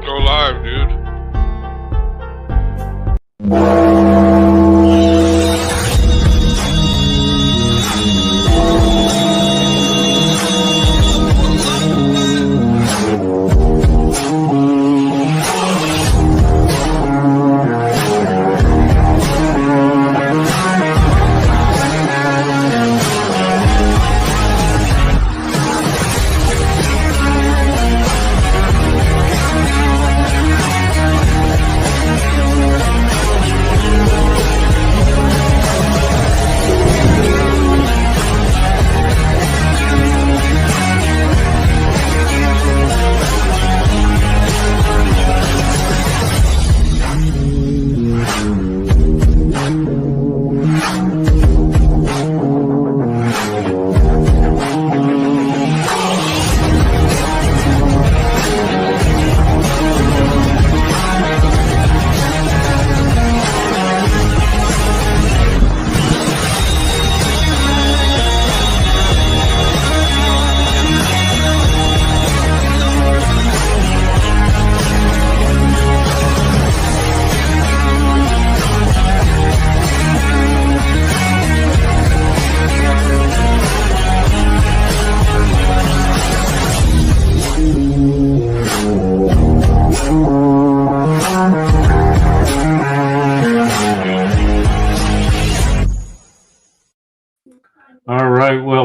Go live, dude.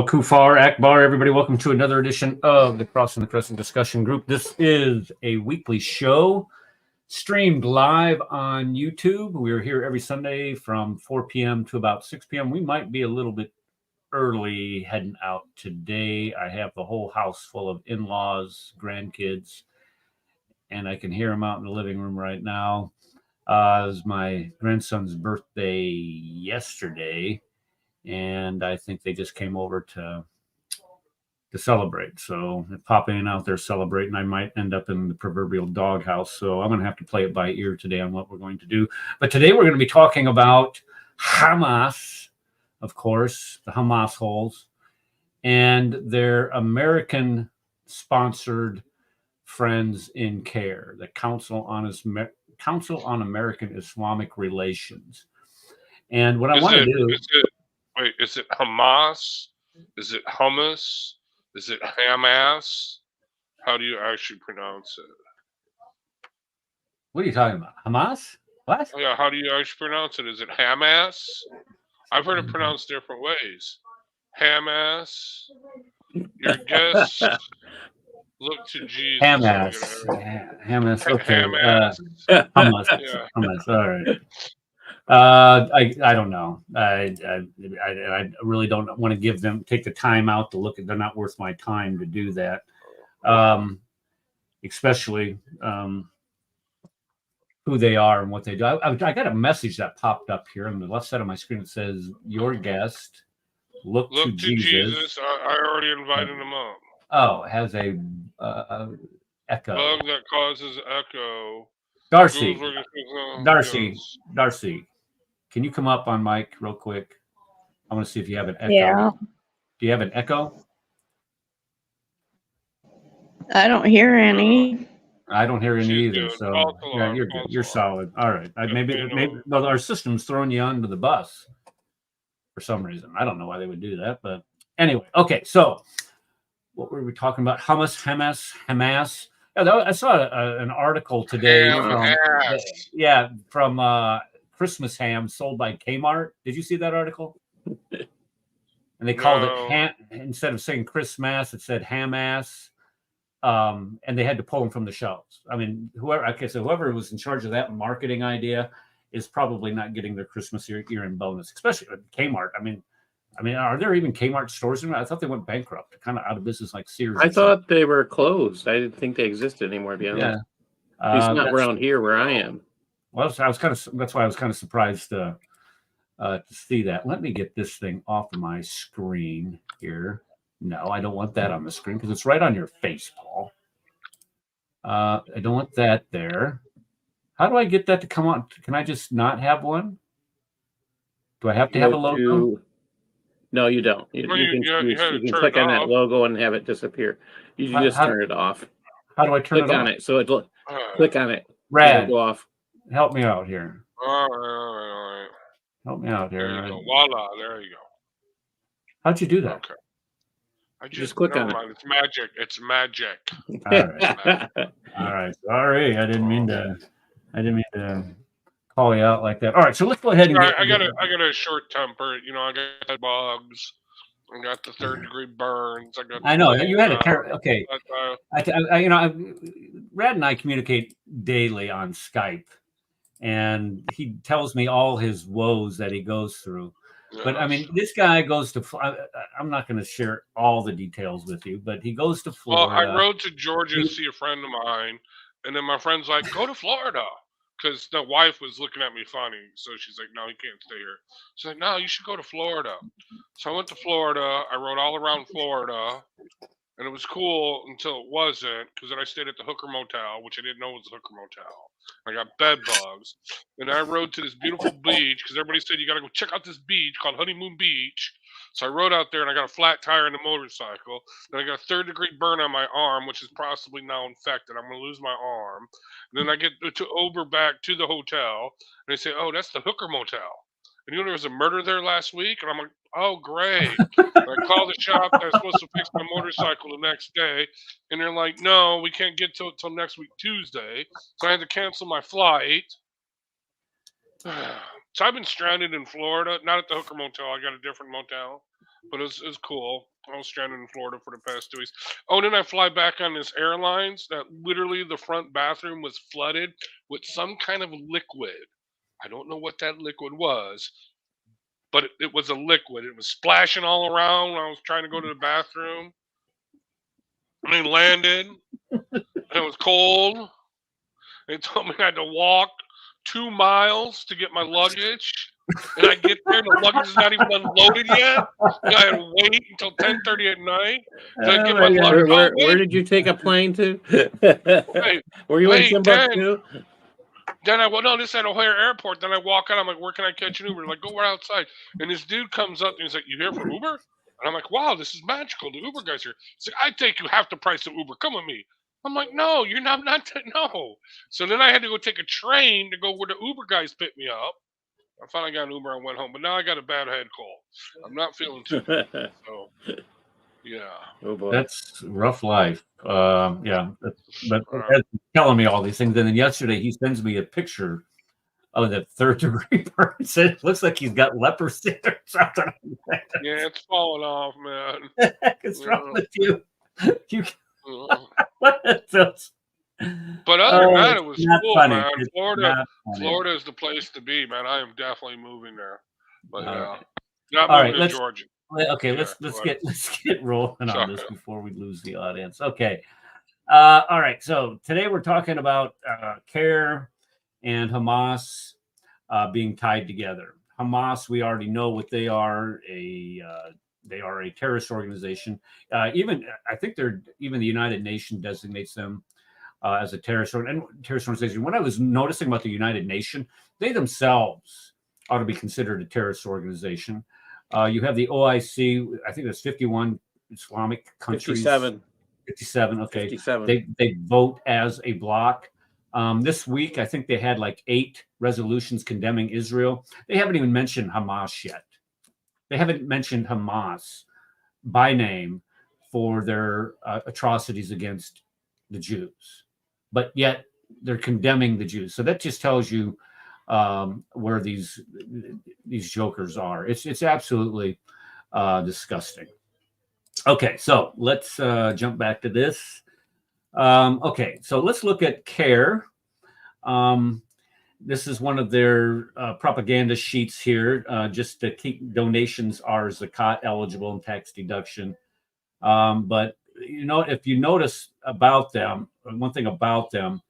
Kufar, Akbar, everybody, welcome to another edition of the Cross and the Crescent discussion group. This is a weekly show streamed live on YouTube. We're here every Sunday from 4 p.m. to about 6 p.m. We might be a little bit early heading out today. I have the whole house full of in-laws, grandkids, and I can hear them out in the living room right now. It was my grandson's birthday yesterday, and I think they just came over to celebrate. So if Papa ain't out there celebrating, I might end up in the proverbial doghouse. So I'm going to have to play it by ear today on what we're going to do. But today we're going to be talking about Hamas, of course, the Hamas holes, and their American-sponsored friends in CAIR, the Council on American Islamic Relations. And what I want to do... is it Hamas? Is it hummus? Is it Hamas? How do you actually pronounce it? What are you talking about? Hamas? What? Oh, yeah, how do you actually pronounce it? Is it Hamas? I've heard it pronounced different ways. Hamas. Your guess. Look to Jesus. Hamas. Hamas. Okay. Hamas. Hummus. Yeah. Hummus. All right. I don't know. I really don't want to take the time out to look at. They're not worth my time to do that. Especially who they are and what they do. I got a message that popped up here on the left side of my screen. It says, "Your guest, look to Jesus." I already invited him up. Oh, it has a echo. Bug that causes echo. Darcy. Can you come up on mic real quick? I want to see if you have an echo. Yeah. Do you have an echo? I don't hear any. I don't hear any either. Good. So yeah, you're good. You're solid. All right. Maybe well, our system's throwing you under the bus for some reason. I don't know why they would do that, but anyway. Okay. So what were we talking about? Hamas. Yeah, I saw an article today from Christmas ham sold by Kmart. Did you see that article? And they called it instead of saying Christmas, it said Hamas. And they had to pull them from the shelves. I mean, whoever was in charge of that marketing idea is probably not getting their Christmas year-end bonus, especially at Kmart. I mean, are there even Kmart stores in? I thought they went bankrupt, kind of out of business like Sears. I thought they were closed. I didn't think they existed anymore. To be honest, at least not around here where I am. Well, that's why I was kind of surprised to see that. Let me get this thing off of my screen here. No, I don't want that on the screen because it's right on your face, Paul. I don't want that there. How do I get that to come on? Can I just not have one? Do I have to have a logo? No, you don't. You can click on that logo and have it disappear. You just turn it off. How do I turn it off? Click on it. So Click on it. Rad, It'll go off. help me out here. All right. Help me out here. There you go. Voila, there you go. How'd you do that? Okay. I Just click never on mind. It's magic. It's magic. All right. Sorry, I didn't mean to call you out like that. All right, so let's go ahead and I got a short temper. I got bugs. I got the third-degree burns. I know you had a okay. Rad and I communicate daily on Skype, and he tells me all his woes that he goes through. But I mean, this guy goes to. I'm not going to share all the details with you, but he goes to Florida. Well, I rode to Georgia to see a friend of mine, and then my friend's like, "Go to Florida," because the wife was looking at me funny. So she's like, "No, you can't stay here." She's like, "No, you should go to Florida." So I went to Florida. I rode all around Florida, and it was cool until it wasn't, because then I stayed at the Hooker Motel, which I didn't know was the Hooker Motel. I got bed bugs. And I rode to this beautiful beach, because everybody said, you got to go check out this beach called Honeymoon Beach. So I rode out there, and I got a flat tire on the motorcycle. Then I got a third-degree burn on my arm, which is possibly now infected. I'm going to lose my arm. And then I get to Uber back to the hotel, and they say, oh, that's the Hooker Motel. And there was a murder there last week? And I'm like, oh, great. I called the shop that was supposed to fix my motorcycle the next day, and they're like, no, we can't get to it till next week, Tuesday. So I had to cancel my flight. So I've been stranded in Florida, not at the Hooker Motel. I got a different motel, but it's cool. I was stranded in Florida for the past 2 weeks. Oh, then I fly back on this airlines that literally the front bathroom was flooded with some kind of liquid. I don't know what that liquid was, but it was a liquid. It was splashing all around when I was trying to go to the bathroom. And I landed, and it was cold. They told me I had to walk 2 miles to get my luggage. And I get there, and the luggage is not even unloaded yet. And I had to wait until 10:30 at night to get my luggage. Where did you take a plane to? Were you in Timbuktu? Then I went, no, this at O'Hare Airport. Then I walk out. I'm like, where can I catch an Uber? Like, go right outside. And this dude comes up and he's like, you here for Uber? And I'm like, wow, this is magical. The Uber guy's here. He's like, I take you half the price of Uber. Come with me. I'm like, no, you're not no. So then I had to go take a train to go where the Uber guys picked me up. I finally got an Uber and went home. But now I got a bad head cold. I'm not feeling too good. So, yeah. Oh boy. That's rough life. Yeah. But Ed's telling me all these things. And then yesterday he sends me a picture of the third-degree burn. It looks like he's got leprosy or something. Yeah, it's falling off, man. What the heck is wrong with you? What is this? But other than that, it was cool, funny. man. It's Florida is the place to be, man. I am definitely moving there. But right. not All moving right, to Georgia. Okay, let's get rolling on this before we lose the audience. Okay. All right. So today we're talking about CAIR and Hamas being tied together. Hamas, we already know what they are. They are a terrorist organization. I think even the United Nations designates them as a terrorist organization. What I was noticing about the United Nations, they themselves ought to be considered a terrorist organization. You have the OIC. I think there's 51 Islamic countries. 57. Okay. 57. They vote as a bloc. This week, I think they had like 8 resolutions condemning Israel. They haven't even mentioned Hamas yet. They haven't mentioned Hamas by name for their atrocities against the Jews, but yet they're condemning the Jews. So that just tells you where these jokers are. It's absolutely disgusting. Okay, so let's jump back to this. Okay, so let's look at CAIR. This is one of their propaganda sheets here, just to keep donations are zakat eligible and tax deduction. But if you notice about them, one thing about them,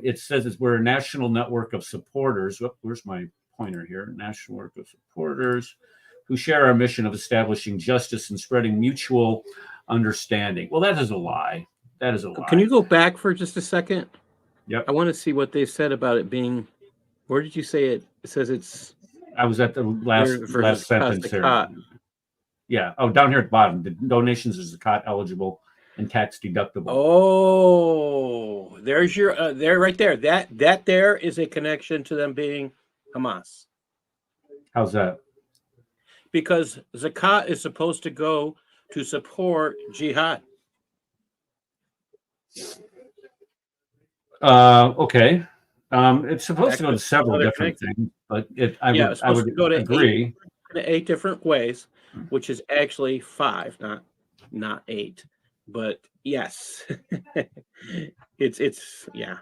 it says we're a national network of supporters. Where's my pointer here? National network of supporters who share our mission of establishing justice and spreading mutual understanding. Well, that is a lie. That is a lie. Can you go back for just a second? Yep. I want to see what they said about it being. Where did you say it? It says it's. I was at the last sentence here. Yeah. Oh, down here at the bottom, the donations are zakat eligible and tax deductible. Oh, there's your there right there. That there is a connection to them being Hamas. How's that? Because zakat is supposed to go to support jihad. Okay. It's supposed to go to several different things, but I would go to agree. Eight different ways, which is actually 5, not 8. But yes, it's yeah.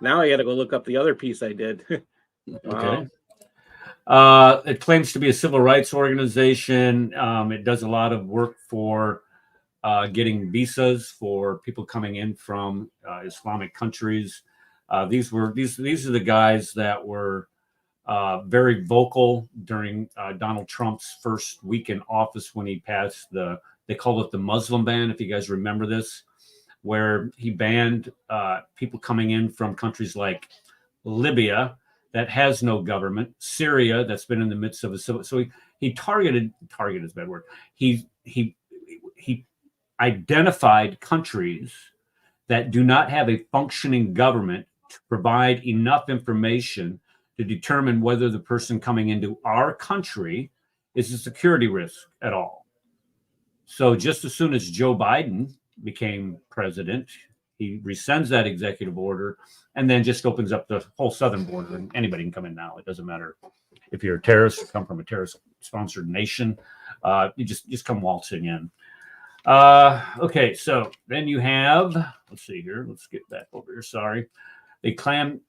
Now I got to go look up the other piece I did. Okay. It claims to be a civil rights organization. It does a lot of work for getting visas for people coming in from Islamic countries. These are the guys that were very vocal during Donald Trump's first week in office when he passed they called it the Muslim ban, if you guys remember this, where he banned people coming in from countries like Libya that has no government, Syria that's been in the midst of a civil. So he targeted is a bad word. He identified countries that do not have a functioning government to provide enough information to determine whether the person coming into our country is a security risk at all. So just as soon as Joe Biden became president, he rescinds that executive order and then just opens up the whole southern border, and anybody can come in now. It doesn't matter if you're a terrorist or come from a terrorist-sponsored nation. You just come waltzing in. Okay, so then you have, let's see here. Let's get back over here. Sorry. They claim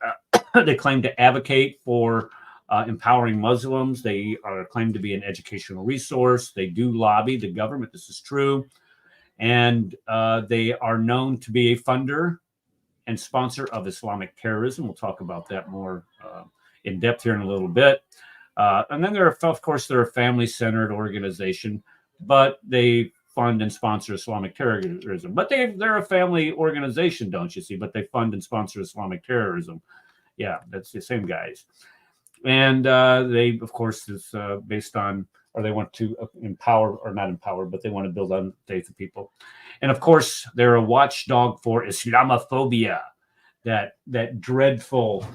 to advocate for empowering Muslims. They are claimed to be an educational resource. They do lobby the government. This is true. And they are known to be a funder and sponsor of Islamic terrorism. We'll talk about that more in depth here in a little bit. And then they're a family-centered organization, but they fund and sponsor Islamic terrorism. But they're a family organization, don't you see? But they fund and sponsor Islamic terrorism. Yeah, that's the same guys. And they, of course, is based on, or they want to empower, or not empower, but they want to build on faith of people. And of course, they're a watchdog for Islamophobia, that dreadful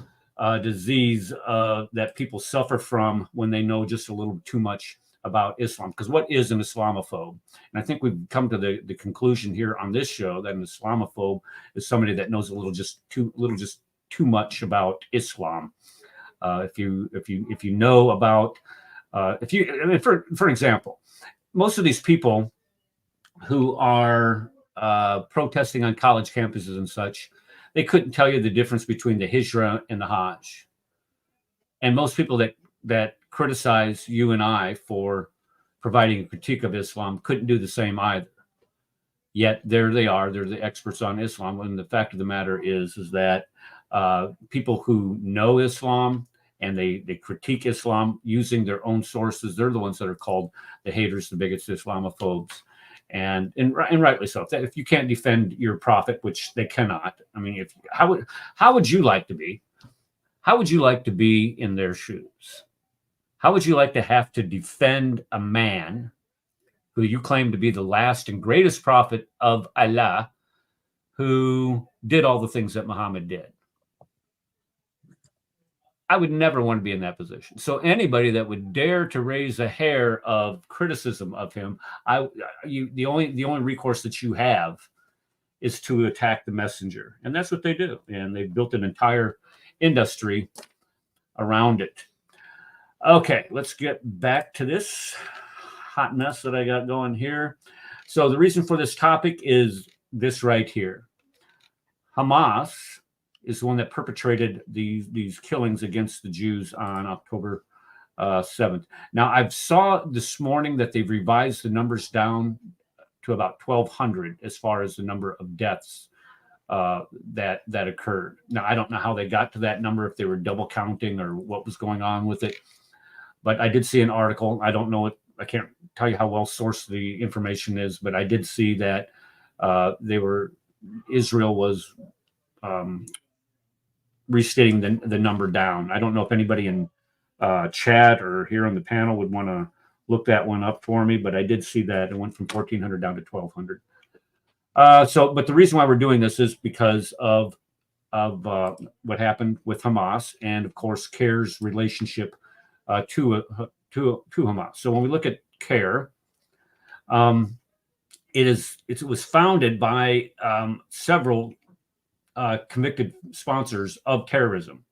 disease that people suffer from when they know just a little too much about Islam. Because what is an Islamophobe? And I think we've come to the conclusion here on this show that an Islamophobe is somebody that knows a little just too much about Islam. If you know about for example, most of these people who are protesting on college campuses and such, they couldn't tell you the difference between the Hijra and the Hajj. And most people that criticize you and I for providing a critique of Islam couldn't do the same either. Yet there they are. They're the experts on Islam. And the fact of the matter is that people who know Islam and they critique Islam using their own sources, they're the ones that are called the haters, the bigots, the Islamophobes. And rightly so. If you can't defend your prophet, which they cannot, I mean, how would you like to be? How would you like to be in their shoes? How would you like to have to defend a man who you claim to be the last and greatest prophet of Allah, who did all the things that Muhammad did? I would never want to be in that position. So anybody that would dare to raise a hair of criticism of him, the only recourse that you have is to attack the messenger. And that's what they do. And they've built an entire industry around it. Okay, let's get back to this hot mess that I got going here. So the reason for this topic is this right here. Hamas is the one that perpetrated these killings against the Jews on October 7th. Now, I saw this morning that they've revised the numbers down to about 1,200 as far as the number of deaths that occurred. Now, I don't know how they got to that number, if they were double counting or what was going on with it. But I did see an article. I don't know it. I can't tell you how well sourced the information is, but I did see that Israel was restating the number down. I don't know if anybody in chat or here on the panel would want to look that one up for me, but I did see that it went from 1,400 down to 1,200. But the reason why we're doing this is because of what happened with Hamas, and of course CAIR's relationship to Hamas. So when we look at CAIR, it was founded by several convicted sponsors of terrorism.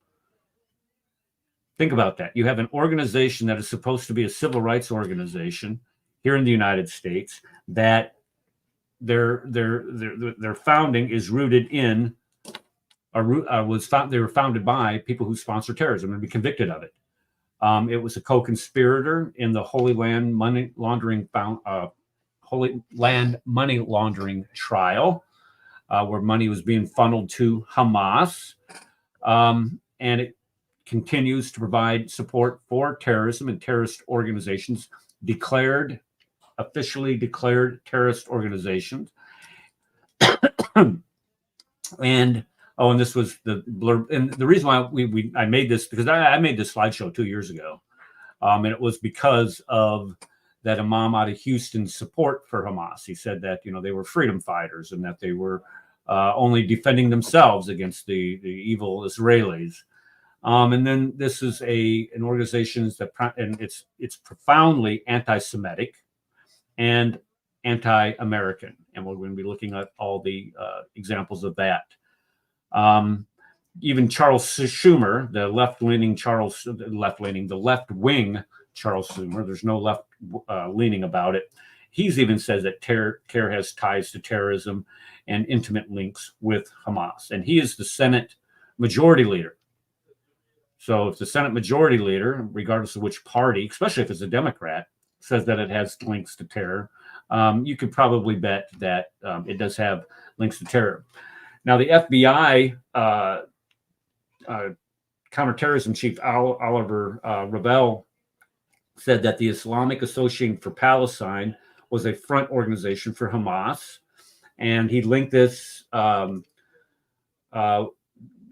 Think about that. You have an organization that is supposed to be a civil rights organization here in the United States that their founding is rooted in they were founded by people who sponsor terrorism and be convicted of it. It was a co-conspirator in the Holy Land money laundering trial, where money was being funneled to Hamas, and it continues to provide support for terrorism and terrorist organizations, officially declared terrorist organizations. And this was the blurb. And the reason why I made this, because I made this slideshow 2 years ago, and it was because of that imam out of Houston's support for Hamas. He said that they were freedom fighters and that they were only defending themselves against the evil Israelis. And then this is an organization and it's profoundly anti-Semitic and anti-American, and we're going to be looking at all the examples of that. Even Charles Schumer, the left-wing Charles Schumer, there's no left leaning about it. He's even says that CAIR has ties to terrorism and intimate links with Hamas, and he is the Senate Majority Leader. So if the Senate Majority Leader, regardless of which party, especially if it's a Democrat, says that it has links to terror, you could probably bet that it does have links to terror. Now, the FBI counterterrorism chief Oliver Rebel said that the Islamic Association for Palestine was a front organization for Hamas, and he linked this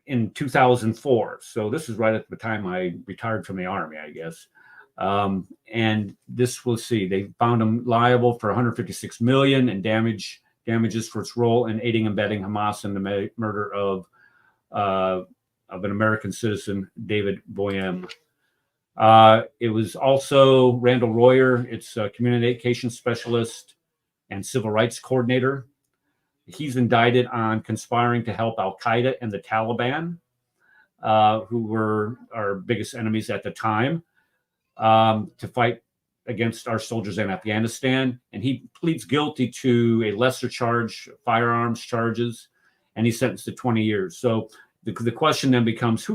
in 2004. So this is right at the time I retired from the Army, I guess. And this, we'll see, they found him liable for $156 million in damages for its role in aiding and abetting Hamas in the murder of an American citizen, David Boyem. It was also Randall Royer, its communication specialist and civil rights coordinator. He's indicted on conspiring to help Al-Qaeda and the Taliban, who were our biggest enemies at the time, to fight against our soldiers in Afghanistan. And he pleads guilty to a lesser charge, firearms charges, and he's sentenced to 20 years. So the question then becomes,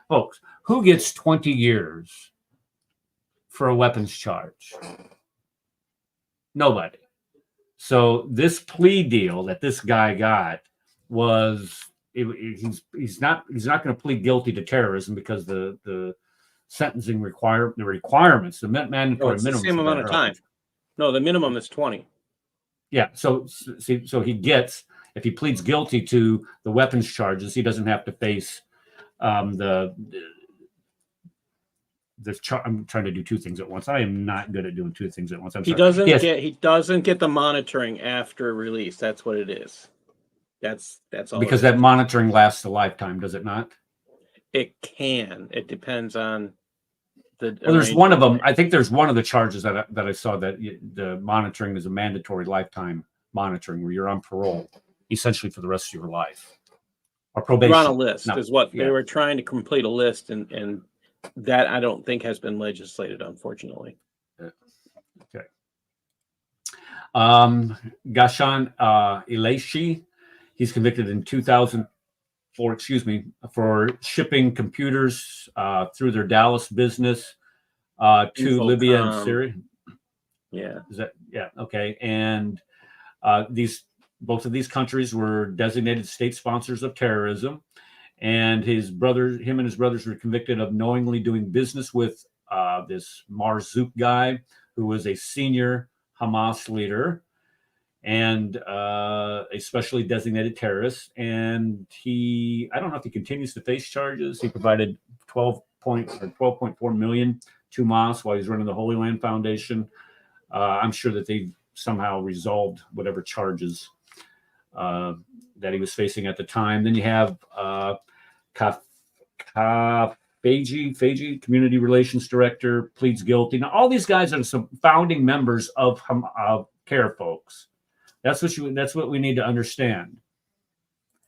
folks, who gets 20 years for a weapons charge? Nobody. So this plea deal that this guy got was he's not going to plead guilty to terrorism because the sentencing requirements, the mandatory minimum, the same amount of time. No, the minimum is 20. Yeah. So he gets, if he pleads guilty to the weapons charges, he doesn't have to face I'm trying to do two things at once. I am not good at doing two things at once. He doesn't get the monitoring after release. That's what it is. That's all. Because that monitoring lasts a lifetime, does it not? It can. It depends on the. Well, there's one of them. I think there's one of the charges that I saw that the monitoring is a mandatory lifetime monitoring where you're on parole essentially for the rest of your life. Or probation. You're on a list is what they were trying to complete a list, and that I don't think has been legislated, unfortunately. Okay. Gashan Ilashi, he's convicted in 2004, for shipping computers through their Dallas business to Libya and Syria. Yeah. Okay. And both of these countries were designated state sponsors of terrorism. And him and his brothers were convicted of knowingly doing business with this Marzouk guy, who was a senior Hamas leader and a specially designated terrorist. And I don't know if he continues to face charges. He provided $12.4 million to Hamas while he's running the Holy Land Foundation. I'm sure that they've somehow resolved whatever charges that he was facing at the time. Then you have Fagi, Community Relations Director, pleads guilty. Now, all these guys are some founding members of CAIR, folks. That's what we need to understand.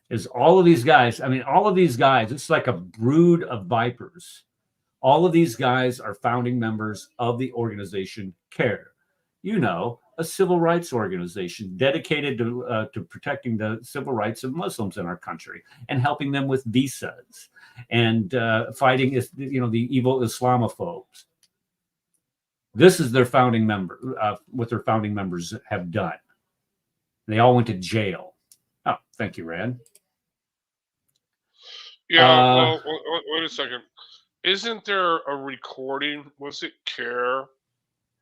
Is all of these guys? I mean, all of these guys. It's like a brood of vipers. All of these guys are founding members of the organization CAIR. You know, a civil rights organization dedicated to protecting the civil rights of Muslims in our country and helping them with visas and fighting, the evil Islamophobes. This is their founding member, what their founding members have done. They all went to jail. Oh, thank you, Rad. Yeah, wait a second. Isn't there a recording? Was it CAIR,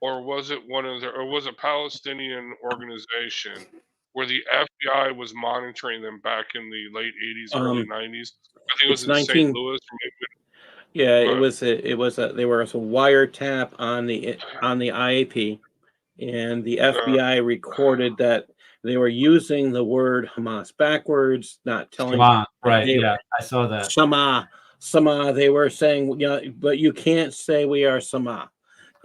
or was it a Palestinian organization where the FBI was monitoring them back in the late 80s, early 90s? I think it was in St. Louis. Yeah, it was they were a wiretap on the IAP, and the FBI recorded that they were using the word Hamas backwards, not telling. Shema, right? Yeah, I saw that. Sama. They were saying, but you can't say we are Sama.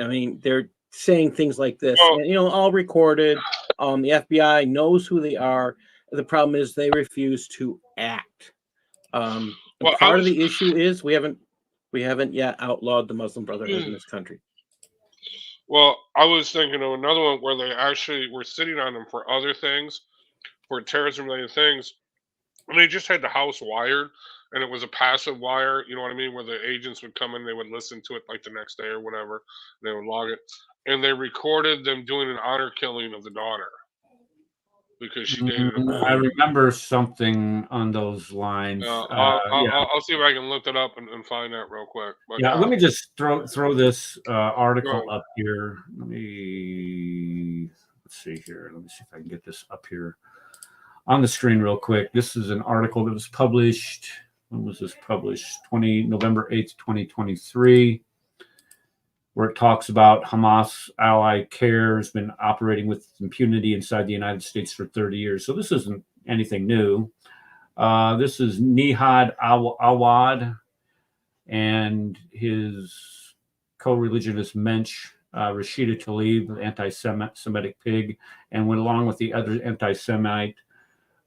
I mean, they're saying things like this, all recorded. The FBI knows who they are. The problem is they refuse to act. Part of the issue is we haven't yet outlawed the Muslim Brotherhood in this country. Well, I was thinking of another one where they actually were sitting on them for other things, for terrorism-related things, and they just had the house wired, and it was a passive wire, you know what I mean, where the agents would come in, they would listen to it like the next day or whatever, and they would log it, and they recorded them doing an honor killing of the daughter because she dated a boy. I remember something on those lines. I'll see if I can look that up and find that real quick. But let me just throw this article up here. Let's see here. Let me see if I can get this up here on the screen real quick. This is an article that was published. When was this published? November 8th, 2023. Where it talks about Hamas ally CAIR has been operating with impunity inside the United States for 30 years. So this isn't anything new. This is Nihad Awad and his co-religionist mensch, Rashida Tlaib, anti-Semitic pig, and went along with the other anti-Semite,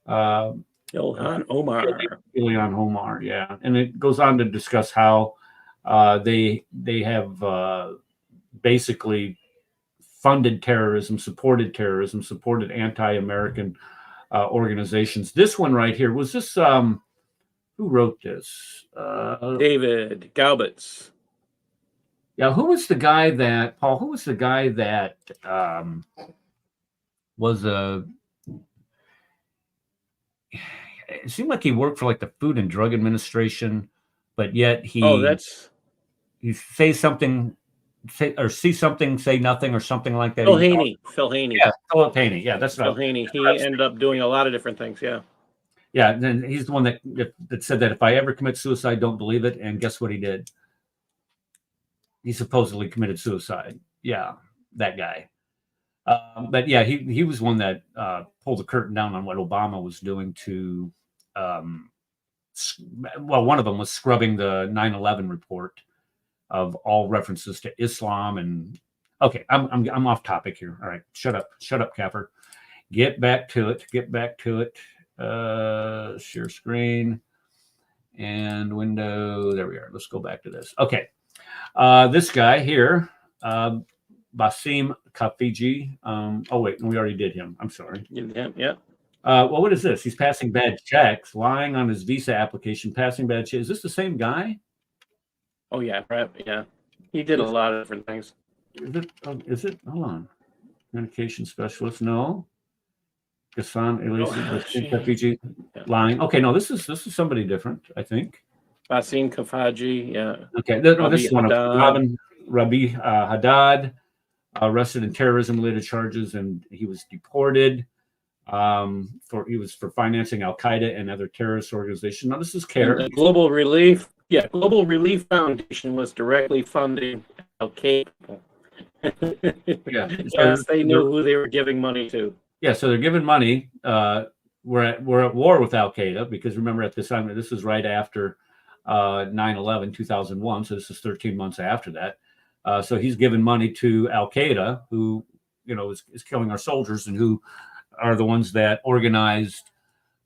Ilhan Omar, yeah. And it goes on to discuss how they have basically funded terrorism, supported anti-American organizations. This one right here, was this, who wrote this? David Galbitz. Yeah, who was the guy that was it seemed like he worked for like the Food and Drug Administration, but yet you say something, see something, say nothing, or something like that. Phil Haney. Yeah, Phil Haney. Yeah, that's Phil Haney. He ended up doing a lot of different things. Yeah. Yeah, and then he's the one that said that if I ever commit suicide, don't believe it. And guess what he did? He supposedly committed suicide. Yeah, that guy. But yeah, he was one that pulled the curtain down on what Obama was doing to. One of them was scrubbing the 9/11 report of all references to Islam. And okay, I'm off topic here. All right, shut up, Kaffer. Get back to it. Share screen and window. There we are. Let's go back to this. Okay, this guy here, Basim Kafiji. Oh wait, we already did him. I'm sorry. Yeah. Well, what is this? He's passing bad checks, lying on his visa application, passing bad checks. Is this the same guy? Oh yeah, right. Yeah, he did a lot of different things. Is it? Hold on. Communication specialist. No. Gassan Kafiji lying. Okay, no, this is somebody different, I think. Basim Kafaji, yeah. Okay, this is one of Rabi Haddad, arrested in terrorism-related charges, and he was deported. For financing Al Qaeda and other terrorist organizations. Now this is CAIR. The Global Relief Foundation was directly funding Al Qaeda. Yeah. Yes, they knew who they were giving money to. Yeah, so they're giving money. We're at war with Al Qaeda because remember at this time this is right after 9/11, 2001. So this is 13 months after that. So he's giving money to Al Qaeda, who is killing our soldiers and who are the ones that organized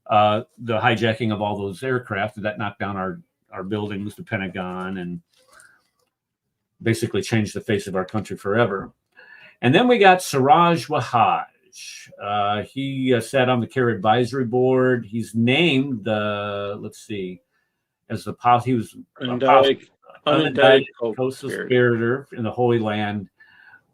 the hijacking of all those aircraft that knocked down our buildings, the Pentagon, and basically changed the face of our country forever. And then we got Siraj Wahhaj. He sat on the CAIR advisory board. He's named let's see, as he was unindicted co-conspirator in the Holy Land,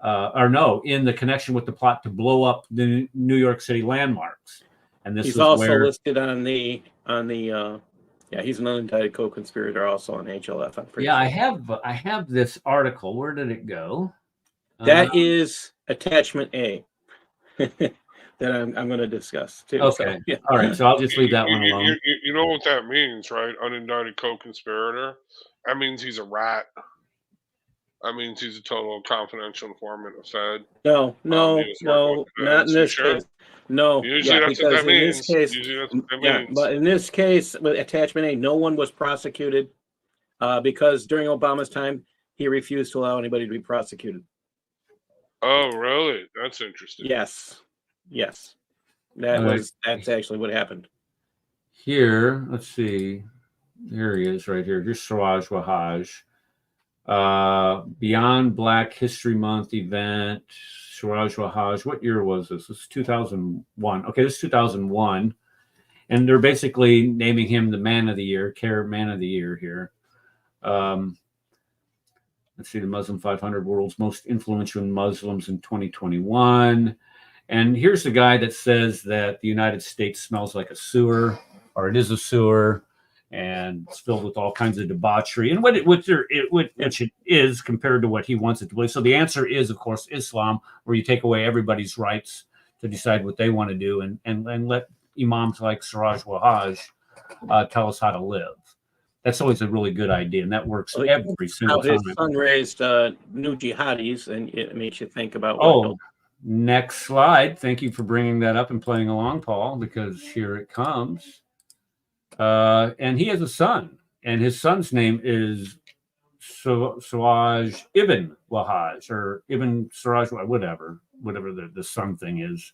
in the connection with the plot to blow up the New York City landmarks. And this he's also listed on the he's an unindicted co-conspirator also on HLF. I have this article. Where did it go? That is attachment A that I'm going to discuss too. Okay. So, yeah. All right. So I'll just leave that one alone. You know what that means, right? Unindicted co-conspirator. That means he's a rat. That means he's a total confidential informant of Fed. No, not in this case. No, usually that's what that means. But in this case, with attachment A, no one was prosecuted because during Obama's time, he refused to allow anybody to be prosecuted. Oh, really? That's interesting. Yes. That's actually what happened. Here, let's see. Here he is right here. Here's Siraj Wahhaj. Beyond Black History Month event. Siraj Wahhaj. What year was this? This is 2001. Okay, this is 2001. And they're basically naming him the Man of the Year, CAIR Man of the Year here. Let's see, the Muslim 500 World's Most Influential Muslims in 2021. And here's the guy that says that the United States smells like a sewer, or it is a sewer, and it's filled with all kinds of debauchery, and which it is compared to what he wants it to be. So the answer is, of course, Islam, where you take away everybody's rights to decide what they want to do, and let imams like Siraj Wahhaj tell us how to live. That's always a really good idea, and that works every single time. His son raised new jihadis, and it makes you think about. Next slide. Thank you for bringing that up and playing along, Paul, because here it comes. And he has a son, and his son's name is Siraj Ibn Wahhaj, or Ibn Siraj, whatever the son thing is.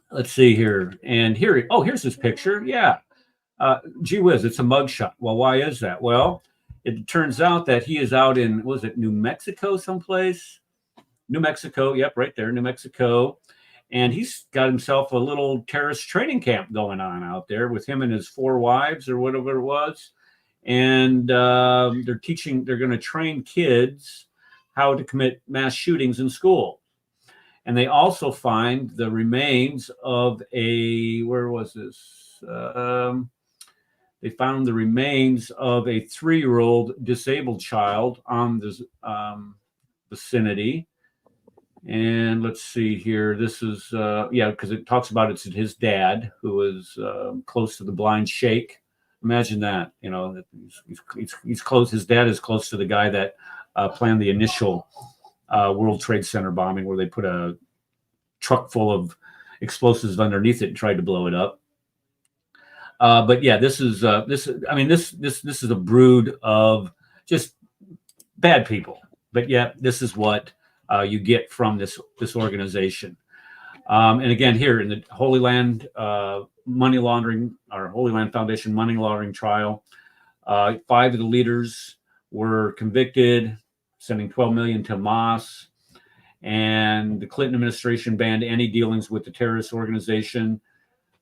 Let's see here. And here's his picture. Yeah. Gee whiz, it's a mugshot. Well, why is that? Well, it turns out that he is out in, was it New Mexico someplace? New Mexico. Yep, right there, New Mexico. And he's got himself a little terrorist training camp going on out there with him and his 4 wives or whatever it was. And they're going to train kids how to commit mass shootings in school. And they also find the remains of where was this? They found the remains of a 3-year-old disabled child on this vicinity. And let's see here. This is, because it talks about it's his dad who was close to the blind sheikh. Imagine that, he's close. His dad is close to the guy that planned the initial World Trade Center bombing, where they put a truck full of explosives underneath it and tried to blow it up. But yeah, this is a brood of just bad people. But yeah, this is what you get from this organization. And again, here in the Holy Land money laundering, or Holy Land Foundation money laundering trial, 5 of the leaders were convicted, sending $12 million to Hamas. And the Clinton administration banned any dealings with the terrorist organization.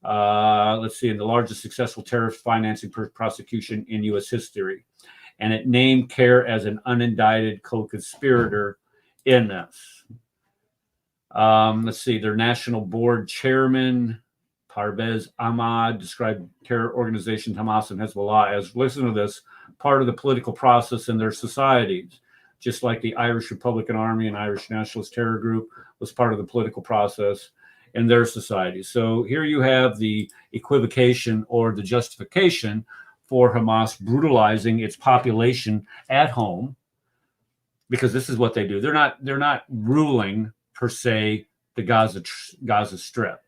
Let's see, in the largest successful terrorist financing prosecution in U.S. history. And it named CAIR as an unindicted co-conspirator in this. Let's see, their national board chairman, Parvez Ahmad, described terror organization Hamas and Hezbollah as, listen to this, part of the political process in their societies. Just like the Irish Republican Army and Irish Nationalist Terror Group was part of the political process in their society. So here you have the equivocation or the justification for Hamas brutalizing its population at home, because this is what they do. They're not ruling per se the Gaza Strip.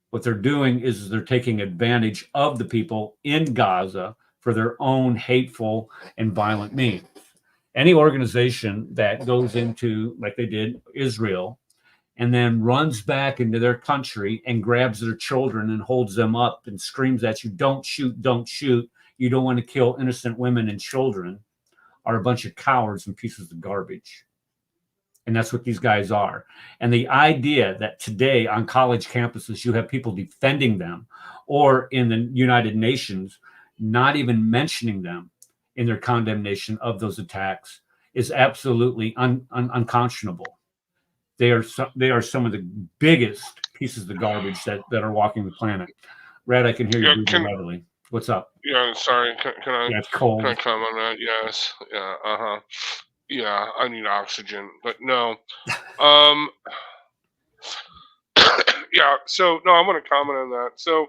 What they're doing is they're taking advantage of the people in Gaza for their own hateful and violent means. Any organization that goes into, like they did, Israel, and then runs back into their country and grabs their children and holds them up and screams at you, don't shoot, you don't want to kill innocent women and children, are a bunch of cowards and pieces of garbage. And that's what these guys are. And the idea that today on college campuses, you have people defending them, or in the United Nations, not even mentioning them in their condemnation of those attacks, is absolutely unconscionable. They are some of the biggest pieces of garbage that are walking the planet. Rad, I can hear you breathing heavily. What's up? Yeah, sorry. Can I? Yeah, it's cold. Can I comment on that? Yes. Yeah. Yeah, I need oxygen, but no. Yeah. So no, I want to comment on that. So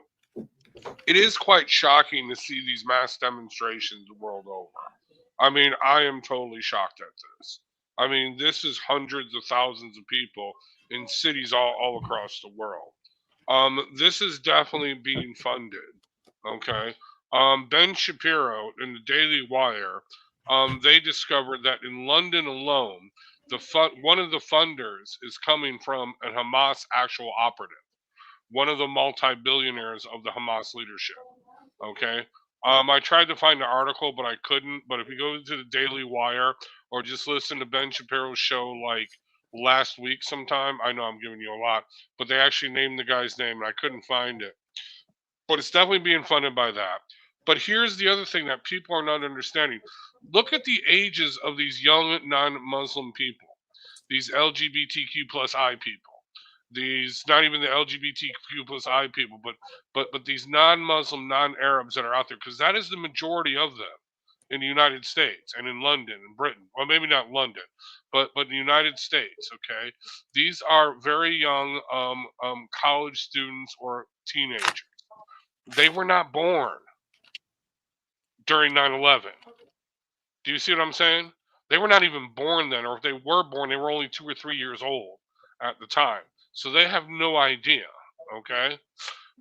it is quite shocking to see these mass demonstrations the world over. I mean, I am totally shocked at this. I mean, this is hundreds of thousands of people in cities all across the world. This is definitely being funded. Okay. Ben Shapiro in the Daily Wire, they discovered that in London alone, one of the funders is coming from a Hamas actual operative, one of the multi-billionaires of the Hamas leadership. Okay. I tried to find the article, but I couldn't. But if you go to the Daily Wire or just listen to Ben Shapiro's show like last week sometime, I know I'm giving you a lot, but they actually named the guy's name and I couldn't find it. But it's definitely being funded by that. But here's the other thing that people are not understanding. Look at the ages of these young non-Muslim people, these LGBTQ plus I people. These, not even the LGBTQ plus I people, but these non-Muslim, non-Arabs that are out there, because that is the majority of them in the United States and in London and Britain. Well, maybe not London, but the United States. Okay, these are very young college students or teenagers. They were not born during 9/11. Do you see what I'm saying? They were not even born then, or if they were born, they were only 2 or 3 years old at the time. So they have no idea, okay?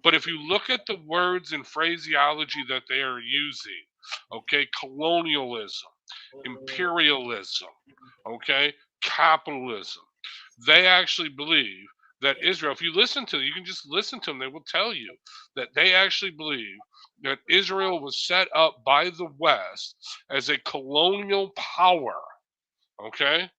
But if you look at the words and phraseology that they are using, okay, colonialism, imperialism, okay, capitalism, they actually believe that Israel, if you listen to them, you can just listen to them, they will tell you that they actually believe that Israel was set up by the West as a colonial power, okay,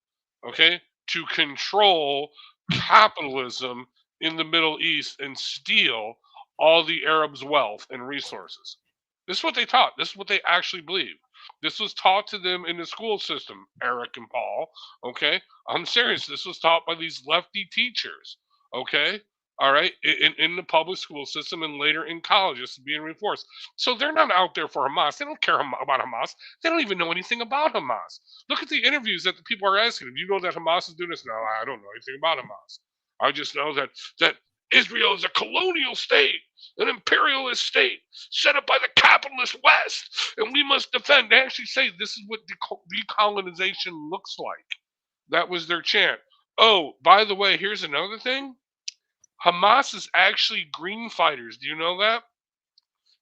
to control capitalism in the Middle East and steal all the Arabs' wealth and resources. This is what they taught. This is what they actually believe. This was taught to them in the school system, Eric and Paul. Okay, I'm serious. This was taught by these lefty teachers. Okay, all right, in the public school system and later in colleges being reinforced. So they're not out there for Hamas. They don't care about Hamas. They don't even know anything about Hamas. Look at the interviews that the people are asking. Do you know that Hamas is doing this? No, I don't know anything about Hamas. I just know that Israel is a colonial state, an imperialist state set up by the capitalist West, and we must defend. They actually say this is what decolonization looks like. That was their chant. Oh, by the way, here's another thing. Hamas is actually green fighters. Do you know that?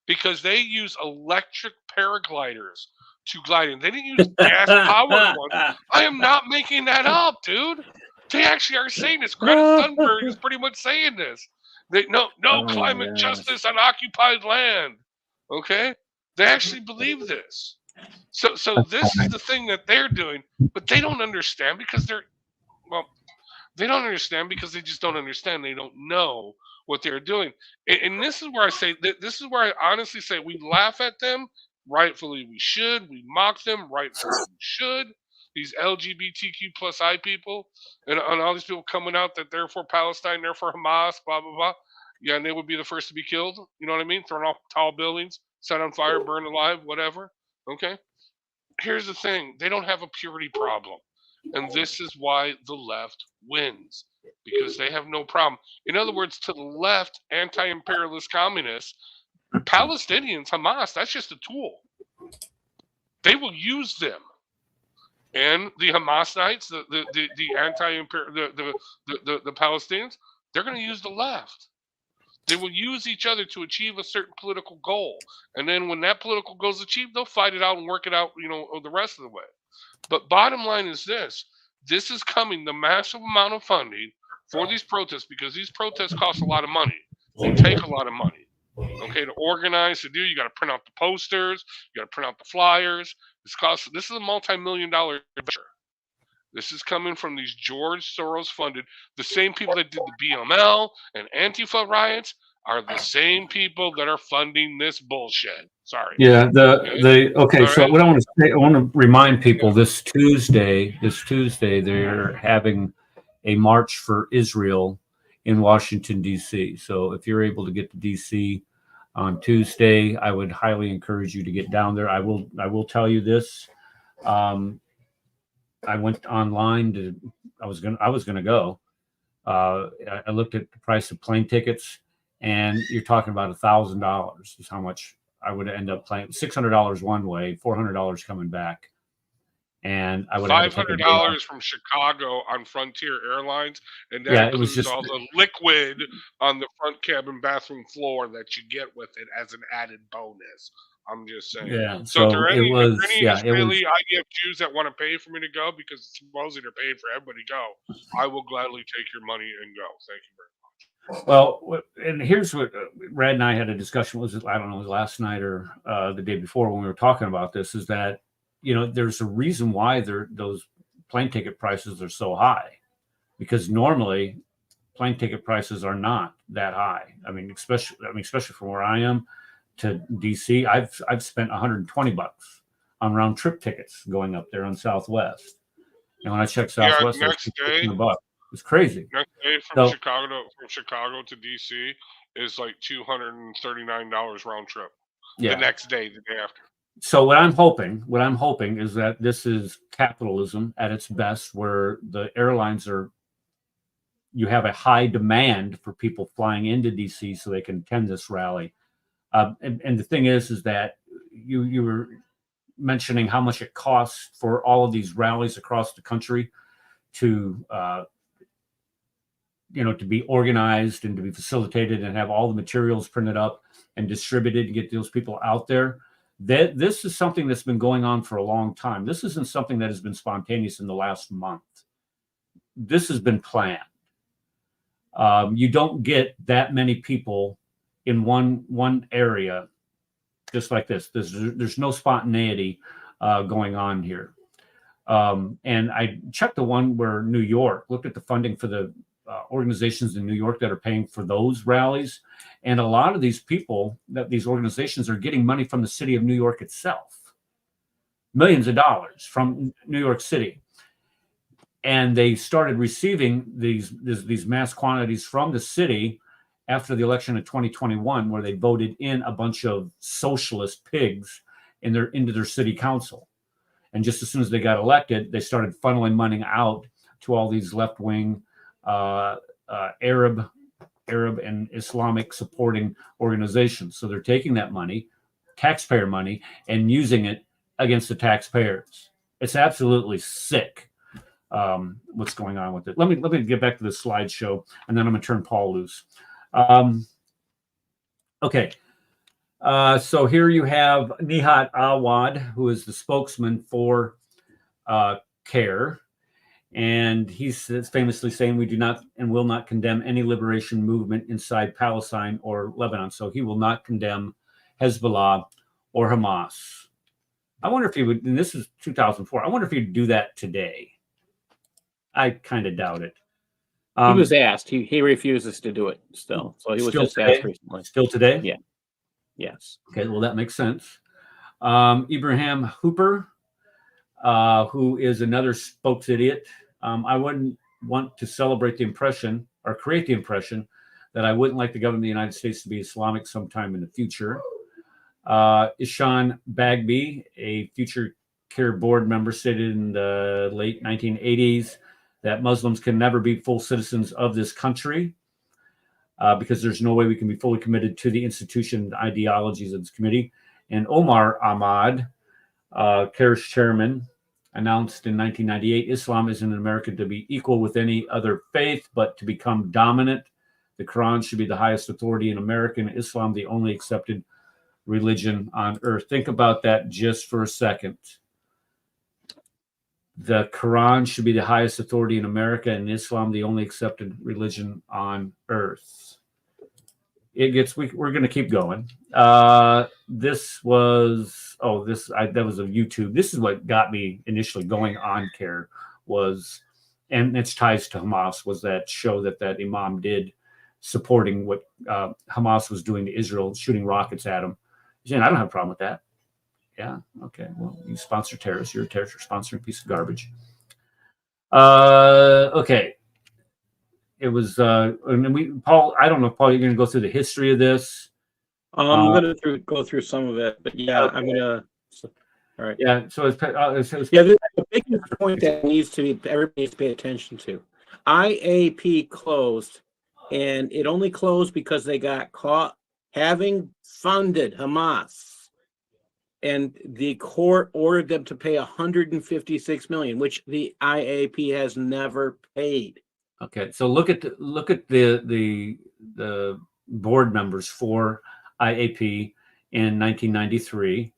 Because they use electric paragliders to glide in. They didn't use gas-powered ones. I am not making that up, dude. They actually are saying this. Greta Thunberg is pretty much saying this. No climate justice on occupied land. Okay? They actually believe this. So this is the thing that they're doing, but they don't understand because they don't understand because they just don't understand. They don't know what they're doing. And this is where I say, this is where I honestly say we laugh at them. Rightfully we should. We mock them. Rightfully we should. These LGBTQ plus I people and all these people coming out that they're for Palestine, they're for Hamas, blah, blah, blah. Yeah, and they would be the first to be killed. You know what I mean? Thrown off tall buildings, set on fire, burned alive, whatever. Okay? Here's the thing. They don't have a purity problem. And this is why the left wins. Because they have no problem. In other words, to the left, anti-imperialist communists, Palestinians, Hamas, that's just a tool. They will use them. And the Hamasites, the anti-imperial, the Palestinians, they're going to use the left. They will use each other to achieve a certain political goal. And then when that political goal is achieved, they'll fight it out and work it out, the rest of the way. But bottom line is this. This is coming, the massive amount of funding for these protests, because these protests cost a lot of money. They take a lot of money. Okay, to organize, to do, you got to print out the posters, you got to print out the flyers. This is a multi-million-dollar adventure. This is coming from these George Soros funded, the same people that did the BML and Antifa riots are the same people that are funding this bullshit. Sorry. Yeah. Okay. So right. what I want to say, I want to remind people this Tuesday, they're having a march for Israel in Washington, D.C. So if you're able to get to D.C. on Tuesday, I would highly encourage you to get down there. I will tell you this. I went online I was gonna go. I looked at the price of plane tickets, and you're talking about $1,000 is how much I would end up paying. $600 one way, $400 coming back, and I would have $500 from Chicago on Frontier Airlines, and that includes all the liquid on the front cabin bathroom floor that you get with it as an added bonus. I'm just saying. Yeah. So if there are any Israeli IDF Jews that want to pay for me to go, because supposedly they're paying for everybody to go, I will gladly take your money and go. Thank you very much. Well, and here's what Brad and I had a discussion. I don't know, it was last night or the day before when we were talking about this, is that, there's a reason why those plane ticket prices are so high, because normally plane ticket prices are not that high. Especially from where I am to DC, I've spent $120 on round trip tickets going up there on Southwest. And when I checked Southwest, next day, it's crazy. Next day from Chicago to DC is like $239 round trip. Yeah. The next day, the day after. So what I'm hoping is that this is capitalism at its best, where the airlines you have a high demand for people flying into DC so they can attend this rally. And the thing is that you were mentioning how much it costs for all of these rallies across the country to to be organized and to be facilitated and have all the materials printed up and distributed and get those people out there. This is something that's been going on for a long time. This isn't something that has been spontaneous in the last month. This has been planned. You don't get that many people in one area just like this. There's no spontaneity going on here. And I checked the one where New York, looked at the funding for the organizations in New York that are paying for those rallies. And a lot of these people, these organizations are getting money from the city of New York itself, millions of dollars from New York City. And they started receiving these mass quantities from the city after the election of 2021, where they voted in a bunch of socialist pigs into their city council. And just as soon as they got elected, they started funneling money out to all these left-wing Arab and Islamic supporting organizations. So they're taking that money, taxpayer money, and using it against the taxpayers. It's absolutely sick what's going on with it. Let me get back to the slideshow, and then I'm going to turn Paul loose. Okay. So here you have Nihat Awad, who is the spokesman for CAIR. And he's famously saying, we do not and will not condemn any liberation movement inside Palestine or Lebanon. So he will not condemn Hezbollah or Hamas. I wonder if he would, and this is 2004, I wonder if he'd do that today. I kind of doubt it. He was asked. He refuses to do it still. So he was just asked recently. Still today? Yeah. Yes. Okay, well, that makes sense. Ibrahim Hooper, who is another spokes idiot. I wouldn't want to celebrate the impression or create the impression that I wouldn't like the government of the United States to be Islamic sometime in the future. Ishan Bagby, a future CAIR board member, stated in the late 1980s that Muslims can never be full citizens of this country. because there's no way we can be fully committed to the institution and ideologies of this committee. And Omar Ahmad, CAIR's chairman, announced in 1998, Islam isn't in America to be equal with any other faith, but to become dominant. The Quran should be the highest authority in America, and Islam the only accepted religion on earth. Think about that just for a second. The Quran should be the highest authority in America, and Islam the only accepted religion on earth. It gets. We're going to keep going. This was that was a YouTube. This is what got me initially going on CAIR was, and its ties to Hamas was that show that imam did supporting what Hamas was doing to Israel, shooting rockets at them. He's saying, I don't have a problem with that. Yeah, okay. Well, you sponsor terrorists. You're a terrorist. You're sponsoring a piece of garbage. Okay. It was, and Paul, I don't know, Paul, you're going to go through the history of this. I'm going to go through some of it, but yeah, okay. I'm going to. All right. Yeah. So the biggest point that everybody needs to pay attention to. IAP closed, and it only closed because they got caught having funded Hamas, and the court ordered them to pay $156 million, which the IAP has never paid. Okay, so look at the board members for IAP in 1993,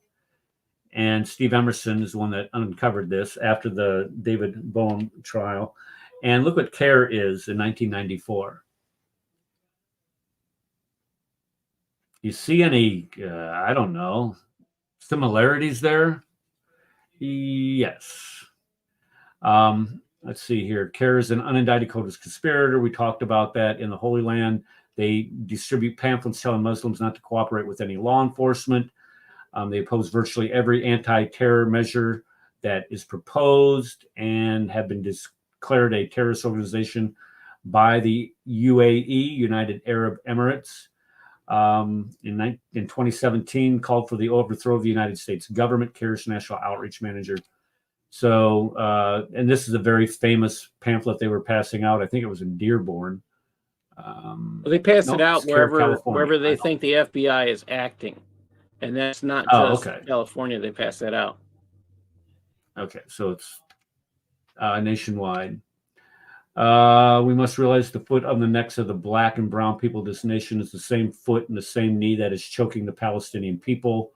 and Steve Emerson is the one that uncovered this after the David Bohm trial, and look what CAIR is in 1994. You see any I don't know, similarities there? Yes. Let's see here. CAIR is an unindicted conspirator. We talked about that in the Holy Land. They distribute pamphlets telling Muslims not to cooperate with any law enforcement. They oppose virtually every anti-terror measure that is proposed and have been declared a terrorist organization by the UAE, United Arab Emirates. In 2017, called for the overthrow of the United States government. CAIR's National Outreach Manager. So, and this is a very famous pamphlet they were passing out. I think it was in Dearborn. They pass it out wherever they think the FBI is acting. And that's not just California. They pass that out. Okay, so it's nationwide. We must realize the foot on the necks of the black and brown people of this nation is the same foot and the same knee that is choking the Palestinian people.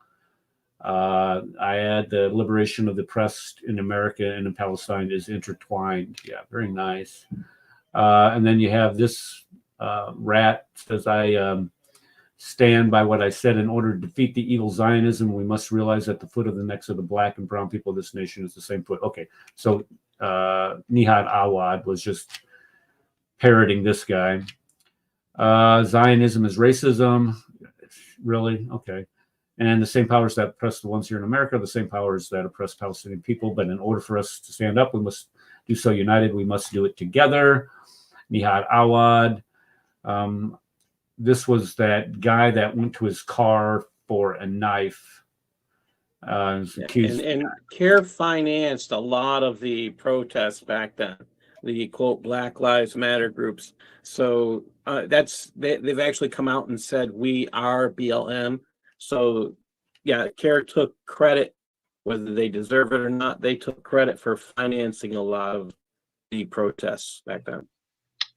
I add the liberation of the press in America and in Palestine is intertwined. Yeah, very nice. And then you have this rat says, I stand by what I said. In order to defeat the evil Zionism, we must realize that the foot of the necks of the black and brown people of this nation is the same foot. Okay, so Nihad Awad was just parroting this guy. Zionism is racism. Really? Okay. And the same powers that oppress the ones here in America are the same powers that oppress Palestinian people. But in order for us to stand up, we must do so united. We must do it together. Nihad Awad. This was that guy that went to his car for a knife. And CAIR financed a lot of the protests back then, the quote Black Lives Matter groups. So they've actually come out and said we are BLM. So yeah, CAIR took credit, whether they deserve it or not. They took credit for financing a lot of the protests back then.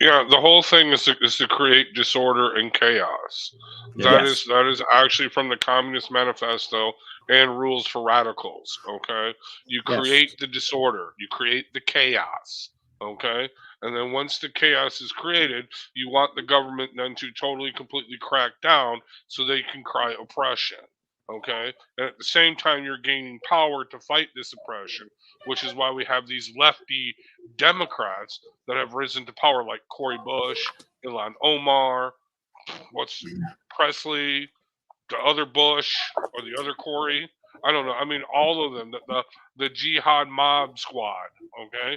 Yeah, the whole thing is to create disorder and chaos. That is actually from the Communist Manifesto and Rules for Radicals. Okay, you create the disorder, you create the chaos. Okay, and then once the chaos is created, you want the government then to totally, completely crack down so they can cry oppression. Okay, and at the same time, you're gaining power to fight this oppression, which is why we have these lefty Democrats that have risen to power, like Cory Bush, Ilhan Omar, Presley, the other Bush, or the other Cory. I don't know. I mean, all of them. The Jihad Mob Squad. Okay,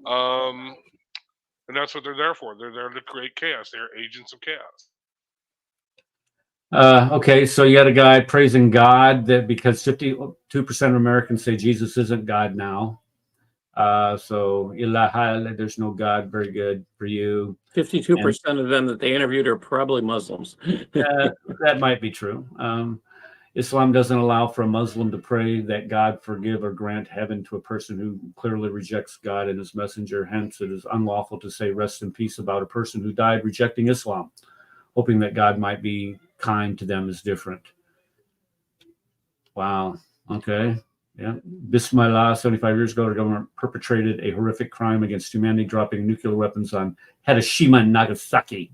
and that's what they're there for. They're there to create chaos. They're agents of chaos. Okay, so you had a guy praising God that because 52% of Americans say Jesus isn't God now. So ilaha, there's no God. Very good for you. 52% of them that they interviewed are probably Muslims. That might be true. Islam doesn't allow for a Muslim to pray that God forgive or grant heaven to a person who clearly rejects God and his messenger. Hence, it is unlawful to say rest in peace about a person who died rejecting Islam. Hoping that God might be kind to them is different. Wow. Okay. Yeah. Bismillah, 75 years ago, the government perpetrated a horrific crime against humanity, dropping nuclear weapons on Hiroshima and Nagasaki.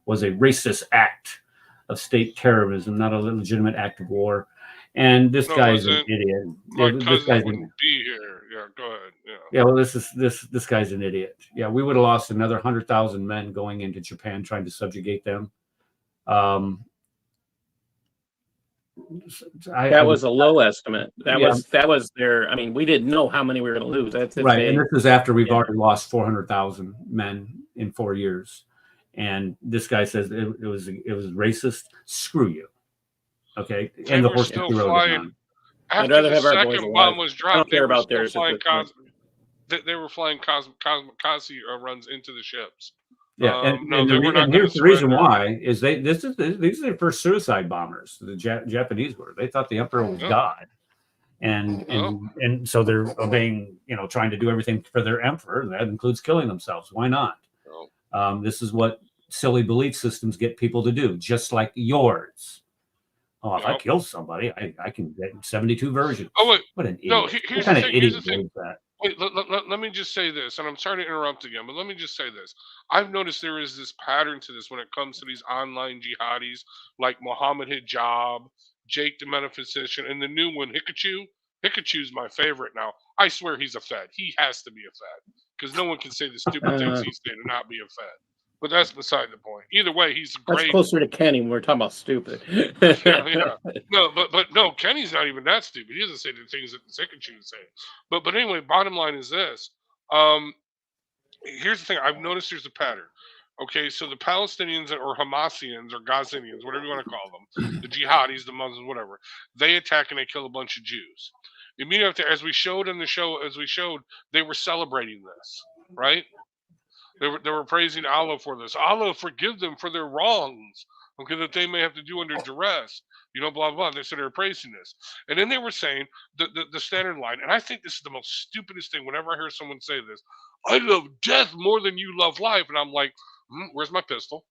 Was a racist act of state terrorism, not a legitimate act of war. And this guy's an idiot. My cousin wouldn't be here. Yeah, go ahead. Yeah, well, this guy's an idiot. Yeah, we would have lost another 100,000 men going into Japan trying to subjugate them. That was a low estimate. That was their. I mean, we didn't know how many we were going to lose. That's right, and this is after we've already lost 400,000 men in 4 years. And this guy says it was racist. Screw you. Okay, and the horse still flying. After the second bomb was dropped, I don't care about theirs. They were flying kamikaze runs into the ships. Yeah, and here's the reason why is these are their first suicide bombers. The Japanese were. They thought the emperor was God, and so they're obeying, trying to do everything for their emperor. That includes killing themselves. Why not? This is what silly belief systems get people to do, just like yours. Oh, if I kill somebody, I can get 72 versions. Oh, wait. What an idiot. No, here's what kind the of thing. idiot Here's the thing. is that? Wait, let me just say this, and I'm sorry to interrupt again, but let me just say this. I've noticed there is this pattern to this when it comes to these online jihadis like Mohammed Hijab, Jake the Metaphysician, and the new one, Hikachu. Hikachu's my favorite now. I swear he's a Fed. He has to be a Fed because no one can say the stupid things he's saying and not be a Fed. But that's beside the point. Either way, he's great. That's closer to Kenny when we're talking about stupid. yeah. No, but no, Kenny's not even that stupid. He doesn't say the things that the Hikachu is saying. But anyway, bottom line is this. Here's the thing. I've noticed there's a pattern. Okay, so the Palestinians or Hamasians or Gazanians, whatever you want to call them, the jihadis, the Muslims, whatever, they attack and they kill a bunch of Jews. Immediately after, as we showed in the show, they were celebrating this, right? They were praising Allah for this. Allah forgive them for their wrongs, okay, that they may have to do under duress. Blah, blah. They said they were praising this. And then they were saying the standard line, and I think this is the most stupidest thing whenever I hear someone say this. I love death more than you love life. And I'm like, where's my pistol?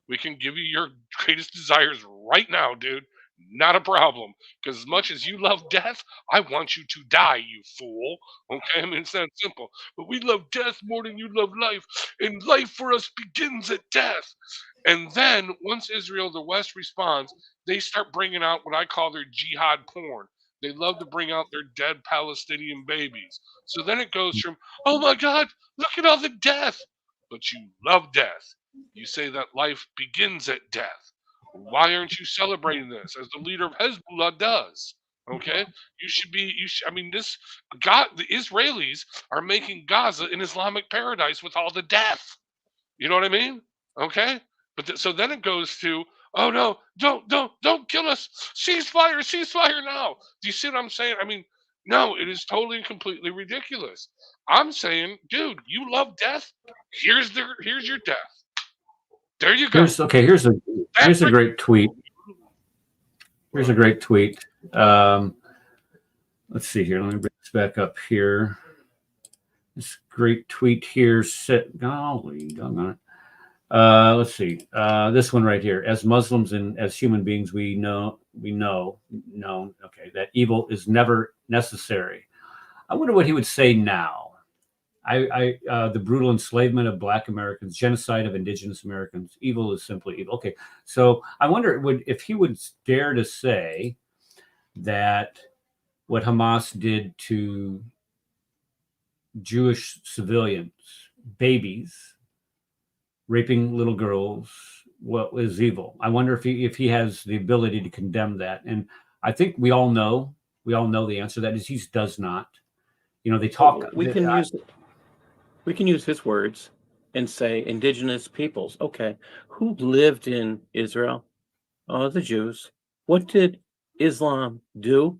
We can give you your greatest desires right now, dude. Not a problem. Because as much as you love death, I want you to die, you fool. Okay? I mean, it's that simple. But we love death more than you love life. And life for us begins at death. And then, once Israel, the West responds, they start bringing out what I call their jihad porn. They love to bring out their dead Palestinian babies. So then it goes from, oh my God, look at all the death. But you love death. You say that life begins at death. Why aren't you celebrating this as the leader of Hezbollah does? Okay, I mean, the Israelis are making Gaza an Islamic paradise with all the death. You know what I mean? Okay, but so then it goes to, oh no, don't kill us. Ceasefire now. Do you see what I'm saying? I mean, no, it is totally and completely ridiculous. I'm saying, dude, you love death. Here's your death. There you go. Here's a great tweet. Here's a great tweet. Let's see here. Let me bring this back up here. This great tweet here. Golly, doggone it. Let's see. This one right here. As Muslims and as human beings, we know, okay, that evil is never necessary. I wonder what he would say now. The brutal enslavement of Black Americans, genocide of Indigenous Americans, evil is simply evil. Okay, so I wonder if he would dare to say that what Hamas did to Jewish civilians, babies, raping little girls, what is evil. I wonder if he has the ability to condemn that. And I think we all know the answer to that is he does not. They talk. We can use his words and say indigenous peoples. Okay, who lived in Israel? Oh, the Jews. What did Islam do?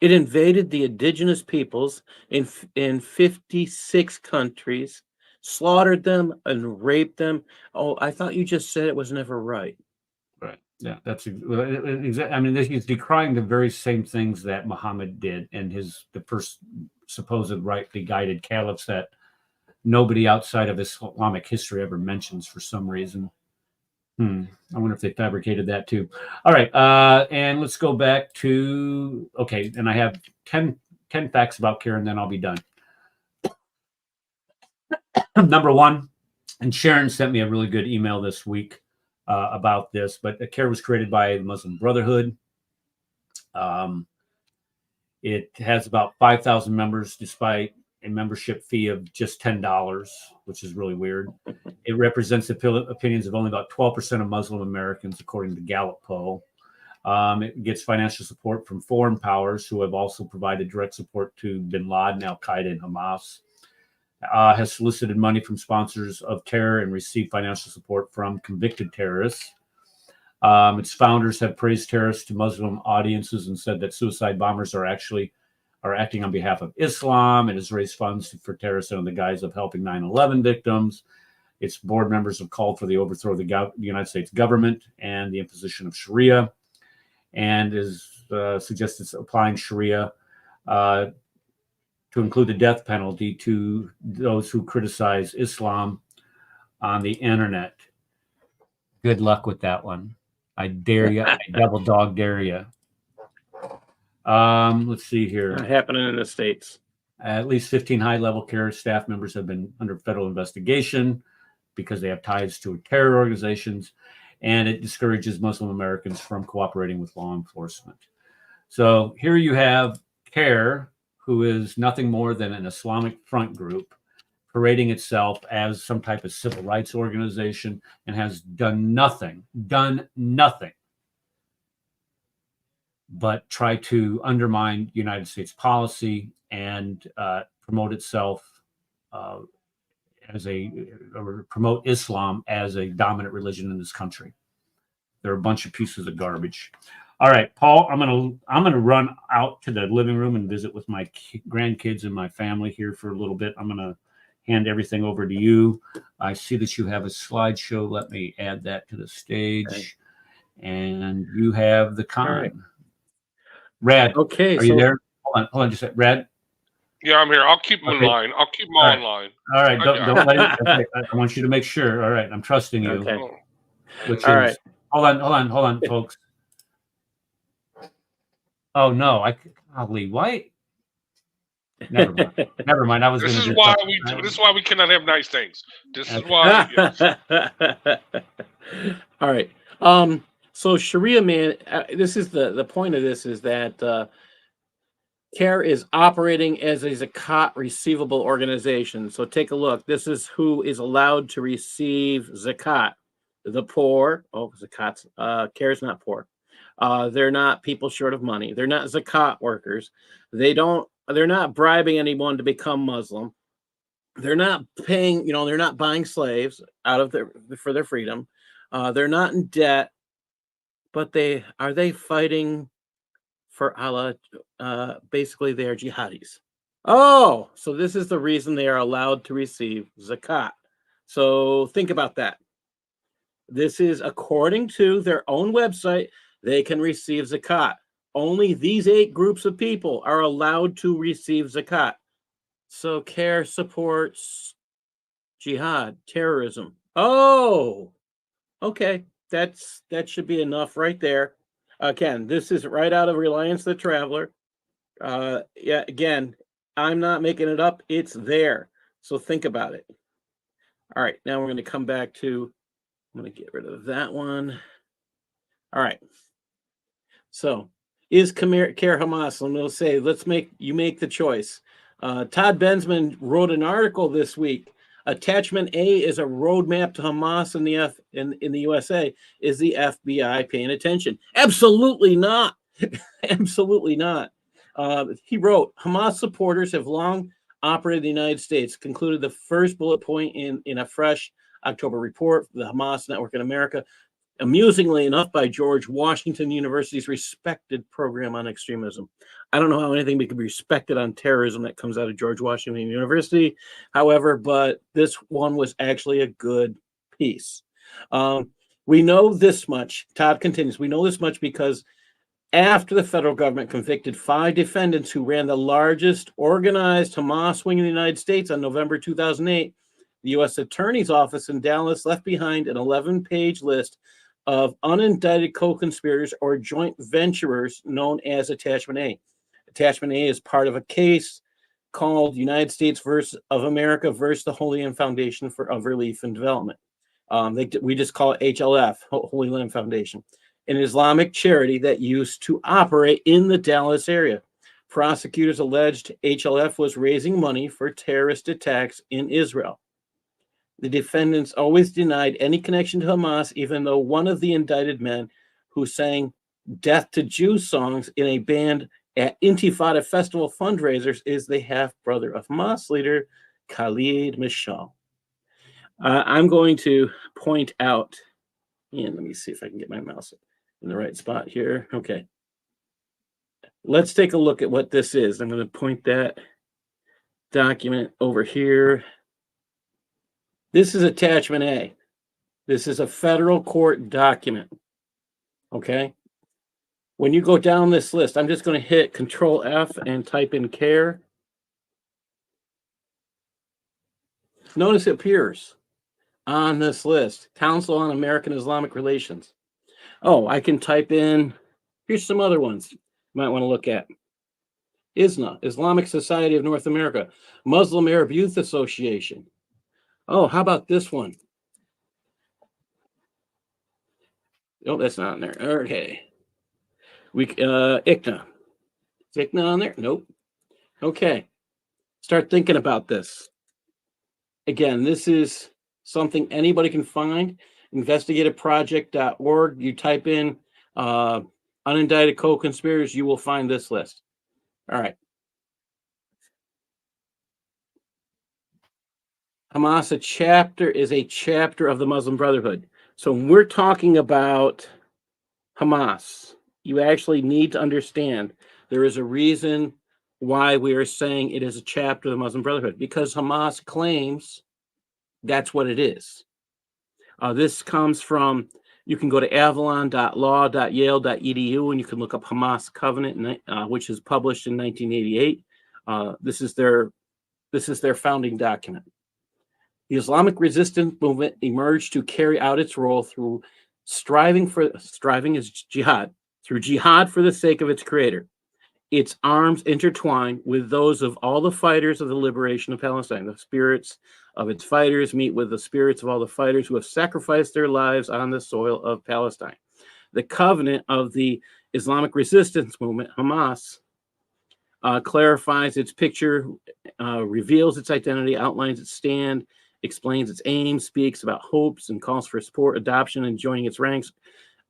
It invaded the indigenous peoples in 56 countries, slaughtered them and raped them. Oh, I thought you just said it was never right. Right. Yeah, that's exactly. I mean, he's decrying the very same things that Muhammad did and the first supposed rightly guided caliphs that nobody outside of Islamic history ever mentions for some reason. I wonder if they fabricated that too. All right, and let's go back to and I have 10 facts about CAIR, and then I'll be done. Number one, and Sharon sent me a really good email this week about this, but CAIR was created by the Muslim Brotherhood. It has about 5,000 members, despite a membership fee of just $10, which is really weird. It represents the opinions of only about 12% of Muslim Americans, according to the Gallup poll. It gets financial support from foreign powers who have also provided direct support to bin Laden, Al-Qaeda, and Hamas. Has solicited money from sponsors of terror and received financial support from convicted terrorists. Its founders have praised terrorists to Muslim audiences and said that suicide bombers are acting on behalf of Islam. It has raised funds for terrorists under the guise of helping 9/11 victims. Its board members have called for the overthrow of the United States government and the imposition of Sharia, and is suggested applying Sharia to include the death penalty to those who criticize Islam on the internet. Good luck with that one. I dare you. I double dog dare you. Let's see here. Not happening in the States. At least 15 high-level CAIR staff members have been under federal investigation because they have ties to terror organizations, and it discourages Muslim Americans from cooperating with law enforcement. So here you have CAIR, who is nothing more than an Islamic front group parading itself as some type of civil rights organization, and has done nothing but try to undermine United States policy and promote itself or promote Islam as a dominant religion in this country. They're a bunch of pieces of garbage. All right, Paul, I'm gonna run out to the living room and visit with my grandkids and my family here for a little bit. I'm gonna hand everything over to you. I see that you have a slideshow. Let me add that to the stage. Okay. And you have the comment. Right. Rad, okay, are you there? Hold on just a second. Rad? Yeah, I'm here. I'll keep them in line. I'll keep them all in line. All right, don't let it. Okay. I want you to make sure. All right, I'm trusting you. Okay. Which all is, right. Hold on, folks. Oh no, golly, why? Never mind. I was. This is why we cannot have nice things. This is why. Yes. All right. So Sharia, man, this is the point of this is that CAIR is operating as a zakat receivable organization. So take a look. This is who is allowed to receive zakat. The poor. Oh, zakats. CAIR is not poor. They're not people short of money. They're not zakat workers. They're not bribing anyone to become Muslim. They're not paying, they're not buying slaves for their freedom. They're not in debt, but are they fighting for Allah? Basically, they are jihadis. Oh, so this is the reason they are allowed to receive zakat. So think about that. This is according to their own website. They can receive zakat. Only these 8 groups of people are allowed to receive zakat. So CAIR supports jihad, terrorism. Oh, okay. That should be enough right there. Again, this is right out of Reliance the Traveler. Yeah, again, I'm not making it up. It's there. So think about it. All right, now we're going to come back to, I'm going to get rid of that one. All right. So is CAIR Hamas? And we'll say, you make the choice. Todd Bensman wrote an article this week. Attachment A is a roadmap to Hamas in the USA. Is the FBI paying attention? Absolutely not. Absolutely not. He wrote, Hamas supporters have long operated in the United States, concluded the first bullet point in a fresh October report, the Hamas Network in America. amusingly enough, by George Washington University's respected program on extremism. I don't know how anything could be respected on terrorism that comes out of George Washington University, however, but this one was actually a good piece. We know this much, Todd continues, we know this much because after the federal government convicted 5 defendants who ran the largest organized Hamas wing in the United States on November 2008, the U.S. Attorney's Office in Dallas left behind an 11-page list of unindicted co-conspirators or joint venturers known as Attachment A. Attachment A is part of a case called United States of America versus the Holy Land Foundation of Relief and Development. We just call it HLF, Holy Land Foundation, an Islamic charity that used to operate in the Dallas area. Prosecutors alleged HLF was raising money for terrorist attacks in Israel. The defendants always denied any connection to Hamas, even though one of the indicted men who sang Death to Jews songs in a band at Intifada Festival fundraisers is the half-brother of Hamas leader Khalid Mashal. I'm going to point out, and let me see if I can get my mouse in the right spot here. Okay. Let's take a look at what this is. I'm going to point that document over here. This is Attachment A. This is a federal court document. Okay. When you go down this list, I'm just going to hit Control F and type in CAIR. Notice it appears on this list, Council on American Islamic Relations. Oh, I can type in, here's some other ones you might want to look at. ISNA, Islamic Society of North America, Muslim Arab Youth Association. Oh, how about this one? Oh, that's not in there. Okay. ICNA. Is ICNA on there? Nope. Okay. Start thinking about this. Again, this is something anybody can find. Investigativeproject.org. You type in unindicted co-conspirators, you will find this list. All right. Hamas, is a chapter of the Muslim Brotherhood. So when we're talking about Hamas, you actually need to understand there is a reason why we are saying it is a chapter of the Muslim Brotherhood, because Hamas claims that's what it is. This comes from, you can go to avalon.law.yale.edu and you can look up Hamas Covenant, which is published in 1988. This is their founding document. The Islamic resistance movement emerged to carry out its role through striving is jihad, through jihad for the sake of its creator. Its arms intertwine with those of all the fighters of the liberation of Palestine. The spirits of its fighters meet with the spirits of all the fighters who have sacrificed their lives on the soil of Palestine. The covenant of the Islamic resistance movement, Hamas, clarifies its picture, reveals its identity, outlines its stand, explains its aims, speaks about hopes, and calls for support, adoption, and joining its ranks.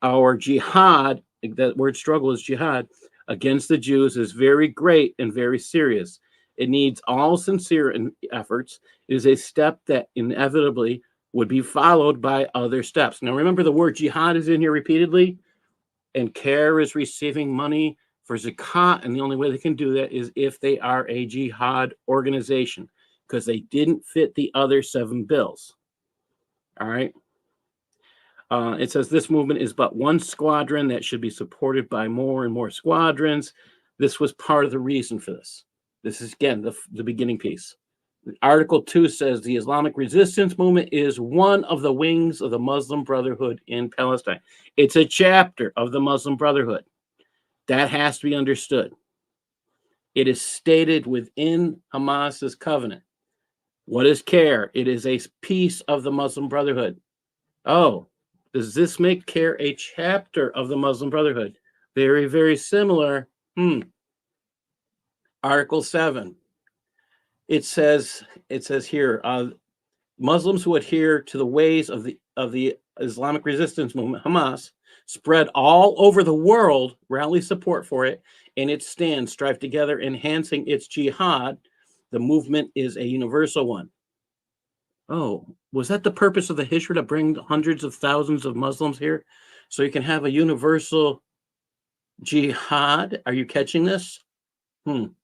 Our jihad, that word struggle is jihad, against the Jews is very great and very serious. It needs all sincere efforts. It is a step that inevitably would be followed by other steps. Now, remember, the word jihad is in here repeatedly, and CAIR is receiving money for zakat, and the only way they can do that is if they are a jihad organization, because they didn't fit the other 7 bills. All right. It says this movement is but one squadron that should be supported by more and more squadrons. This was part of the reason for this. This is, again, the beginning piece. Article 2 says the Islamic resistance movement is one of the wings of the Muslim Brotherhood in Palestine. It's a chapter of the Muslim Brotherhood. That has to be understood. It is stated within Hamas's covenant. What is CAIR? It is a piece of the Muslim Brotherhood. Oh, does this make CAIR a chapter of the Muslim Brotherhood? Very, very similar. Article 7. It says here, Muslims who adhere to the ways of the Islamic resistance movement, Hamas, spread all over the world, rally support for it, and its stand, strive together, enhancing its jihad. The movement is a universal one. Oh, was that the purpose of the Hijra, to bring hundreds of thousands of Muslims here so you can have a universal jihad? Are you catching this? On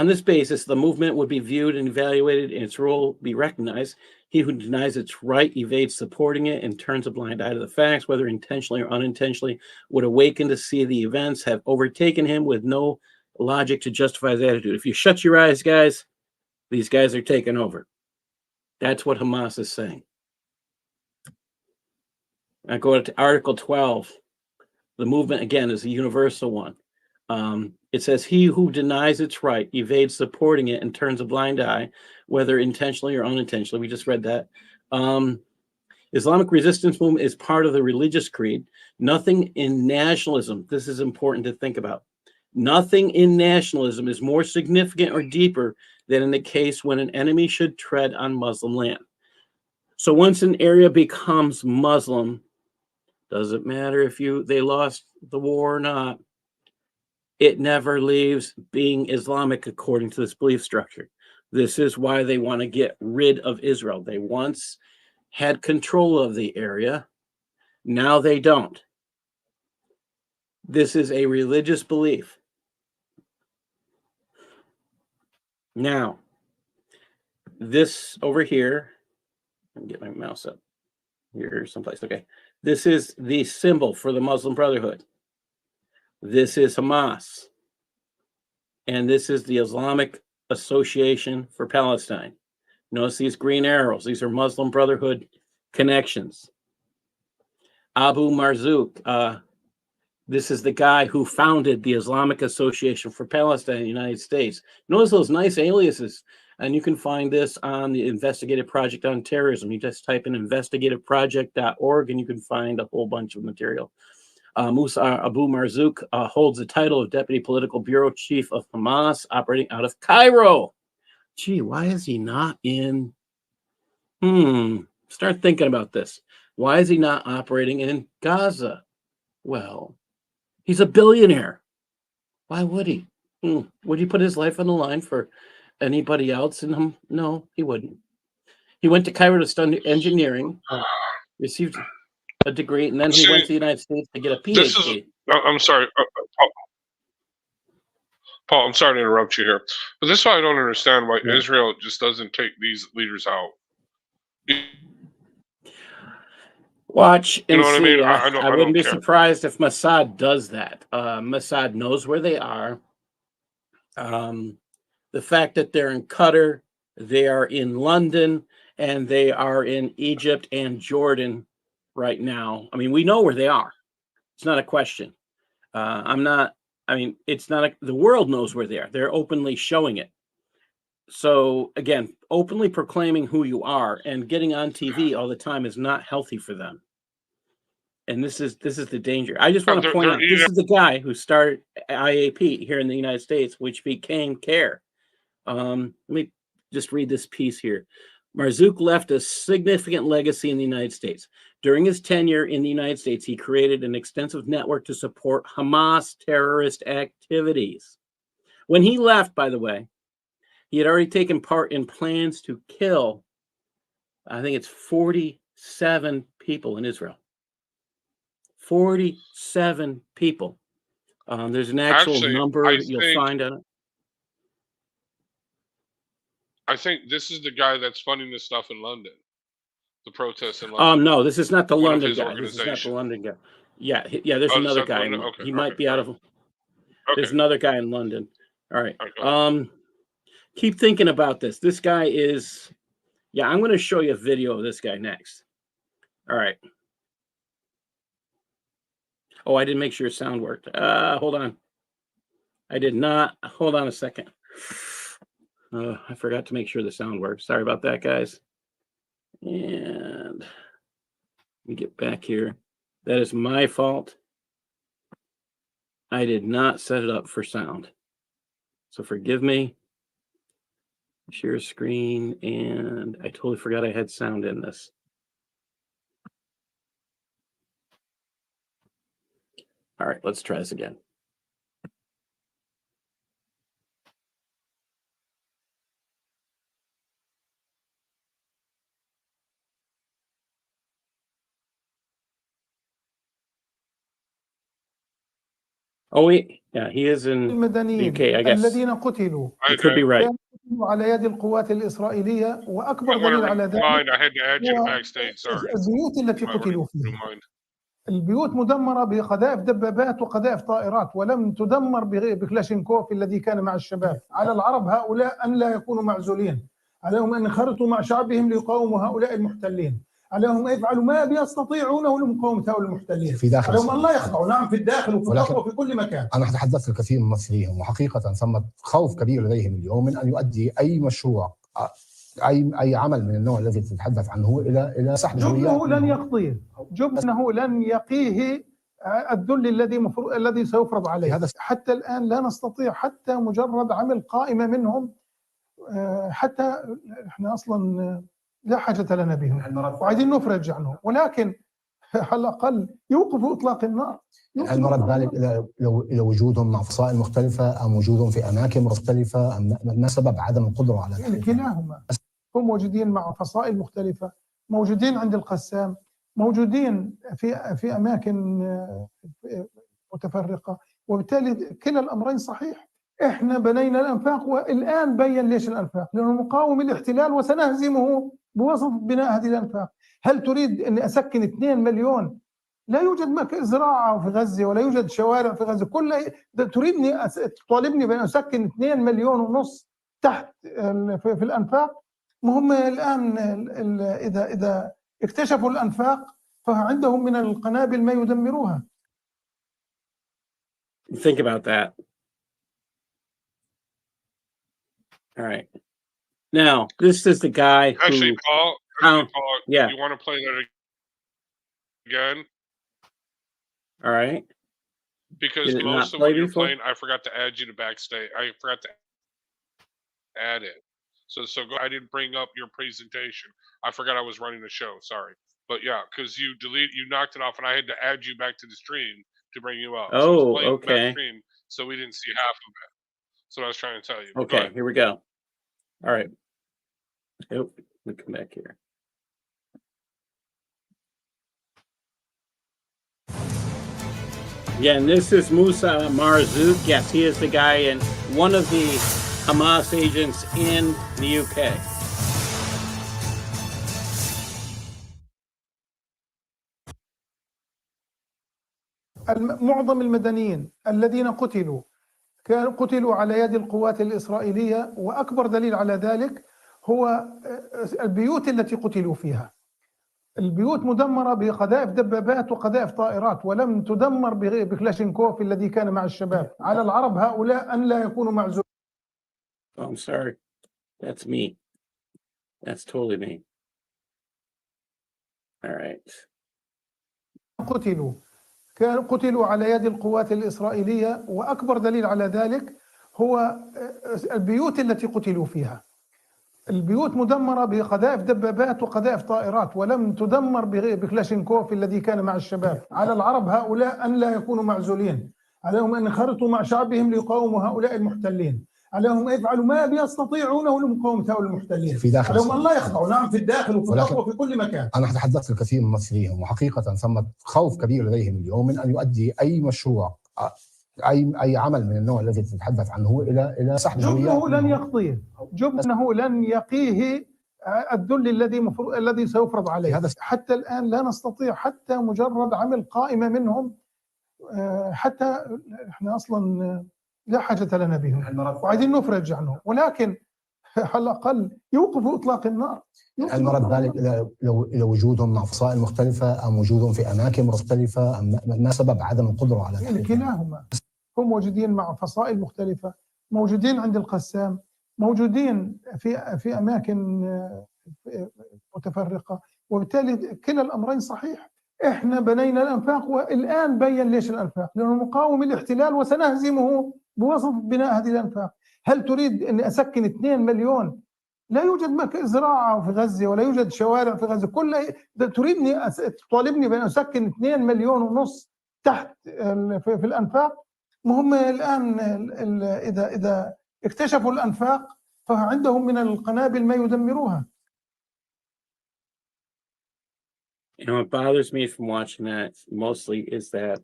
this basis, the movement would be viewed and evaluated and its role be recognized. He who denies its right evades supporting it and turns a blind eye to the facts, whether intentionally or unintentionally, would awaken to see the events have overtaken him with no logic to justify his attitude. If you shut your eyes, guys, these guys are taking over. That's what Hamas is saying. I go to Article 12. The movement, again, is a universal one. It says, he who denies its right evades supporting it and turns a blind eye, whether intentionally or unintentionally. We just read that. Islamic resistance movement is part of the religious creed. Nothing in nationalism, this is important to think about. Nothing in nationalism is more significant or deeper than in the case when an enemy should tread on Muslim land. So once an area becomes Muslim, doesn't matter if they lost the war or not, it never leaves being Islamic according to this belief structure. This is why they want to get rid of Israel. They once had control of the area. Now they don't. This is a religious belief. Now, this over here, let me get my mouse up here someplace. Okay. This is the symbol for the Muslim Brotherhood. This is Hamas. And this is the Islamic Association for Palestine. Notice these green arrows. These are Muslim Brotherhood connections. Abu Marzouk. This is the guy who founded the Islamic Association for Palestine in the United States. Notice those nice aliases. And you can find this on the Investigative Project on Terrorism. You just type in investigativeproject.org and you can find a whole bunch of material. Musa Abu Marzouk holds the title of Deputy Political Bureau Chief of Hamas, operating out of Cairo. Gee, why is he not in? Start thinking about this. Why is he not operating in Gaza? Well, he's a billionaire. Why would he? Would he put his life on the line for anybody else in him? No, he wouldn't. He went to Cairo to study engineering, received a degree, and then he went to the United States to get a PhD. I'm sorry, Paul, I'm sorry to interrupt you here, but this is why I don't understand why Israel just doesn't take these leaders out. Watch and see. I mean? I wouldn't be surprised if Mossad does that. Mossad knows where they are. The fact that they're in Qatar, they are in London, and they are in Egypt and Jordan right now. I mean, we know where they are. It's not a question. It's not the world knows where they are. They're openly showing it. So again, openly proclaiming who you are and getting on TV all the time is not healthy for them. And this is the danger. I just want to point out, this is the guy who started IAP here in the United States, which became CAIR. Let me just read this piece here. Marzouk left a significant legacy in the United States. During his tenure in the United States, he created an extensive network to support Hamas terrorist activities. When he left, by the way, he had already taken part in plans to kill, I think it's 47 people in Israel. 47 people. There's an actual number you'll find on it. I think this is the guy that's funding this stuff in London. The protests in London. No, this is not the London guy. This is not the London guy. Yeah, there's another guy. He might be out of. There's another guy in London. All right. Keep thinking about this. This guy is. Yeah, I'm going to show you a video of this guy next. All right. Oh, I didn't make sure sound worked. Hold on. I did not. Hold on a second. I forgot to make sure the sound works. Sorry about that, guys. And let me get back here. That is my fault. I did not set it up for sound. So forgive me. Share screen. And I totally forgot I had sound in this. All right, let's try this again. Oh, yeah, he is in the المدنيين UK, I guess. الذين قتلوا You could be right. كانوا على يد القوات الإسرائيلية، I وأكبر want to دليل على ذلك rewind. I had to add you to هو backstage. Sorry. البيوت التي You might want قتلوا to فيها. rewind. البيوت مدمرة بقذائف دبابات وقذائف طائرات، ولم تدمر بكلاشينكوف الذي كان مع الشباب. على العرب هؤلاء أن لا يكونوا معزولين، عليهم أن ينخرطوا مع شعبهم ليقاوموا هؤلاء المحتلين، عليهم أن يفعلوا ما يستطيعونه لمقاومة هؤلاء المحتلين، في داخل عليهم أن لا يخضعوا، نعم، في الداخل وفي البر وفي كل مكان. أنا تحدثت الكثير من ممثليهم، وحقيقة ثم خوف كبير لديهم اليوم من أن يؤدي أي مشروع أي عمل من النوع الذي تتحدث عنه إلى سحب جبنه لن يقضيه، جبنه لن يقيه الذل الذي سيفرض عليه. حتى الآن لا نستطيع حتى مجرد عمل قائمة منهم، حتى احنا أصلا لا حاجة لنا بهم وعايزين نفرج عنهم، ولكن على الأقل يوقفوا إطلاق النار. هل نرد ذلك إلى وجودهم مع فصائل مختلفة أم وجودهم في أماكن مختلفة أم ما سبب عدم القدرة على ذلك؟ كلاهما، هم موجودين مع فصائل مختلفة، موجودين عند القسام، موجودين في أماكن متفرقة، وبالتالي كلا الأمرين صحيح. إحنا بنينا الأنفاق، والآن بين ليش الأنفاق، لأنه مقاوم الاحتلال وسنهزمه بواسطة بناء هذه الأنفاق. هل تريد أني أسكن 2 مليون؟ لا يوجد زراعة في غزة ولا يوجد شوارع في غزة، تريدني تطالبني بأن أسكن 2 مليون ونص تحت في الأنفاق؟ مهم الآن إذا اكتشفوا الأنفاق فعندهم من القنابل ما يدمروها. Think about that. All right. Now, this is the guy who... Actually, Paul, yeah. You want to play that again? All right. Because most of what you're playing, I forgot to add you to backstage. I forgot to add it. So I didn't bring up your presentation. I forgot I was running the show. Sorry. But yeah, because you knocked it off, and I had to add you back to the stream to bring you up. Oh, okay. Stream, so we didn't see half of it. So I was trying to tell you. Okay, here we go. All right. Oh, let me come back here. Yeah, and this is Musa Marzouk. Yes, he is the guy and one of the Hamas agents in the UK. معظم المدنيين الذين قتلوا على يد القوات الإسرائيلية، وأكبر دليل على ذلك هو البيوت التي قتلوا فيها. البيوت مدمرة بقذائف دبابات وقذائف طائرات، ولم تدمر بكلاشينكوف الذي كان مع الشباب. على العرب هؤلاء أن لا يكونوا معزولين. Oh, I'm sorry. That's me. That's totally me. All right. قتلوا على يد القوات الإسرائيلية، وأكبر دليل على ذلك هو البيوت التي قتلوا فيها. البيوت مدمرة بقذائف دبابات وقذائف طائرات، ولم تدمر بكلاشينكوف الذي كان مع الشباب. على العرب هؤلاء أن لا يكونوا معزولين، عليهم أن ينخرطوا مع شعبهم ليقاوموا هؤلاء المحتلين، عليهم أن يفعلوا ما يستطيعونه لمقاومة هؤلاء المحتلين، في داخل عليهم أن لا يخضعوا، نعم، في الداخل وفي البر وفي كل مكان. أنا تحدثت الكثير من ممثليهم، وحقيقة ثم خوف كبير لديهم اليوم من أن يؤدي أي مشروع أي عمل من النوع الذي تتحدث عنه إلى سحب جبنه لن يقضيه، جبنه لن يقيه الذل الذي سيفرض عليه. حتى الآن لا نستطيع حتى مجرد عمل قائمة منهم، حتى احنا أصلا لا حاجة لنا بهم وعايزين نفرج عنهم، ولكن على الأقل يوقفوا إطلاق النار. هل نرد ذلك إلى وجودهم مع فصائل مختلفة أم وجودهم في أماكن مختلفة أم ما سبب عدم القدرة على ذلك؟ كلاهما، هم موجودين مع فصائل مختلفة، موجودين عند القسام، موجودين في أماكن متفرقة، وبالتالي كلا الأمرين صحيح. إحنا بنينا الأنفاق، والآن بين ليش الأنفاق، لأنه مقاوم الاحتلال وسنهزمه بواسطة بناء هذه الأنفاق. هل تريد أني أسكن 2 مليون؟ لا يوجد زراعة في غزة ولا يوجد شوارع في غزة، تريدني تطالبني بأن أسكن 2 مليون ونص تحت في الأنفاق؟ مهم الآن إذا اكتشفوا الأنفاق فعندهم من القنابل ما يدمروها. You know, what bothers me from watching that mostly is that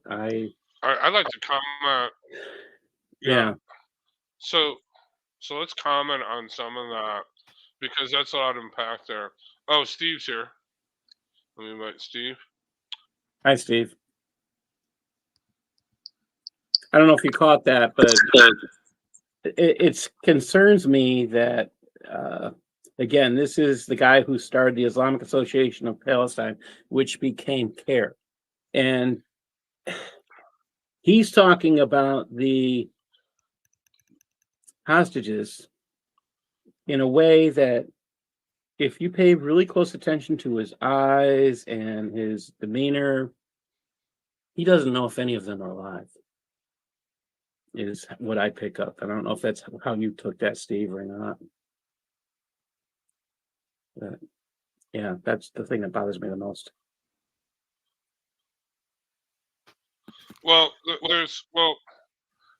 I'd like to comment. Yeah. So let's comment on some of that because that's a lot of impact there. Oh, Steve's here. Let me invite Steve. Hi, Steve. I don't know if you caught that, but it concerns me that, again, this is the guy who started the Islamic Association of Palestine, which became CAIR. And he's talking about the hostages in a way that, if you pay really close attention to his eyes and his demeanor, he doesn't know if any of them are alive, is what I pick up. I don't know if that's how you took that, Steve, or not. But yeah, that's the thing that bothers me the most. Well,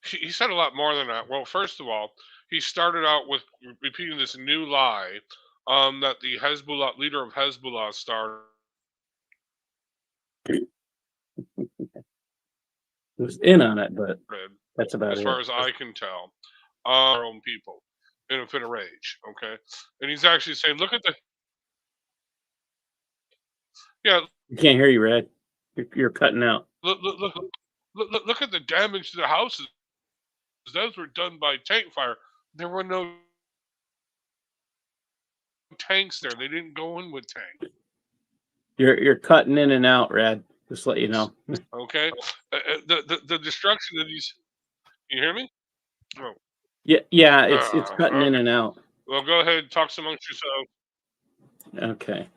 he said a lot more than that. Well, first of all, he started out with repeating this new lie that the Hezbollah leader of Hezbollah started. Was in on it, but that's about as it. far as I can tell, our own people in a fit of rage. Okay, and he's actually saying, "Look at the yeah, You can't hear you, Red. You're cutting out. look at the damage to the houses. Those were done by tank fire. There were no tanks there. They didn't go in with tanks. You're cutting in and out, Red. Just let you know. Okay, the destruction of these. Can you hear me? Oh. Yeah, it's cutting in and out. Well, go ahead and talk amongst yourself. Okay,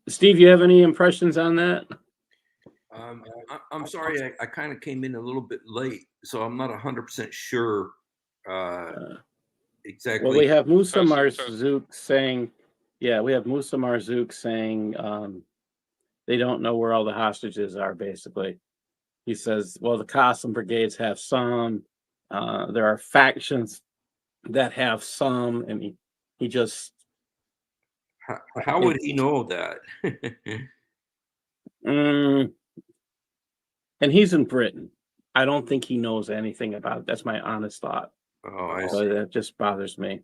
Steve, you have any impressions on that? I'm sorry, I kind of came in a little bit late, so I'm not 100% sure exactly. Well, we have Musa Marzouk saying, they don't know where all the hostages are, basically. He says, well, the Qassam brigades have some. There are factions that have some, and he just... How would he know that? And he's in Britain. I don't think he knows anything about it. That's my honest thought. Oh, I see. So that just bothers me.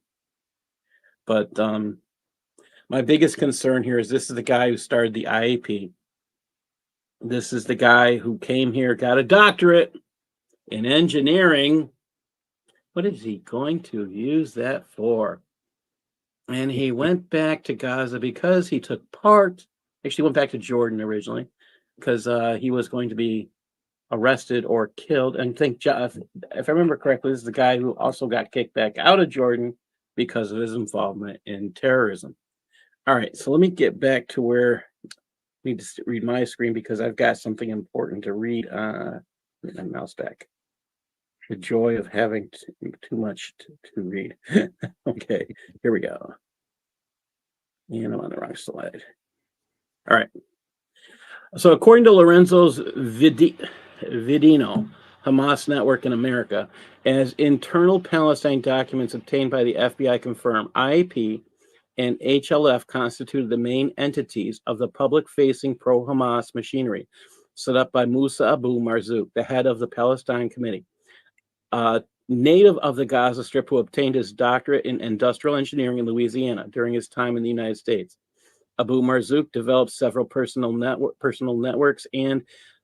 But my biggest concern here is this is the guy who started the IAP. This is the guy who came here, got a doctorate in engineering. What is he going to use that for? And he went back to Gaza because he took part. Actually, went back to Jordan originally because he was going to be arrested or killed. And if I remember correctly, this is the guy who also got kicked back out of Jordan because of his involvement in terrorism. All right, so let me get back to where I need to read my screen because I've got something important to read. Get my mouse back. The joy of having too much to read. Okay, here we go. And I'm on the wrong slide. All right. So according to Lorenzo's Vidino, Hamas network in America, as internal Palestine documents obtained by the FBI confirm, IAP and HLF constituted the main entities of the public-facing pro-Hamas machinery set up by Musa Abu Marzouk, the head of the Palestine Committee, native of the Gaza Strip who obtained his doctorate in industrial engineering in Louisiana during his time in the United States. Abu Marzouk developed several personal networks and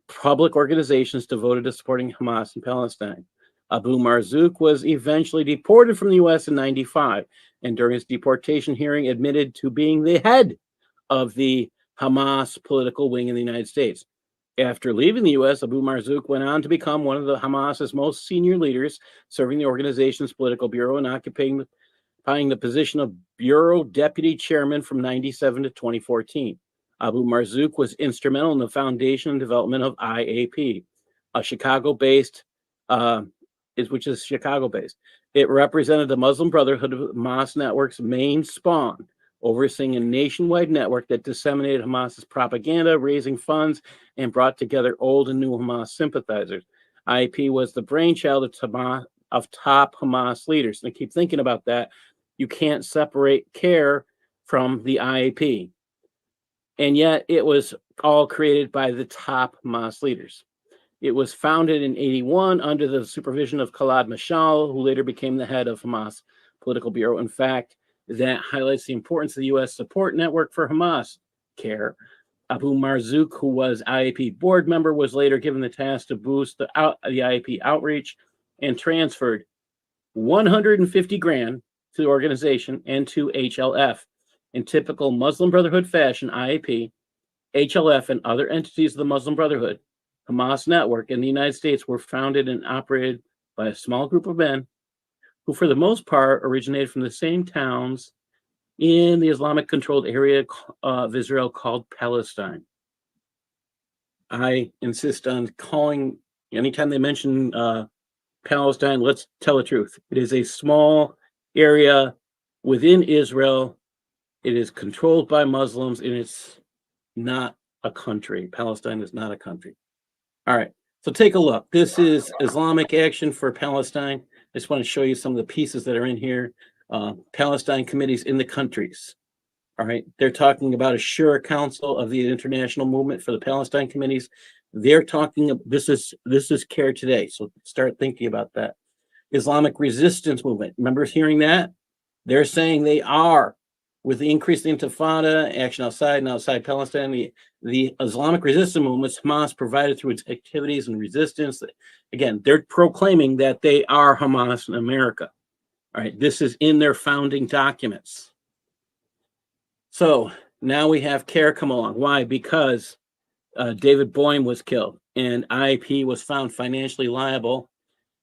public organizations devoted to supporting Hamas in Palestine. Abu Marzouk was eventually deported from the U.S. in 1995, and during his deportation hearing admitted to being the head of the Hamas political wing in the United States. After leaving the U.S., Abu Marzouk went on to become one of the Hamas's most senior leaders, serving the organization's political bureau and occupying the position of bureau deputy chairman from 1997 to 2014. Abu Marzouk was instrumental in the foundation and development of IAP, a Chicago-based, which is Chicago-based. It represented the Muslim Brotherhood of Hamas Network's main spawn, overseeing a nationwide network that disseminated Hamas's propaganda, raising funds, and brought together old and new Hamas sympathizers. IAP was the brainchild of top Hamas leaders. And I keep thinking about that. You can't separate CAIR from the IAP. And yet it was all created by the top Hamas leaders. It was founded in 81 under the supervision of Khaled Mashal, who later became the head of Hamas Political Bureau. In fact, that highlights the importance of the U.S. support network for Hamas, CAIR. Abu Marzouk, who was IAP board member, was later given the task to boost the IAP outreach and transferred 150 grand to the organization and to HLF. In typical Muslim Brotherhood fashion, IAP, HLF, and other entities of the Muslim Brotherhood, Hamas network in the United States were founded and operated by a small group of men who, for the most part, originated from the same towns in the Islamic-controlled area of Israel called Palestine. I insist on calling, anytime they mention Palestine, let's tell the truth. It is a small area within Israel. It is controlled by Muslims, and it's not a country. Palestine is not a country. All right, so take a look. This is Islamic Action for Palestine. I just want to show you some of the pieces that are in here. Palestine committees in the countries. All right, they're talking about a Shura Council of the International Movement for the Palestine committees. They're talking, this is CAIR today, so start thinking about that. Islamic Resistance Movement, remember hearing that? They're saying they are, with the increased intifada, action outside and outside Palestine, the Islamic resistance movements Hamas provided through its activities and resistance. Again, they're proclaiming that they are Hamas in America. All right, this is in their founding documents. So now we have CAIR come along. Why? Because David Boyne was killed and IAP was found financially liable,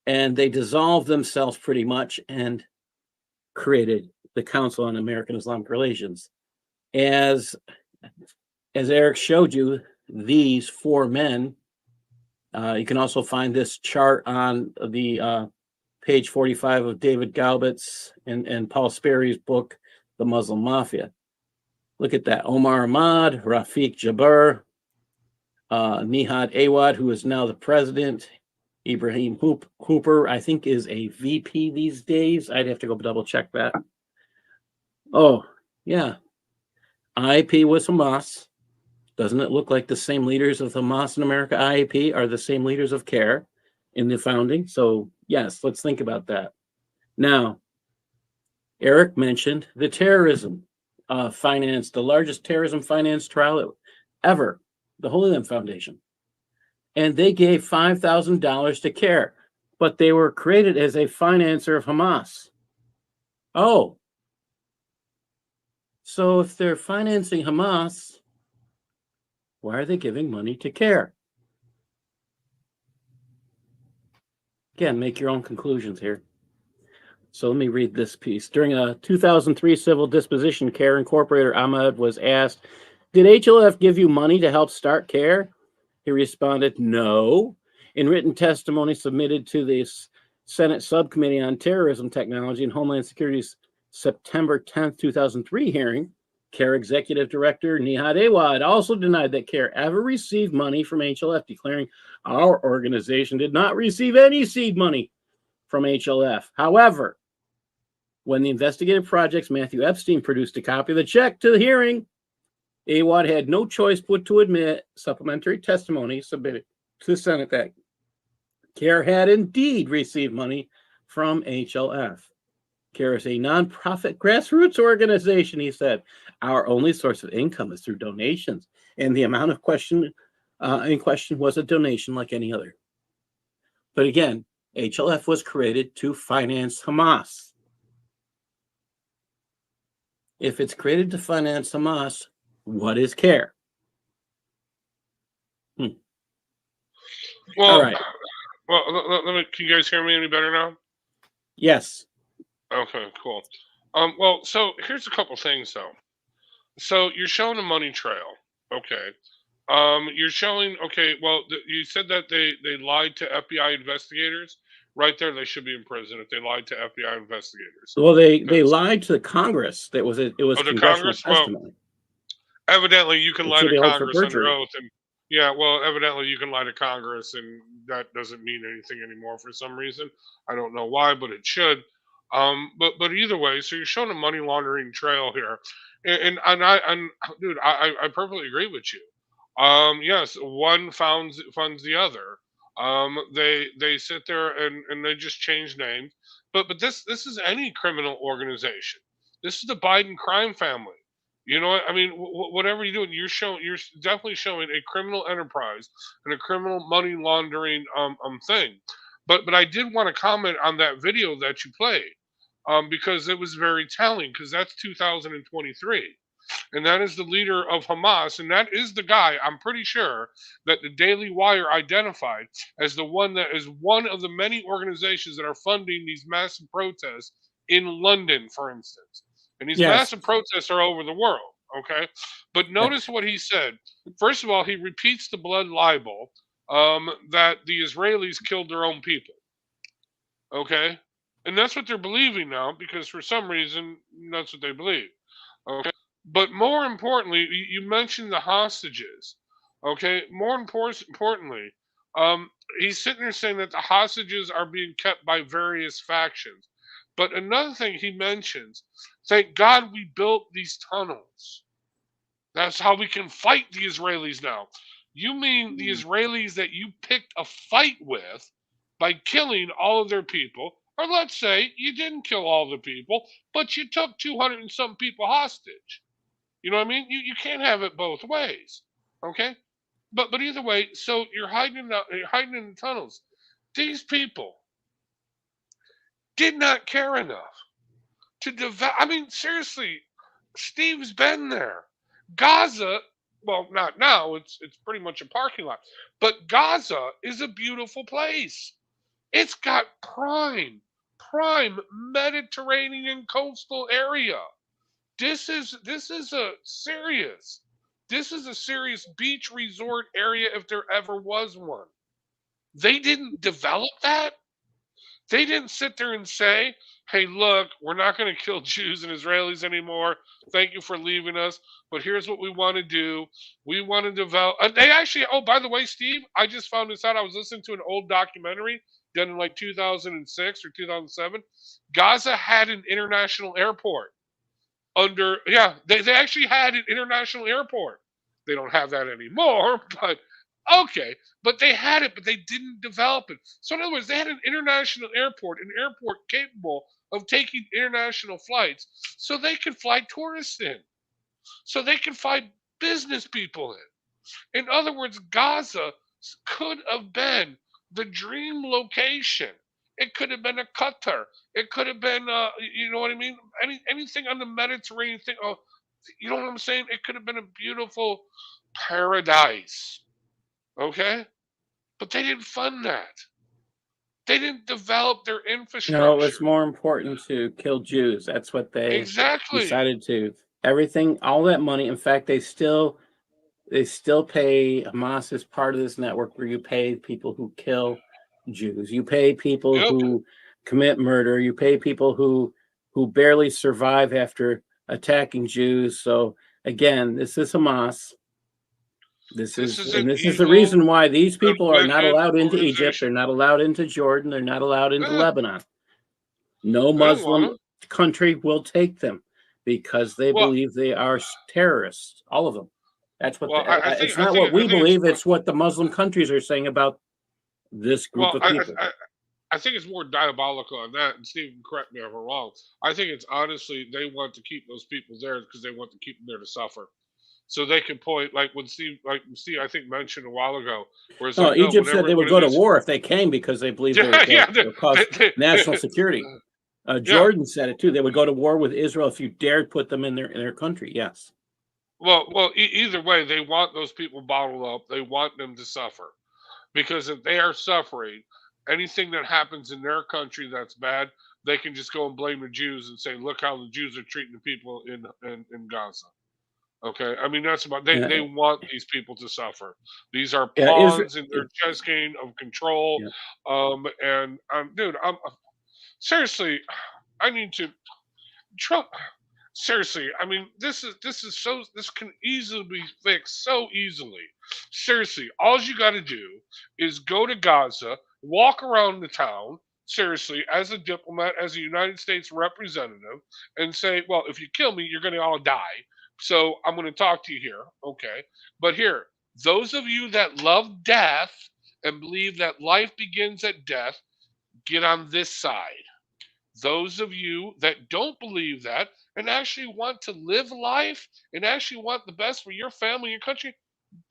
and they dissolved themselves pretty much and created the Council on American Islamic Relations. As Eric showed you, these four men, you can also find this chart on the page 45 of David Galbit's and Paul Sperry's book, The Muslim Mafia. Look at that. Omar Ahmad, Rafiq Jabbar, Nihad Awad, who is now the president, Ibrahim Hooper, I think is a VP these days. I'd have to go double check that. Oh, yeah. IAP was Hamas. Doesn't it look like the same leaders of Hamas in America, IAP, are the same leaders of CAIR in the founding? So, yes, let's think about that. Now, Eric mentioned the terrorism finance, the largest terrorism finance trial ever, the Holy Land Foundation. And they gave $5,000 to CAIR, but they were created as a financer of Hamas. Oh, so if they're financing Hamas, why are they giving money to CAIR? Again, make your own conclusions here. So let me read this piece. During a 2003 civil disposition, CAIR Incorporator Ahmed was asked, "Did HLF give you money to help start CAIR?" He responded, "No." In written testimony submitted to the Senate Subcommittee on Terrorism Technology and Homeland Security's September 10th, 2003 hearing, CAIR Executive Director Nihad Awad also denied that CAIR ever received money from HLF, declaring our organization did not receive any seed money from HLF. However, when the investigative project's Matthew Epstein produced a copy of the check to the hearing, Awad had no choice but to admit supplementary testimony submitted to the Senate that CAIR had indeed received money from HLF. CAIR is a nonprofit grassroots organization, he said. Our only source of income is through donations, and the amount of in question was a donation like any other. But again, HLF was created to finance Hamas. If it's created to finance Hamas, what is CAIR? Well, all right. Well, let me. Can you guys hear me any better now? Yes. Okay, cool. Well, so here's a couple things though. So you're showing a money trail. Okay. You're showing. Okay. Well, you said that they lied to FBI investigators. Right there, they should be in prison if they lied to FBI investigators. Well, they lied to the Congress. It was congressional Congress? testimony. Well, evidently, you can lie to Congress under oath, and yeah, well, evidently you can lie to Congress, and that doesn't mean anything anymore for some reason. I don't know why, but it should. But either way, so you're showing a money laundering trail here, and dude, I perfectly agree with you. Yes, one funds the other. They sit there and they just change names. But this is any criminal organization. This is the Biden crime family. You know what I mean? Whatever you're doing, you're definitely showing a criminal enterprise and a criminal money laundering thing. But I did want to comment on that video that you played, because it was very telling, because that's 2023. And that is the leader of Hamas, and that is the guy, I'm pretty sure, that the Daily Wire identified as the one that is one of the many organizations that are funding these massive protests in London, for instance. And these Yes. massive protests are over the world, okay? But notice what he said. First of all, he repeats the blood libel, that the Israelis killed their own people, okay? And that's what they're believing now, because for some reason, that's what they believe, okay? But more importantly, you mentioned the hostages. Okay, more importantly, he's sitting there saying that the hostages are being kept by various factions. But another thing he mentions, thank God we built these tunnels. That's how we can fight the Israelis now. You mean the Israelis that you picked a fight with by killing all of their people? Or let's say you didn't kill all the people, but you took 200 and some people hostage. You know what I mean? You can't have it both ways. Okay? But either way, so you're hiding in the tunnels. These people did not care enough to develop. I mean, seriously, Steve's been there. Gaza, well, not now. It's pretty much a parking lot. But Gaza is a beautiful place. It's got prime Mediterranean coastal area. This is a serious beach resort area if there ever was one. They didn't develop that. They didn't sit there and say, "Hey, look, we're not going to kill Jews and Israelis anymore. Thank you for leaving us. But here's what we want to do. We want to develop." They actually. Oh, by the way, Steve, I just found this out. I was listening to an old documentary done in like 2006 or 2007. Gaza had an international airport. They actually had an international airport. They don't have that anymore, but okay. But they had it, but they didn't develop it. So in other words, they had an international airport, an airport capable of taking international flights, so they could fly tourists in, so they could fly business people in. In other words, Gaza could have been the dream location. It could have been a Qatar. It could have been, you know what I mean? Anything on the Mediterranean thing. Oh, you know what I'm saying? It could have been a beautiful paradise. Okay? But they didn't fund that. They didn't develop their infrastructure. No, it was more important to kill Jews. That's what they Exactly. decided to. Everything, all that money. In fact, they still pay. Hamas is part of this network where you pay people who kill Jews. You pay people who commit murder. You pay people who barely survive after attacking Jews. So again, this is Hamas. This is the reason why these people are not allowed into Egypt. They're not allowed into Jordan. They're not allowed into Lebanon. No Muslim country will take them because they believe they are terrorists. All of them. That's what. It's not what we believe. It's what the Muslim countries are saying about this group of people. I think it's more diabolical on that. And Steve, correct me if I'm wrong. I think it's honestly they want to keep those people there because they want to keep them there to suffer. So they can point like Steve I think mentioned a while ago. Whereas Egypt said they would go to war if they came because they believe they would cause national security. Jordan said it too. They would go to war with Israel if you dared put them in their country. Yes. Well, either way, they want those people bottled up. They want them to suffer because if they are suffering, anything that happens in their country that's bad, they can just go and blame the Jews and say, "Look how the Jews are treating the people in Gaza." Okay, I mean that's about they want these people to suffer. These are pawns in their chess game of control. Dude, I'm seriously, I need to Trump. Seriously, I mean this can easily be fixed so easily. Seriously, all you got to do is go to Gaza, walk around the town. Seriously, as a diplomat, as a United States representative, and say, "Well, if you kill me, you're going to all die." So I'm going to talk to you here, okay? But here, those of you that love death and believe that life begins at death, get on this side. Those of you that don't believe that and actually want to live life and actually want the best for your family, your country,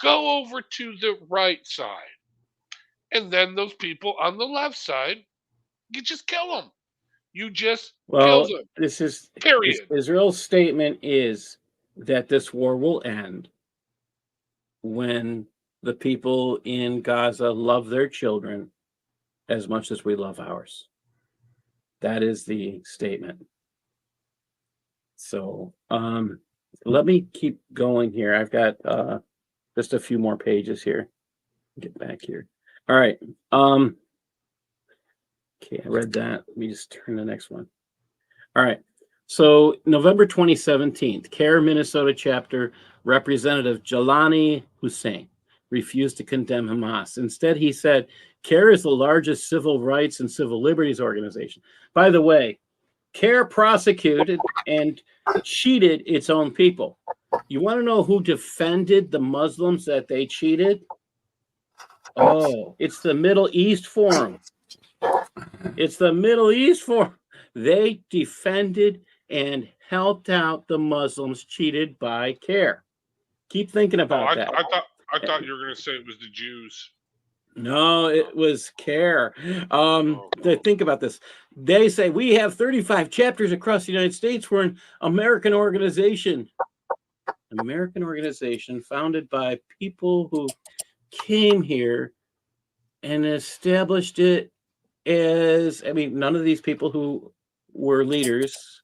go over to the right side. And then those people on the left side, you just kill them. You just kill Well, them. this Period. Israel's statement is that this war will end when the people in Gaza love their children as much as we love ours. That is the statement. So let me keep going here. I've got just a few more pages here. Get back here. All right. Okay, I read that. Let me just turn to the next one. All right. So November 2017, CAIR Minnesota chapter representative Jelani Hussein refused to condemn Hamas. Instead, he said, CAIR is the largest civil rights and civil liberties organization. By the way, CAIR prosecuted and cheated its own people. You want to know who defended the Muslims that they cheated? Oh, it's the Middle East Forum. It's the Middle East Forum. They defended and helped out the Muslims cheated by CAIR. Keep thinking about that. I thought you were going to say it was the Jews. No, it was CAIR. Think about this. They say we have 35 chapters across the United States. We're an American organization. An American organization founded by people who came here and established it as, none of these people who were leaders.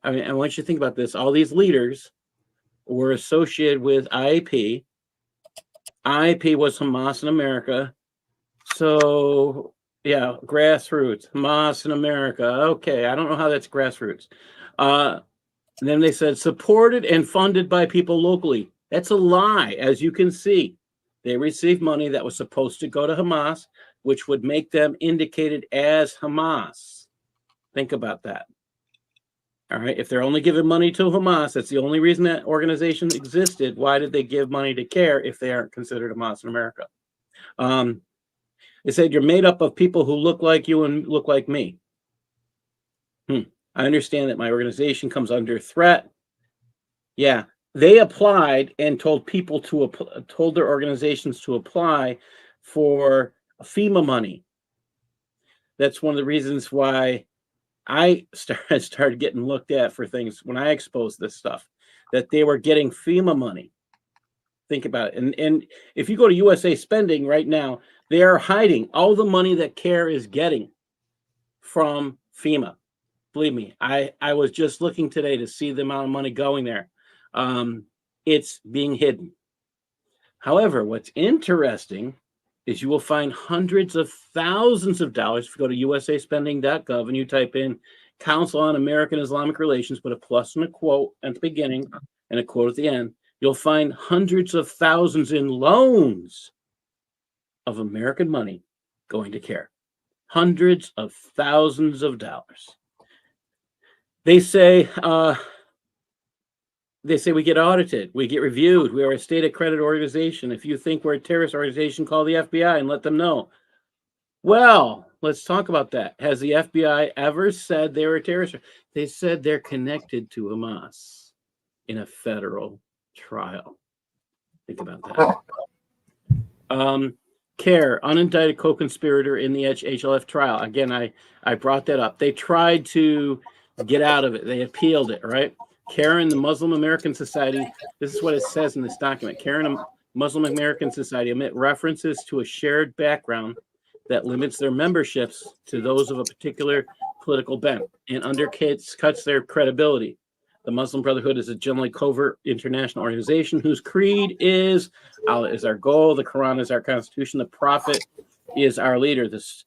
I want you to think about this. All these leaders were associated with IAP. IAP was Hamas in America. So, yeah, grassroots, Hamas in America. Okay, I don't know how that's grassroots. And then they said supported and funded by people locally. That's a lie, as you can see. They received money that was supposed to go to Hamas, which would make them indicated as Hamas. Think about that. All right, if they're only giving money to Hamas, that's the only reason that organization existed. Why did they give money to CAIR if they aren't considered Hamas in America? They said you're made up of people who look like you and look like me. I understand that my organization comes under threat. Yeah, they applied and told people told their organizations to apply for FEMA money. That's one of the reasons why I started getting looked at for things when I exposed this stuff, that they were getting FEMA money. Think about it. And if you go to USA Spending right now, they are hiding all the money that CAIR is getting from FEMA. Believe me, I was just looking today to see the amount of money going there. It's being hidden. However, what's interesting is you will find hundreds of thousands of dollars. If you go to usaspending.gov and you type in Council on American Islamic Relations, put a plus and a quote at the beginning and a quote at the end, you'll find hundreds of thousands in loans of American money going to CAIR. Hundreds of thousands of dollars. They say we get audited, we get reviewed, we are a state accredited organization. If you think we're a terrorist organization, call the FBI and let them know. Well, let's talk about that. Has the FBI ever said they were a terrorist? They said they're connected to Hamas in a federal trial. Think about that. CAIR, unindicted co-conspirator in the HLF trial. Again, I brought that up. They tried to get out of it. They appealed it, right? CAIR and the Muslim American Society, this is what it says in this document. CAIR and the Muslim American Society omit references to a shared background that limits their memberships to those of a particular political bent and undercuts their credibility. The Muslim Brotherhood is a generally covert international organization whose creed is Allah is our goal, the Quran is our constitution, the Prophet is our leader, this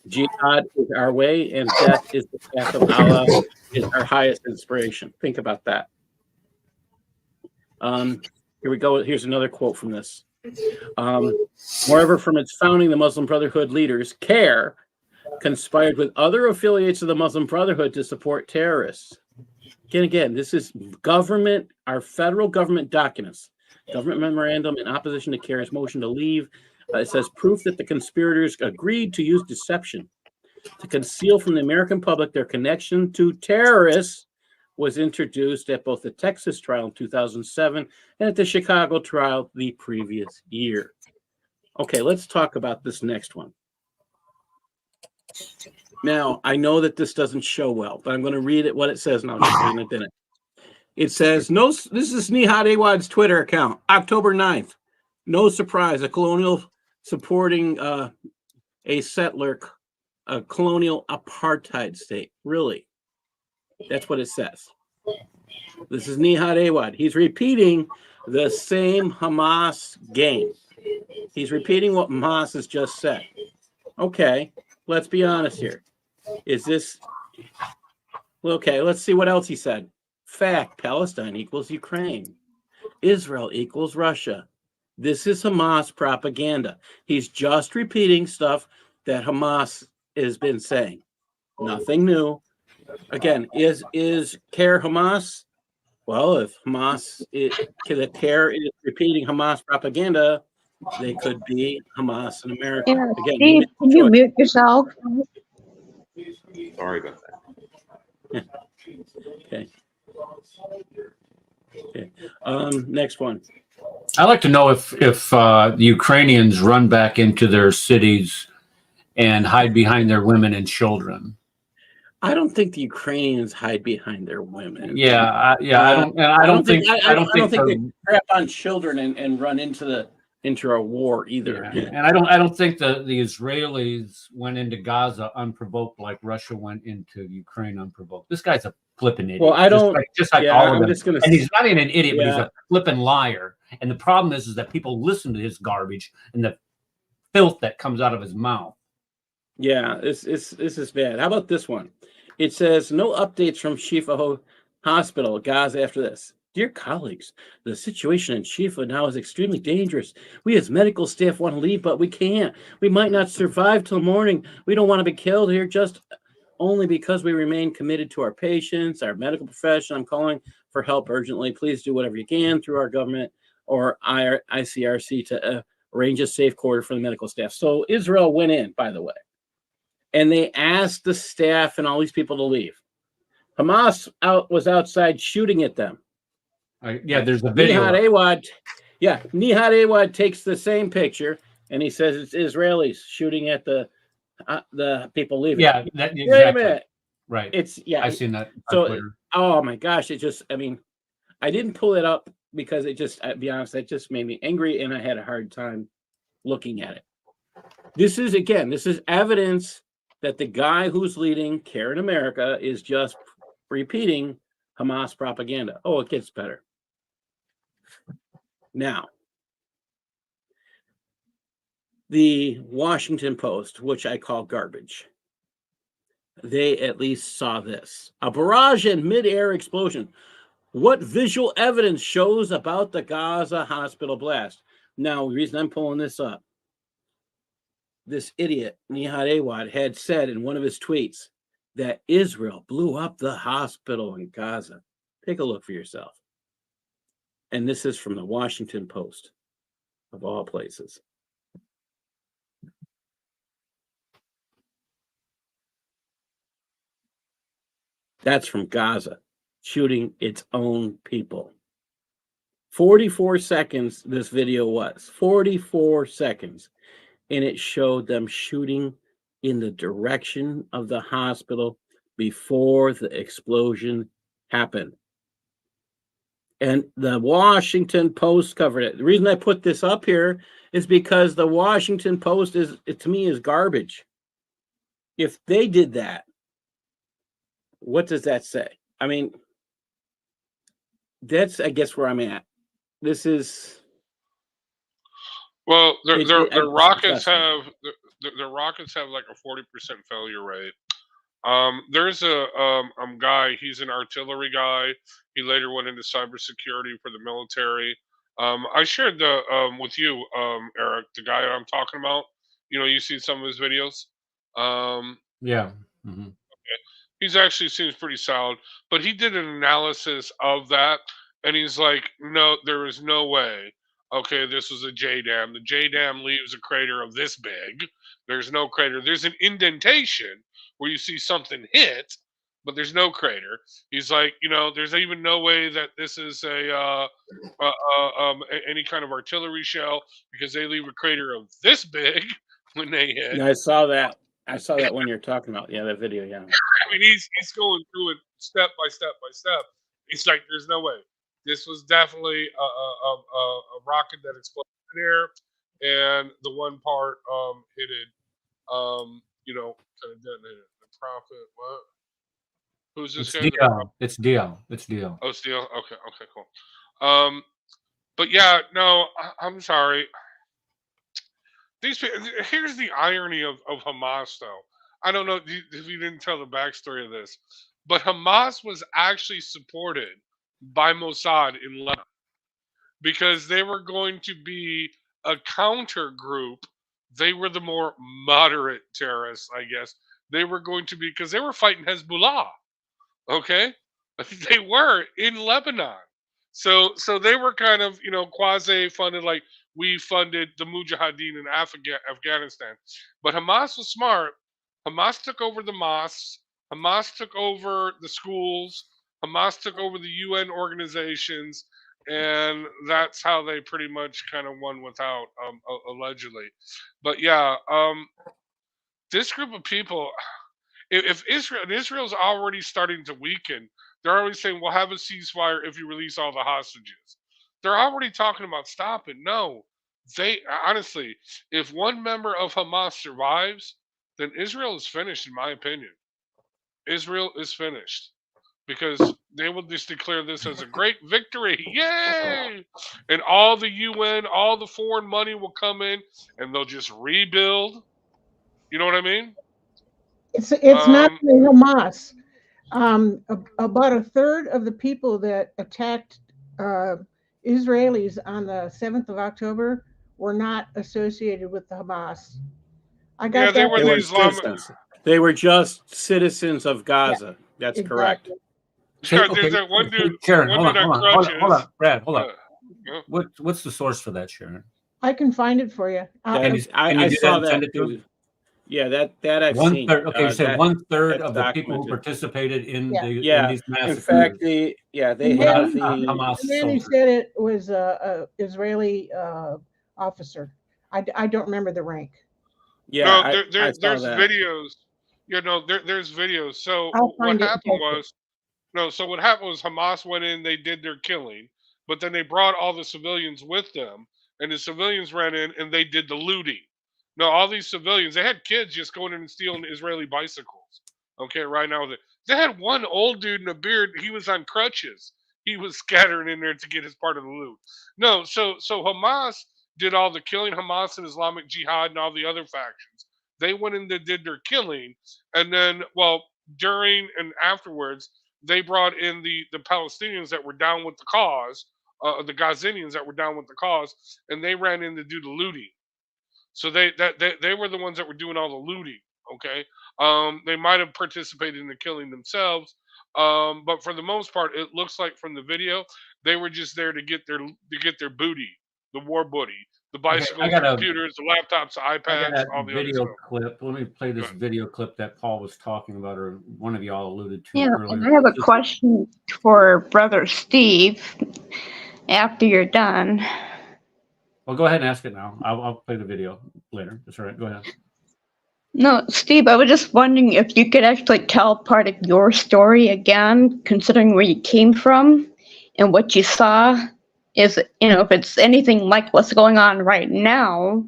jihad is our way, and death is the path of Allah, is our highest inspiration. Think about that. Here we go. Here's another quote from this. Moreover, from its founding, the Muslim Brotherhood leaders, CAIR, conspired with other affiliates of the Muslim Brotherhood to support terrorists. Again, this is government, our federal government documents, government memorandum in opposition to CAIR's motion to leave It says proof that the conspirators agreed to use deception to conceal from the American public their connection to terrorists was introduced at both the Texas trial in 2007 and at the Chicago trial the previous year. Okay, let's talk about this next one. Now, I know that this doesn't show well, but I'm going to read it what it says now. Just reading it in it. It says, no, this is Nihad Awad's Twitter account, October 9th. No surprise, a colonial supporting a settler, a colonial apartheid state. Really? That's what it says. This is Nihad Awad. He's repeating the same Hamas game. He's repeating what Hamas has just said. Okay, let's be honest here. Is this... Okay, let's see what else he said. Fact, Palestine equals Ukraine. Israel equals Russia. This is Hamas propaganda. He's just repeating stuff that Hamas has been saying. Nothing new. Again, is CAIR Hamas? Well, if Hamas, the CAIR is repeating Hamas propaganda, they could be Hamas in America. Yeah, Again, Steve, can you mute yourself? Sorry about that. Okay. Okay. Next one. I'd like to know if the Ukrainians run back into their cities and hide behind their women and children. I don't think the Ukrainians hide behind their women. Yeah, I don't think they crap on children and run into a war either. Yeah. And I don't think the Israelis went into Gaza unprovoked like Russia went into Ukraine unprovoked. This guy's a flipping idiot. Well, I don't just like all of them. And he's not even an idiot, Yeah. but he's a flipping liar. And the problem is that people listen to his garbage and the filth that comes out of his mouth. Yeah, this is bad. How about this one? It says no updates from Shifa Hospital, Gaza after this. Dear colleagues, the situation in Shifa now is extremely dangerous. We as medical staff want to leave, but we can't. We might not survive till morning. We don't want to be killed here just only because we remain committed to our patients, our medical profession. I'm calling for help urgently. Please do whatever you can through our government or ICRC to arrange a safe quarter for the medical staff. So Israel went in, by the way, and they asked the staff and all these people to leave. Hamas was outside shooting at them. Yeah, there's a video. Nihad Awad takes the same picture and he says it's Israelis shooting at the people leaving. Yeah, Wait a minute. Right. I've seen that. So, oh my gosh, I didn't pull it up because I'll be honest, it just made me angry and I had a hard time looking at it. This is evidence that the guy who's leading CAIR in America is just repeating Hamas propaganda. Oh, it gets better. Now, the Washington Post, which I call garbage, they at least saw this. A barrage and mid-air explosion. What visual evidence shows about the Gaza hospital blast? Now, the reason I'm pulling this up, this idiot, Nihad Awad, had said in one of his tweets that Israel blew up the hospital in Gaza. Take a look for yourself. And this is from the Washington Post, of all places. That's from Gaza, shooting its own people. 44 seconds this video was. 44 seconds. And it showed them shooting in the direction of the hospital before the explosion happened. And the Washington Post covered it. The reason I put this up here is because the Washington Post to me is garbage. If they did that, what does that say? I mean, that's, I guess, where I'm at. This is... Well, the rockets have like a 40% failure rate. There's a guy. He's an artillery guy. He later went into cybersecurity for the military. I shared with you, Eric, the guy I'm talking about. You know, you see some of his videos. Yeah. Mm-hmm. Okay. He's actually seems pretty solid, but he did an analysis of that, and he's like, no, there is no way okay, this was a J dam. The J dam leaves a crater of this big. There's no crater. There's an indentation where you see something hit, but there's no crater. He's like, there's even no way that this is any kind of artillery shell because they leave a crater of this big when they hit. Yeah, I saw that. I saw that when you're talking about that video. Yeah. I mean, he's going through it step by step by step. It's like there's no way. This was definitely a rocket that exploded in air, and the one part hit it. Kind of detonated. The Prophet. What? Who's this guy? It's DL. It's DL. Oh, it's DL. Okay, cool. But yeah, no, I'm sorry. Here's the irony of Hamas, though. I don't know if you didn't tell the backstory of this, but Hamas was actually supported by Mossad in Lebanon because they were going to be a counter group. They were the more moderate terrorists, I guess. They were going to be because they were fighting Hezbollah. Okay, they were in Lebanon, so they were kind of quasi funded, like we funded the Mujahideen in Afghanistan. But Hamas was smart. Hamas took over the mosques. Hamas took over the schools. Hamas took over the UN organizations, and that's how they pretty much kind of won without, allegedly. But yeah, this group of people. If Israel's already starting to weaken, they're already saying we'll have a ceasefire if you release all the hostages. They're already talking about stopping. No, they honestly, if one member of Hamas survives, then Israel is finished, in my opinion. Israel is finished because they will just declare this as a great victory. Yay! And all the UN, all the foreign money will come in, and they'll just rebuild. You know what I mean? It's not only Hamas. About a third of the people that attacked Israelis on the 7th of October were not associated with the Hamas. I got they were the Islamic. They were just citizens of Gaza. Yeah, that's correct. There's that one dude. Sharon, hold on, Brad, hold on. What's the source for that, Sharon? I can find it for you. I saw that. Yeah, that I've seen. Okay, you said 1/3 of the people who participated in these massacres. In fact, they have the Hamas. The man who said it was a Israeli officer. I don't remember the rank. Yeah, no, there's videos. There's videos. So what happened was Hamas went in, they did their killing, but then they brought all the civilians with them, and the civilians ran in and they did the looting. No, all these civilians, they had kids just going in and stealing Israeli bicycles. Okay, right now. They had one old dude in a beard. He was on crutches. He was scattering in there to get his part of the loot. No, so Hamas did all the killing. Hamas and Islamic Jihad and all the other factions. They went in and did their killing. And then, during and afterwards, they brought in the Palestinians that were down with the cause, the Gazanians that were down with the cause, and they ran in to do the looting. So they were the ones that were doing all the looting. Okay, they might have participated in the killing themselves, but for the most part, it looks like from the video they were just there to get their booty, the war booty, the bicycles, the computers, the laptops, the iPads, all the video other stuff. clip. Let me play this video clip that Paul was talking about, or one of y'all alluded to earlier. And I have a question for Brother Steve. After you're done. Well, go ahead and ask it now. I'll play the video later. That's all right. Go ahead. No, Steve, I was just wondering if you could actually tell part of your story again, considering where you came from and what you saw. Is, if it's anything like what's going on right now,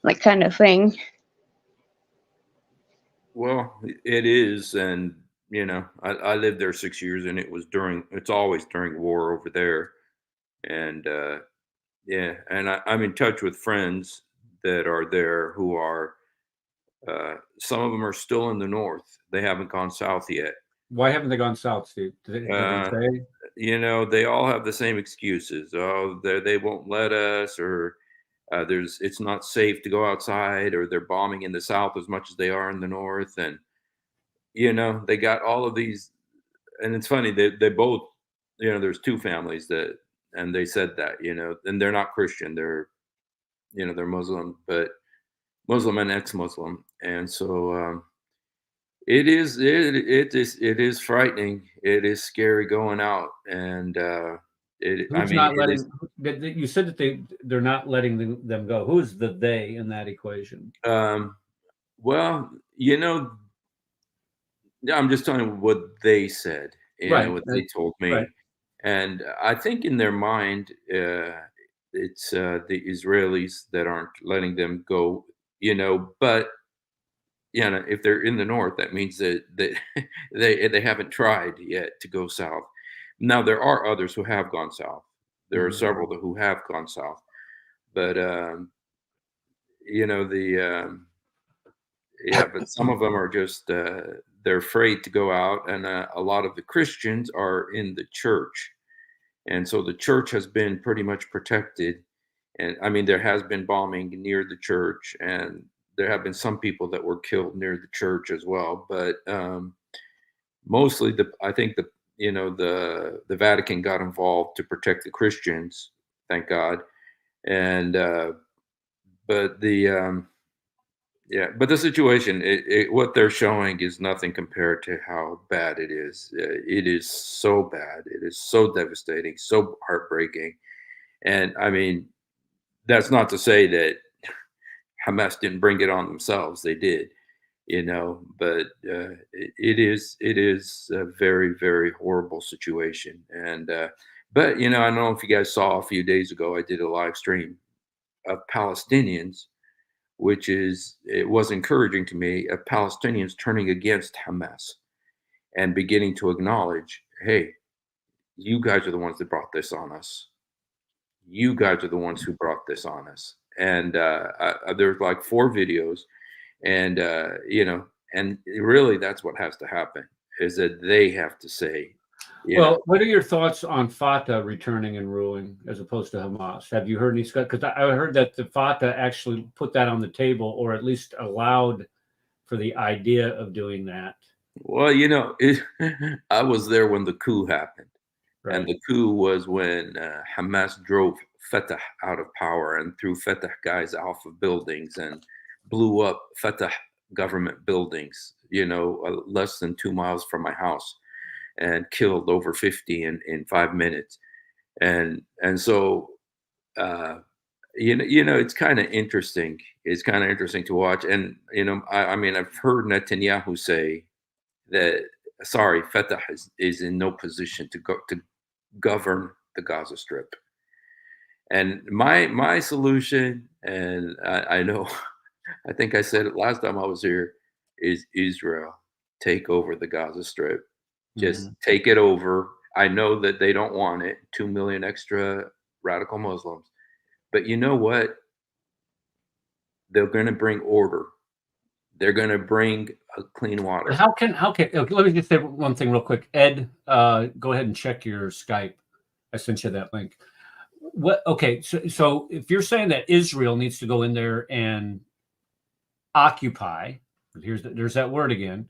like kind of thing. Well, it is. And, I lived there 6 years, and it's always during war over there. And, and I'm in touch with friends that are there who are, some of them are still in the north. They haven't gone south yet. Why haven't they gone south, Steve? Did they say? They all have the same excuses. Oh, they won't let us, or it's not safe to go outside, or they're bombing in the south as much as they are in the north. And, they got all of these, and it's funny, they both, there's two families that and they said that, and they're not Christian, they're they're Muslim, but Muslim and ex-Muslim, and so it is frightening. It is scary going out, and Who's not letting? You said that they're not letting them go. Who's the they in that equation? Well, I'm just telling you what they said, what they told me. Right. And I think in their mind, it's the Israelis that aren't letting them go, but if they're in the north, that means that they haven't tried yet to go south. Now there are others who have gone south. There are several who have gone south, but but some of them are just they're afraid to go out, and a lot of the Christians are in the church, and so the church has been pretty much protected. And I mean, there has been bombing near the church, and there have been some people that were killed near the church as well. But mostly, I think the Vatican got involved to protect the Christians, thank God. And but the but the situation, what they're showing is nothing compared to how bad it is. It is so bad. It is so devastating, so heartbreaking. And I mean, that's not to say that Hamas didn't bring it on themselves. They did, but it is a very, very horrible situation. And but I don't know if you guys saw a few days ago, I did a live stream of Palestinians, it was encouraging to me, of Palestinians turning against Hamas and beginning to acknowledge, hey, you guys are the ones that brought this on us. You guys are the ones who brought this on us. And there's like 4 videos, and and really that's what has to happen, is that they have to say. Well, what are your thoughts on Fatah returning and ruling as opposed to Hamas? Have you heard any? Because I heard that the Fatah actually put that on the table, or at least allowed for the idea of doing that. Well, I was there when the coup happened. Right. And the coup was when Hamas drove Fatah out of power and threw Fatah guys off of buildings and blew up Fatah government buildings, less than 2 miles from my house, and killed over 50 in 5 minutes. And so, it's kind of interesting. It's kind of interesting to watch. And, I mean, I've heard Netanyahu say that, sorry, Fatah is in no position to govern the Gaza Strip. And my solution, and I know, I think I said it last time I was here, is Israel take over the Gaza Strip. Just take it over. I know that they don't want it, 2 million extra radical Muslims. But you know what? They're going to bring order. They're going to bring clean water. How can let me just say one thing real quick. Ed, go ahead and check your Skype. I sent you that link. Okay, so if you're saying that Israel needs to go in there and occupy, there's that word again,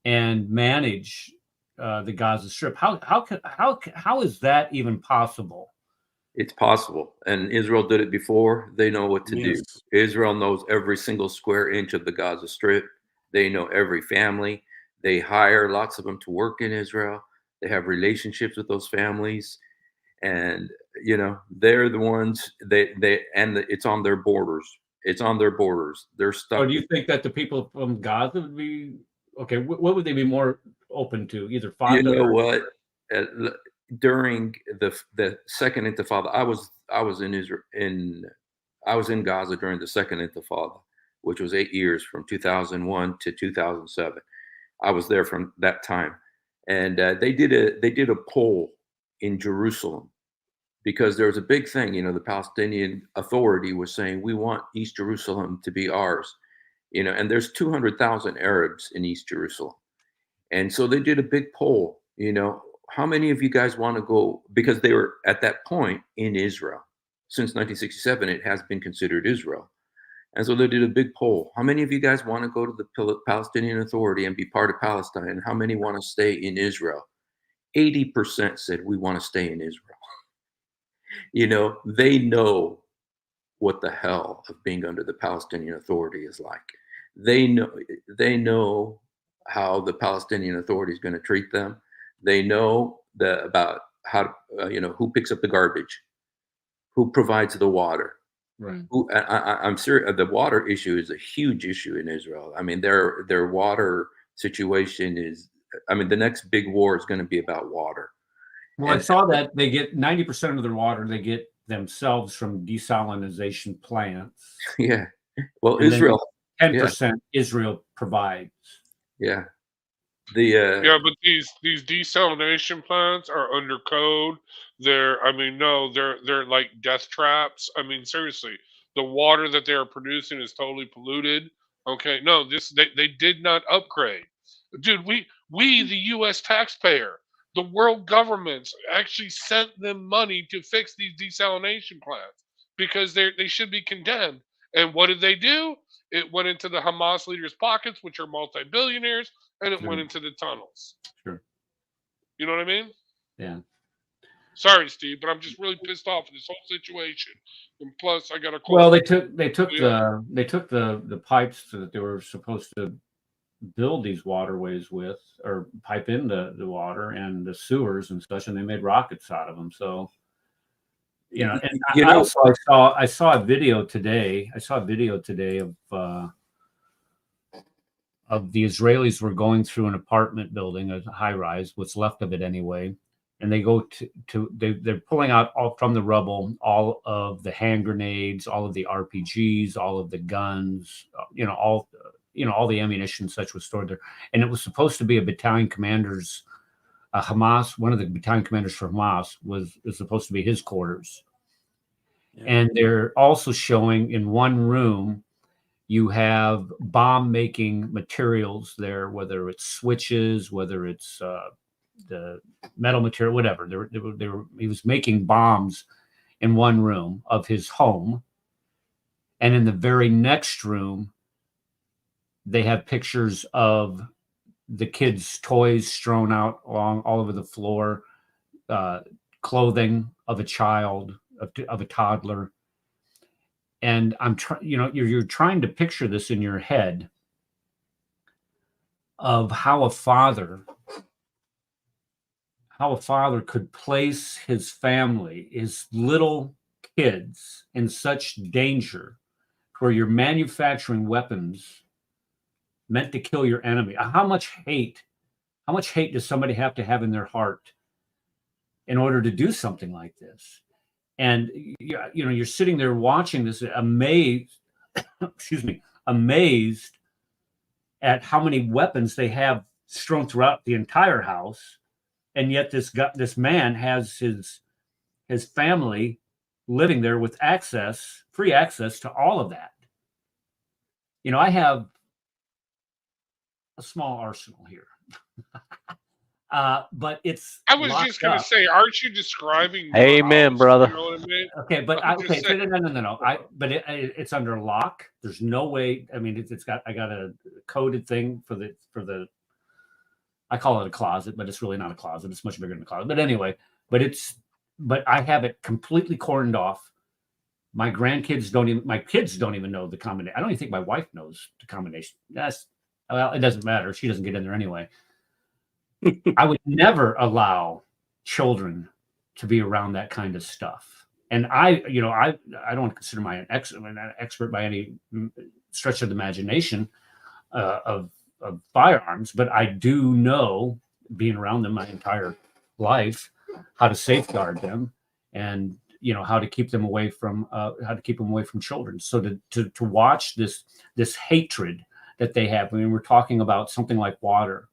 and manage the Gaza Strip, how is that even possible? It's possible, and Israel did it before. They know what to do. Israel knows every single square inch of the Gaza Strip. They know every family. They hire lots of them to work in Israel. They have relationships with those families, and they're the ones it's on their borders. It's on their borders. They're stuck. So do you think that the people from Gaza would be okay? What would they be more open to? Either Fatah. You know what? During the second Intifada, I was in Israel I was in Gaza during the second Intifada, which was 8 years from 2001 to 2007. I was there from that time, and they did a poll in Jerusalem, because there was a big thing. The Palestinian Authority was saying, we want East Jerusalem to be ours, and there's 200,000 Arabs in East Jerusalem, and so they did a big poll. How many of you guys want to go? Because they were at that point in Israel. Since 1967, it has been considered Israel. And so they did a big poll. How many of you guys want to go to the Palestinian Authority and be part of Palestine? How many want to stay in Israel? 80% said we want to stay in Israel. You know, they know what the hell of being under the Palestinian Authority is like. They know how the Palestinian Authority is going to treat them. They know about how who picks up the garbage, who provides the water. Right. I'm serious. The water issue is a huge issue in Israel. I mean, their water situation is. I mean, the next big war is going to be about water. Well, I saw that they get 90% of their water they get themselves from desalination plants. Yeah. Well, And Israel. 10% Israel provides. Yeah. But these desalination plants are under code. They're like death traps. I mean, seriously, the water that they are producing is totally polluted. Okay, no, they did not upgrade, dude. We the U.S. taxpayer, the world governments actually sent them money to fix these desalination plants because they should be condemned. And what did they do? It went into the Hamas leaders' pockets, which are multi-billionaires, and it went into the tunnels. Sure. You know what I mean? Yeah. Sorry, Steve, but I'm just really pissed off at this whole situation. And plus, I got a call. Well, they took the pipes that they were supposed to build these waterways with, or pipe in the water and the sewers and such, and they made rockets out of them. So, and I saw a video today. I saw a video today of the Israelis were going through an apartment building, a high rise, what's left of it anyway. And they go they're pulling out all from the rubble, all of the hand grenades, all of the RPGs, all of the guns, all the ammunition such was stored there. And it was supposed to be a battalion commander's, Hamas, one of the battalion commanders for Hamas was supposed to be his quarters. Yeah. And they're also showing in one room, you have bomb making materials there, whether it's switches, whether it's the metal material, whatever. He was making bombs in one room of his home. And in the very next room, they have pictures of the kids' toys strewn out all over the floor, clothing of a child, of a toddler. And I'm you're trying to picture this in your head of how a father could place his family, his little kids, in such danger where you're manufacturing weapons meant to kill your enemy. How much hate does somebody have to have in their heart in order to do something like this? And you're sitting there watching this, amazed at how many weapons they have strewn throughout the entire house, and yet this man has his family living there with free access to all of that. I have a small arsenal here. But it's. I was just going to say, aren't you describing? Amen, house, brother. You know what I mean? Okay, but no. But it's under lock. There's no way. I mean, I got a coded thing for the. I call it a closet, but it's really not a closet. It's much bigger than a closet. But anyway, but I have it completely cordoned off. My kids don't even know the combination. I don't even think my wife knows the combination. Well, it doesn't matter. She doesn't get in there anyway. I would never allow children to be around that kind of stuff. And I don't consider myself an expert by any stretch of the imagination of firearms, but I do know, being around them my entire life, how to safeguard them and how to keep them away from children. So to watch this hatred that they have. I mean, we're talking about something like water.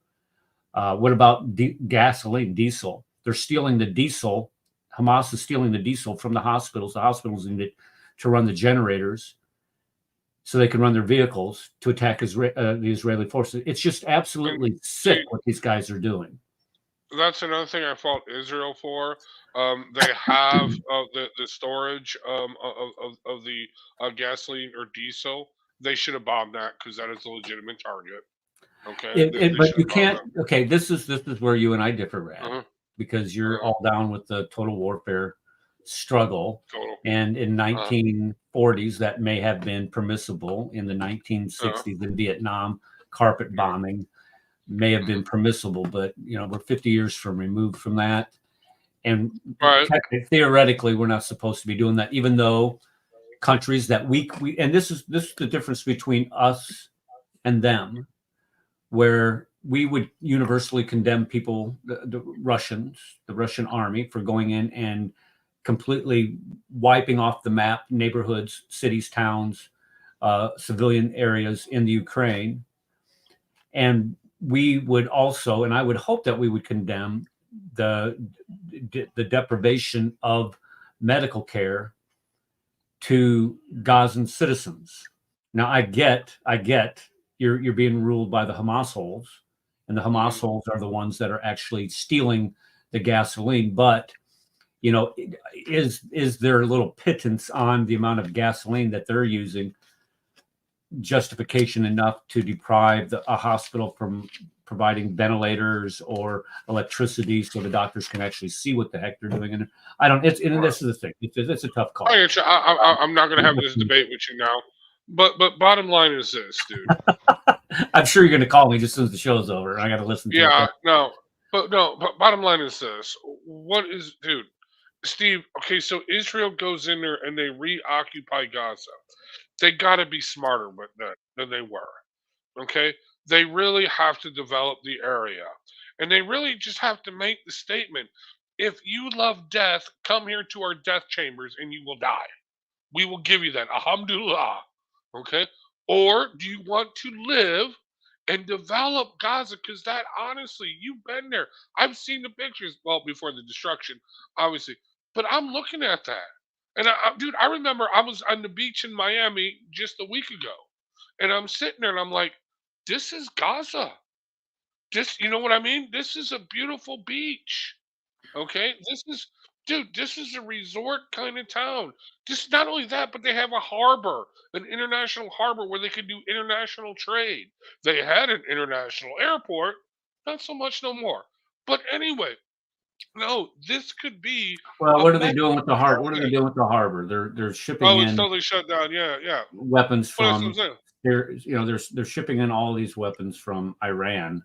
What about gasoline, diesel? They're stealing the diesel. Hamas is stealing the diesel from the hospitals. The hospitals need it to run the generators so they can run their vehicles to attack the Israeli forces. It's just absolutely sick what these guys are doing. That's another thing I fault Israel for. They have the storage of the gasoline or diesel. They should have bombed that because that is a legitimate target. Okay, but you can't. Okay, this is where you and I differ, Brad, because you're all down with the total warfare struggle. Total. And in 1940s, that may have been permissible. In the 1960s, in Vietnam, carpet bombing may have been permissible, but we're 50 years removed from that. And theoretically, we're not supposed to be doing that, even though countries that we and this is the difference between us and them, where we would universally condemn people, the Russian army, for going in and completely wiping off the map neighborhoods, cities, towns, civilian areas in the Ukraine. And we would also, and I would hope that we would condemn the deprivation of medical care to Gazan citizens. Now, I get you're being ruled by the Hamas holes, and the Hamas holes are the ones that are actually stealing the gasoline. But is there a little pittance on the amount of gasoline that they're using justification enough to deprive a hospital from providing ventilators or electricity so the doctors can actually see what the heck they're doing? And I don't. This is the thing. It's a tough call. I'm not going to have this debate with you now, but bottom line is this, dude. I'm sure you're going to call me just as soon as the show's over. I got to listen to it. Yeah, but bottom line is this. Dude, Steve, okay, so Israel goes in there and they reoccupy Gaza. They got to be smarter than they were, okay? They really have to develop the area. And they really just have to make the statement, if you love death, come here to our death chambers and you will die. We will give you that. Alhamdulillah, okay? Or do you want to live and develop Gaza? Because that, honestly, you've been there. I've seen the pictures, well, before the destruction, obviously. But I'm looking at that. And, dude, I remember I was on the beach in Miami just a week ago. And I'm sitting there and I'm like, this is Gaza. You know what I mean? This is a beautiful beach. Okay? This is a resort kind of town. Just not only that, but they have a harbor, an international harbor where they can do international trade. They had an international airport, not so much no more. But anyway, no, this could be. Well, what are they doing with the harbor? What are they doing with the harbor? They're shipping in. Oh, it's totally shut down. Yeah. Weapons from. They're shipping in all these weapons from Iran.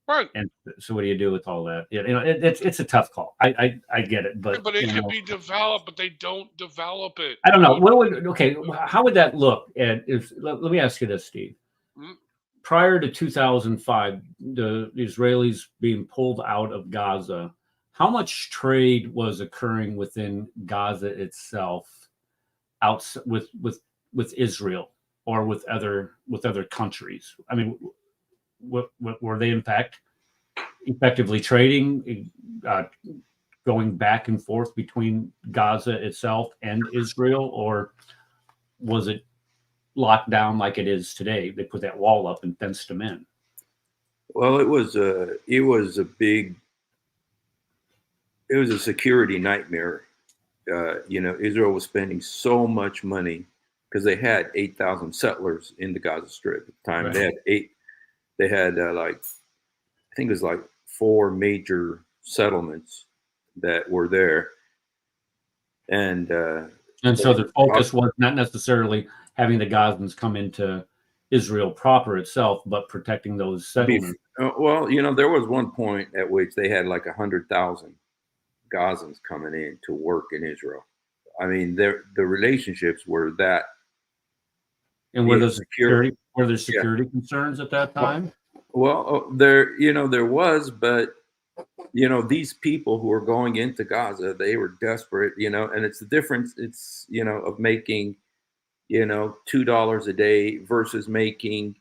Right. And so, what do you do with all that? It's a tough call. I get it, but it could be developed, but they don't develop it. I don't know. How would that look? Let me ask you this, Steve. Mm-hmm. Prior to 2005, the Israelis being pulled out of Gaza, how much trade was occurring within Gaza itself, with Israel or with other countries? I mean, what were they effectively trading, going back and forth between Gaza itself and Israel, or was it locked down like it is today? They put that wall up and fenced them in. Well, it was a security nightmare. Israel was spending so much money because they had 8,000 settlers in the Gaza Strip at the time. Right. They had I think it was like 4 major settlements that were there, and so the focus was not necessarily having the Gazans come into Israel proper itself, but protecting those settlements. Well, there was one point at which they had like 100,000 Gazans coming in to work in Israel. I mean, the relationships were that. And were there security concerns at that time? Well, there was, but these people who are going into Gaza, they were desperate, and it's the difference. It's of making $2 a day versus making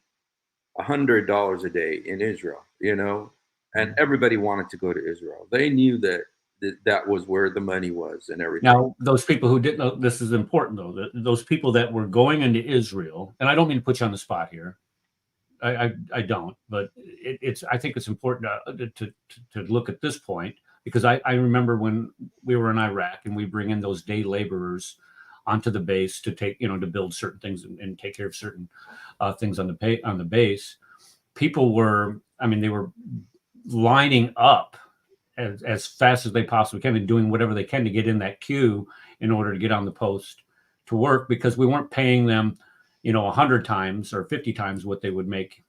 $100 a day in Israel, and everybody wanted to go to Israel. They knew that was where the money was and everything. Now, those people who didn't know, this is important though, those people that were going into Israel, and I don't mean to put you on the spot here. I don't, but I think it's important to look at this point, because I remember when we were in Iraq and we bring in those day laborers onto the base to take, to build certain things and take care of certain things on the base. People were, they were lining up as fast as they possibly can and doing whatever they can to get in that queue in order to get on the post to work, because we weren't paying them, 100 times or 50 times what they would make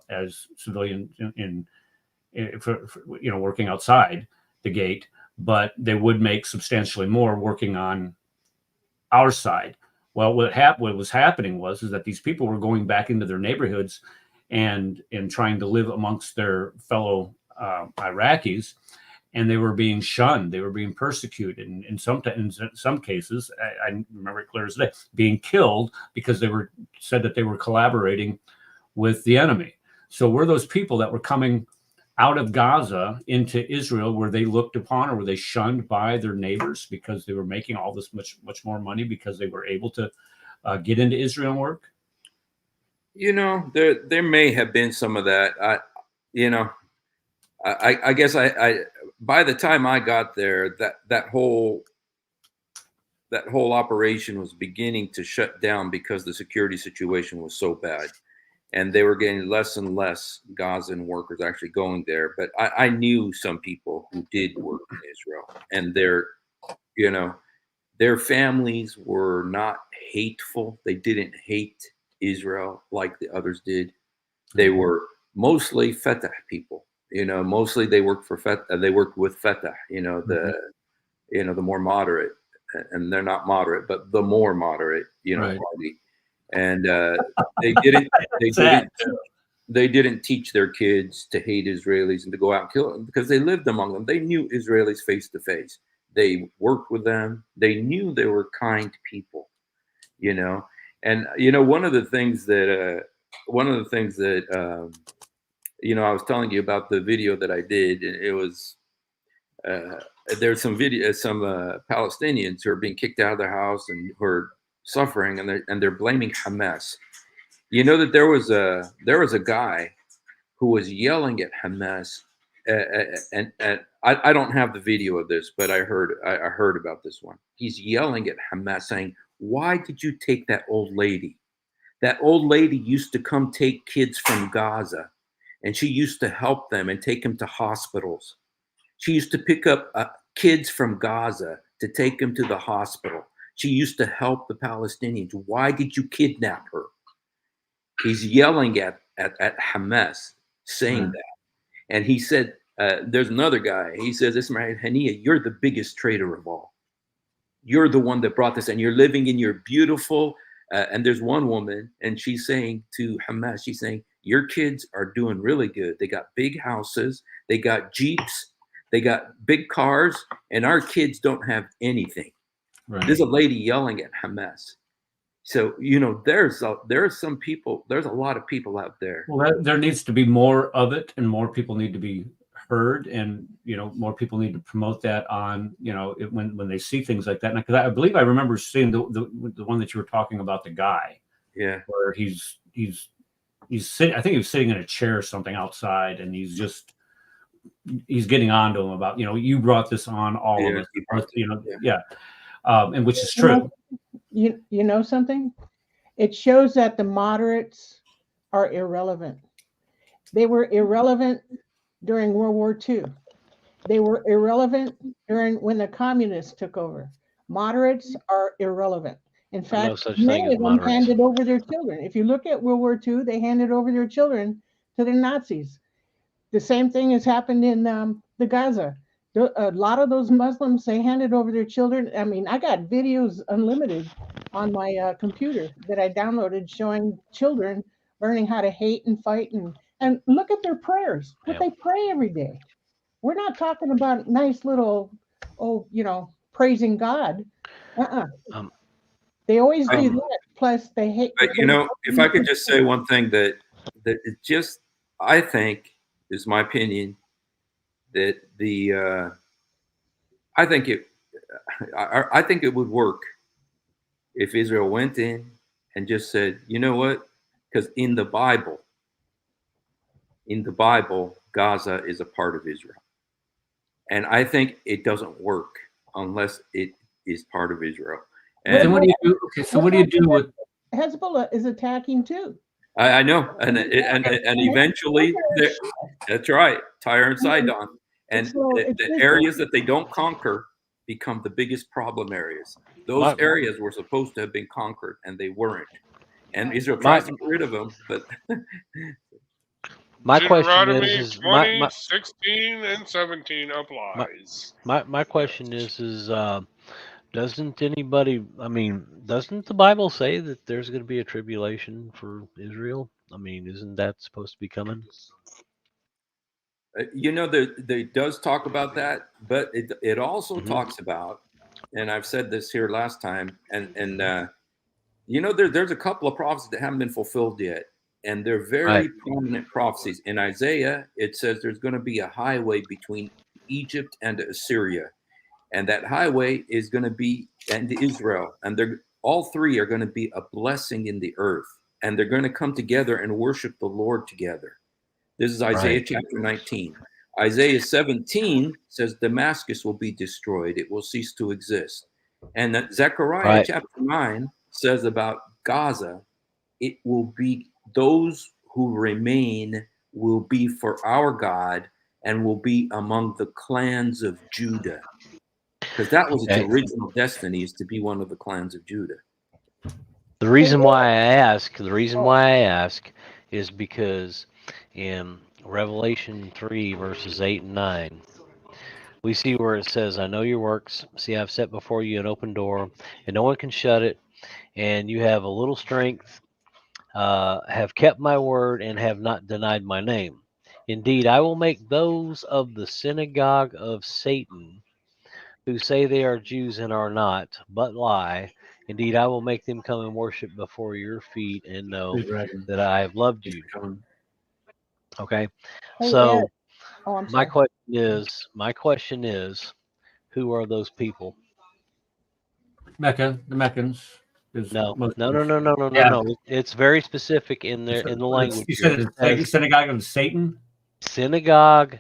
as civilians for working outside the gate, but they would make substantially more working on our side. Well, what was happening was that these people were going back into their neighborhoods and trying to live amongst their fellow Iraqis, and they were being shunned. They were being persecuted, and in some cases, I remember it clear as day, being killed because they were said that they were collaborating with the enemy. So were those people that were coming out of Gaza into Israel, were they looked upon or were they shunned by their neighbors because they were making all this much more money because they were able to get into Israel and work? There may have been some of that. I guess I by the time I got there, that whole operation was beginning to shut down because the security situation was so bad. And they were getting less and less Gazan workers actually going there. But I knew some people who did work in Israel, and their families were not hateful. They didn't hate Israel like the others did. They were mostly Fatah people. Mostly they worked for Fatah. They worked with Fatah. The more moderate, and they're not moderate, but the more moderate, right. party. And they didn't teach their kids to hate Israelis and to go out and kill them, because they lived among them. They knew Israelis face to face. They worked with them. They knew they were kind people, And one of the things that I was telling you about the video that I did. It was there's some Palestinians who are being kicked out of their house and who are suffering, and they're blaming Hamas. That there was a guy who was yelling at Hamas, and I don't have the video of this, but I heard about this one. He's yelling at Hamas saying, "Why did you take that old lady? That old lady used to come take kids from Gaza, and she used to help them and take them to hospitals. She used to pick up kids from Gaza to take them to the hospital. She used to help the Palestinians. Why did you kidnap her?" He's yelling at Hamas, saying that. And he said, there's another guy. He says, "Ismail Haniyeh, you're the biggest traitor of all. You're the one that brought this, and you're living in your beautiful." And there's one woman, and she's saying to Hamas, she's saying, "Your kids are doing really good. They got big houses. They got Jeeps. They got big cars, and our kids don't have anything." Right. There's a lady yelling at Hamas. So, there's some people, there's a lot of people out there. Well, there needs to be more of it, and more people need to be heard, and, more people need to promote that on, when they see things like that. And I believe I remember seeing the one that you were talking about, the guy. Yeah. Where he's sitting, I think he was sitting in a chair or something outside, and he's getting on to him about, you brought this on all of us, yeah. And which is true. You know something? It shows that the moderates are irrelevant. They were irrelevant during World War II. They were irrelevant when the communists took over. Moderates are irrelevant. In fact, many of them handed over their children. If you look at World War II, they handed over their children to the Nazis. The same thing has happened in the Gaza. A lot of those Muslims, they handed over their children. I mean, I got videos unlimited on my computer that I downloaded showing children learning how to hate and fight, and look at their prayers, what they pray every day. We're not talking about nice little, praising God. They always do that. Plus, they hate. But if I could just say one thing that it just, I think, is my opinion, that I think it would work if Israel went in and just said, "You know what?" Because in the Bible, Gaza is a part of Israel, and I think it doesn't work unless it is part of Israel. And then what do you do? Okay, so what do you do with Hezbollah is attacking too? I know, and eventually, that's right, Tyre and Sidon. And So the areas that they don't conquer become the biggest problem areas. Those areas were supposed to have been conquered, and they weren't. And Israel tries to get rid of them, but my question Deuteronomy is 20, 16, and 17 applies. my question is doesn't anybody? I mean, doesn't the Bible say that there's going to be a tribulation for Israel? I mean, isn't that supposed to be coming? They does talk about that, but it also talks about, and I've said this here last time, and there's a couple of prophecies that haven't been fulfilled yet, and they're very prominent prophecies. In Isaiah, it says there's going to be a highway between Egypt and Assyria, and that highway is going to be and Israel, and all three are going to be a blessing in the earth, and they're going to come together and worship the Lord together. This is Isaiah chapter 19. Isaiah 17 says Damascus will be destroyed. It will cease to exist. And that Zechariah chapter 9 says about Gaza, it will be those who remain will be for our God and will be among the clans of Judah. Because that was its original destiny, is to be one of the clans of Judah. The reason why I ask is because in Revelation 3 verses 8 and 9, we see where it says, I know your works. See, I've set before you an open door, and no one can shut it. And you have a little strength, have kept my word, and have not denied my name. Indeed, I will make those of the synagogue of Satan who say they are Jews and are not, but lie. Indeed, I will make them come and worship before your feet and know that I have loved you. Okay, so my question is, who are those people? The Meccans. No. It's very specific in there in the language. You said it's synagogue of Satan. Synagogue.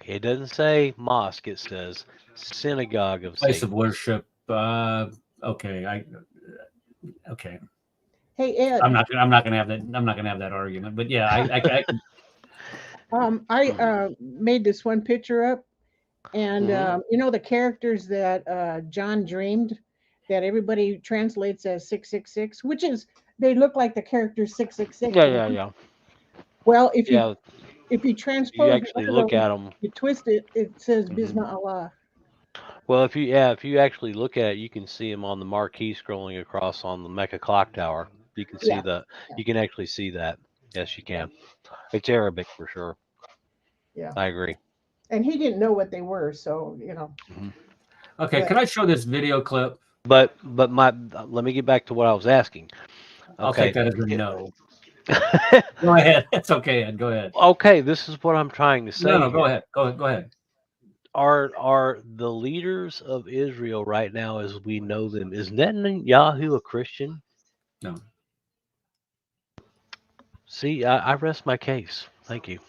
It doesn't say mosque. It says synagogue of Place Satan. of worship. Okay. Hey Ed. I'm not gonna have that. I'm not gonna have that argument. But yeah, I made this one picture up, and the characters that John dreamed, that everybody translates as 666, which is they look like the character 666. Yeah. Well, if you transpose, you actually look at them, you twist it, it says Bismillah Allah. Well, if you actually look at it, you can see them on the marquee scrolling across on the Mecca clock tower. You can see you can actually see that. Yes, you can. It's Arabic for sure. Yeah, I agree. And he didn't know what they were, so Okay, can I show this video clip? But let me get back to what I was asking. Okay. I'll take that as a no. Go ahead. It's okay, Ed. Go ahead. Okay, this is what I'm trying to say. No, go ahead. Go ahead. Are the leaders of Israel right now, as we know them, is Netanyahu a Christian? No. See, I rest my case. Thank you.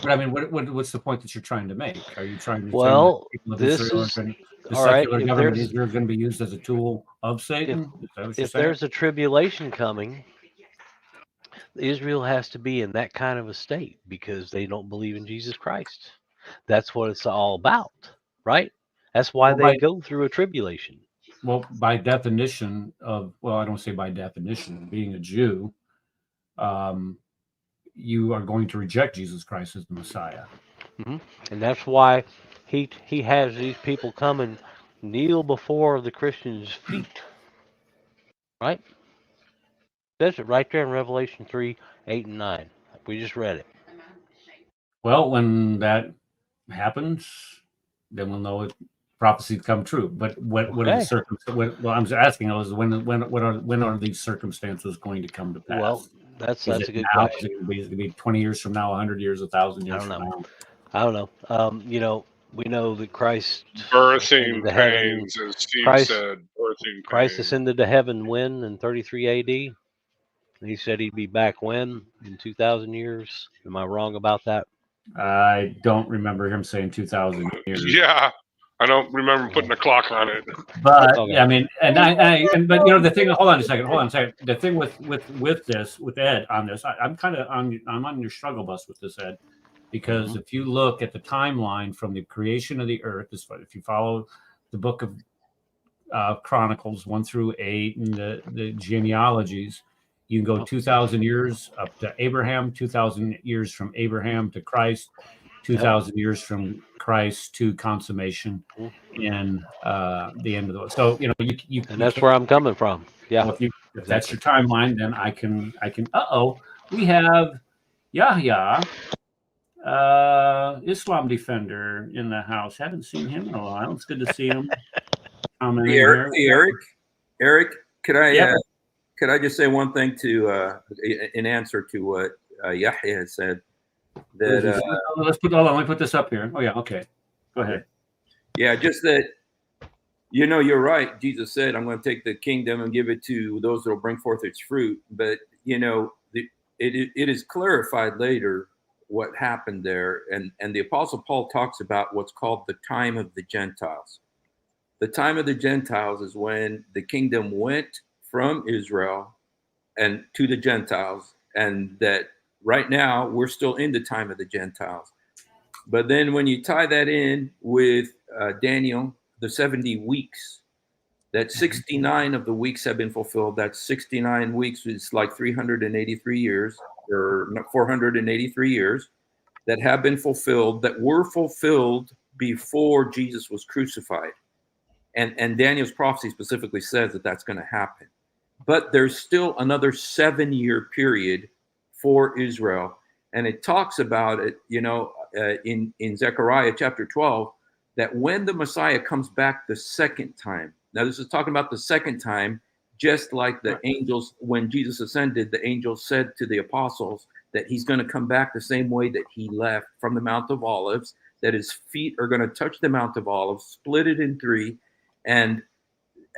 But I mean, what's the point that you're trying to make? Are you trying to this Israel is the secular government Israel is going to be used as a tool of Satan? If there's a tribulation coming, Israel has to be in that kind of a state because they don't believe in Jesus Christ. That's what it's all about, right? That's why they go through a tribulation. Well, by definition I don't say by definition, being a Jew, you are going to reject Jesus Christ as the Messiah. And that's why he has these people come and kneel before the Christians' feet, right? Says it right there in Revelation 3, 8, and 9. We just read it. Well, when that happens, then we'll know prophecies come true. But what are the circumstances? Well, I'm asking is when are these circumstances going to come to pass? Well, that's a good question. Is it going to be 20 years from now, 100 years, 1,000 years from now? I don't know. We know that Christ birthing pains, as Steve said. Birthing Christ ascended to heaven when in 33 AD. He said he'd be back when in 2,000 years. Am I wrong about that? I don't remember him saying 2,000 years. Yeah, I don't remember putting a clock on it. But I mean, but the thing. Hold on a second. The thing with Ed on this, I'm on your struggle bus with this, Ed. because if you look at the timeline from the creation of the earth, if you follow the book of Chronicles 1-8 and the genealogies, you can go 2,000 years up to Abraham, 2,000 years from Abraham to Christ, 2,000 years from Christ to consummation in the end of the world. So you And that's where I'm coming from. Yeah. Well, if that's your timeline, then I can. We have Yahya, Islam defender in the house. Haven't seen him in a while. It's good to see him. Hey, Eric, could I just say one thing to in answer to what Yahya had said? That let me put this up here. Oh yeah, okay. Go ahead. Yeah, just that. You're right. Jesus said, "I'm going to take the kingdom and give it to those that will bring forth its fruit." But it is clarified later what happened there, and the Apostle Paul talks about what's called the time of the Gentiles. The time of the Gentiles is when the kingdom went from Israel and to the Gentiles, and that right now we're still in the time of the Gentiles. But then when you tie that in with Daniel, the 70 weeks, that 69 of the weeks have been fulfilled. That's 69 weeks is like 383 years, or 483 years that have been fulfilled, that were fulfilled before Jesus was crucified. And Daniel's prophecy specifically says that that's going to happen. But there's still another 7-year period for Israel. And it talks about it, in Zechariah chapter 12, that when the Messiah comes back the second time. Now, this is talking about the second time, just like the angels, when Jesus ascended, the angels said to the apostles that he's going to come back the same way that he left from the Mount of Olives, that his feet are going to touch the Mount of Olives, split it in three. And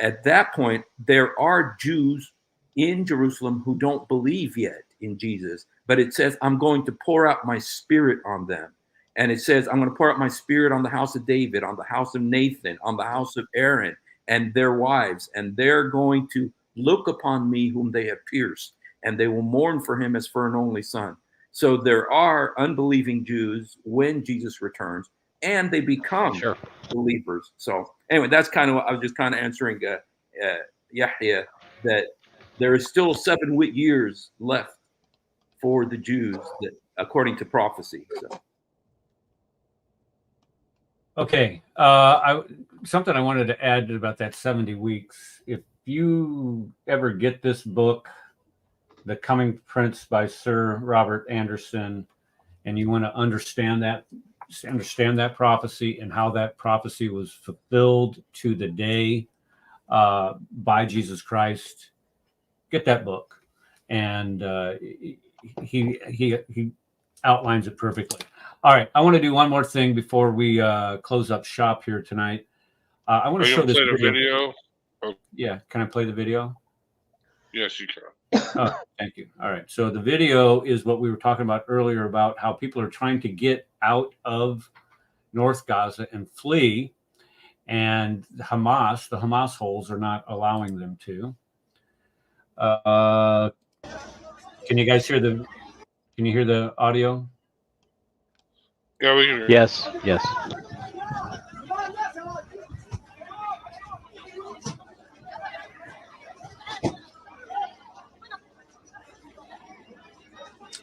at that point, there are Jews in Jerusalem who don't believe yet in Jesus. But it says, I'm going to pour out my spirit on them. And it says, I'm going to pour out my spirit on the house of David, on the house of Nathan, on the house of Aaron and their wives. And they're going to look upon me whom they have pierced. And they will mourn for him as for an only son. So there are unbelieving Jews when Jesus returns. And they become believers. So anyway, that's kind of what I was just kind of answering Yahya, that there is still 7 years left for the Jews, that, according to prophecy. So. Okay, something I wanted to add about that 70 weeks. If you ever get this book, The Coming Prince by Sir Robert Anderson, and you want to understand that prophecy and how that prophecy was fulfilled to the day by Jesus Christ, get that book, and he outlines it perfectly. All right, I want to do one more thing before we close up shop here tonight. I want to show this video. Oh. Yeah, can I play the video? Yes, you can. Oh, thank you. All right. So the video is what we were talking about earlier about how people are trying to get out of North Gaza and flee, and the Hamas holes are not allowing them to. Can you guys hear the? Can you hear the audio? Yeah, we can hear. Yes. Yes.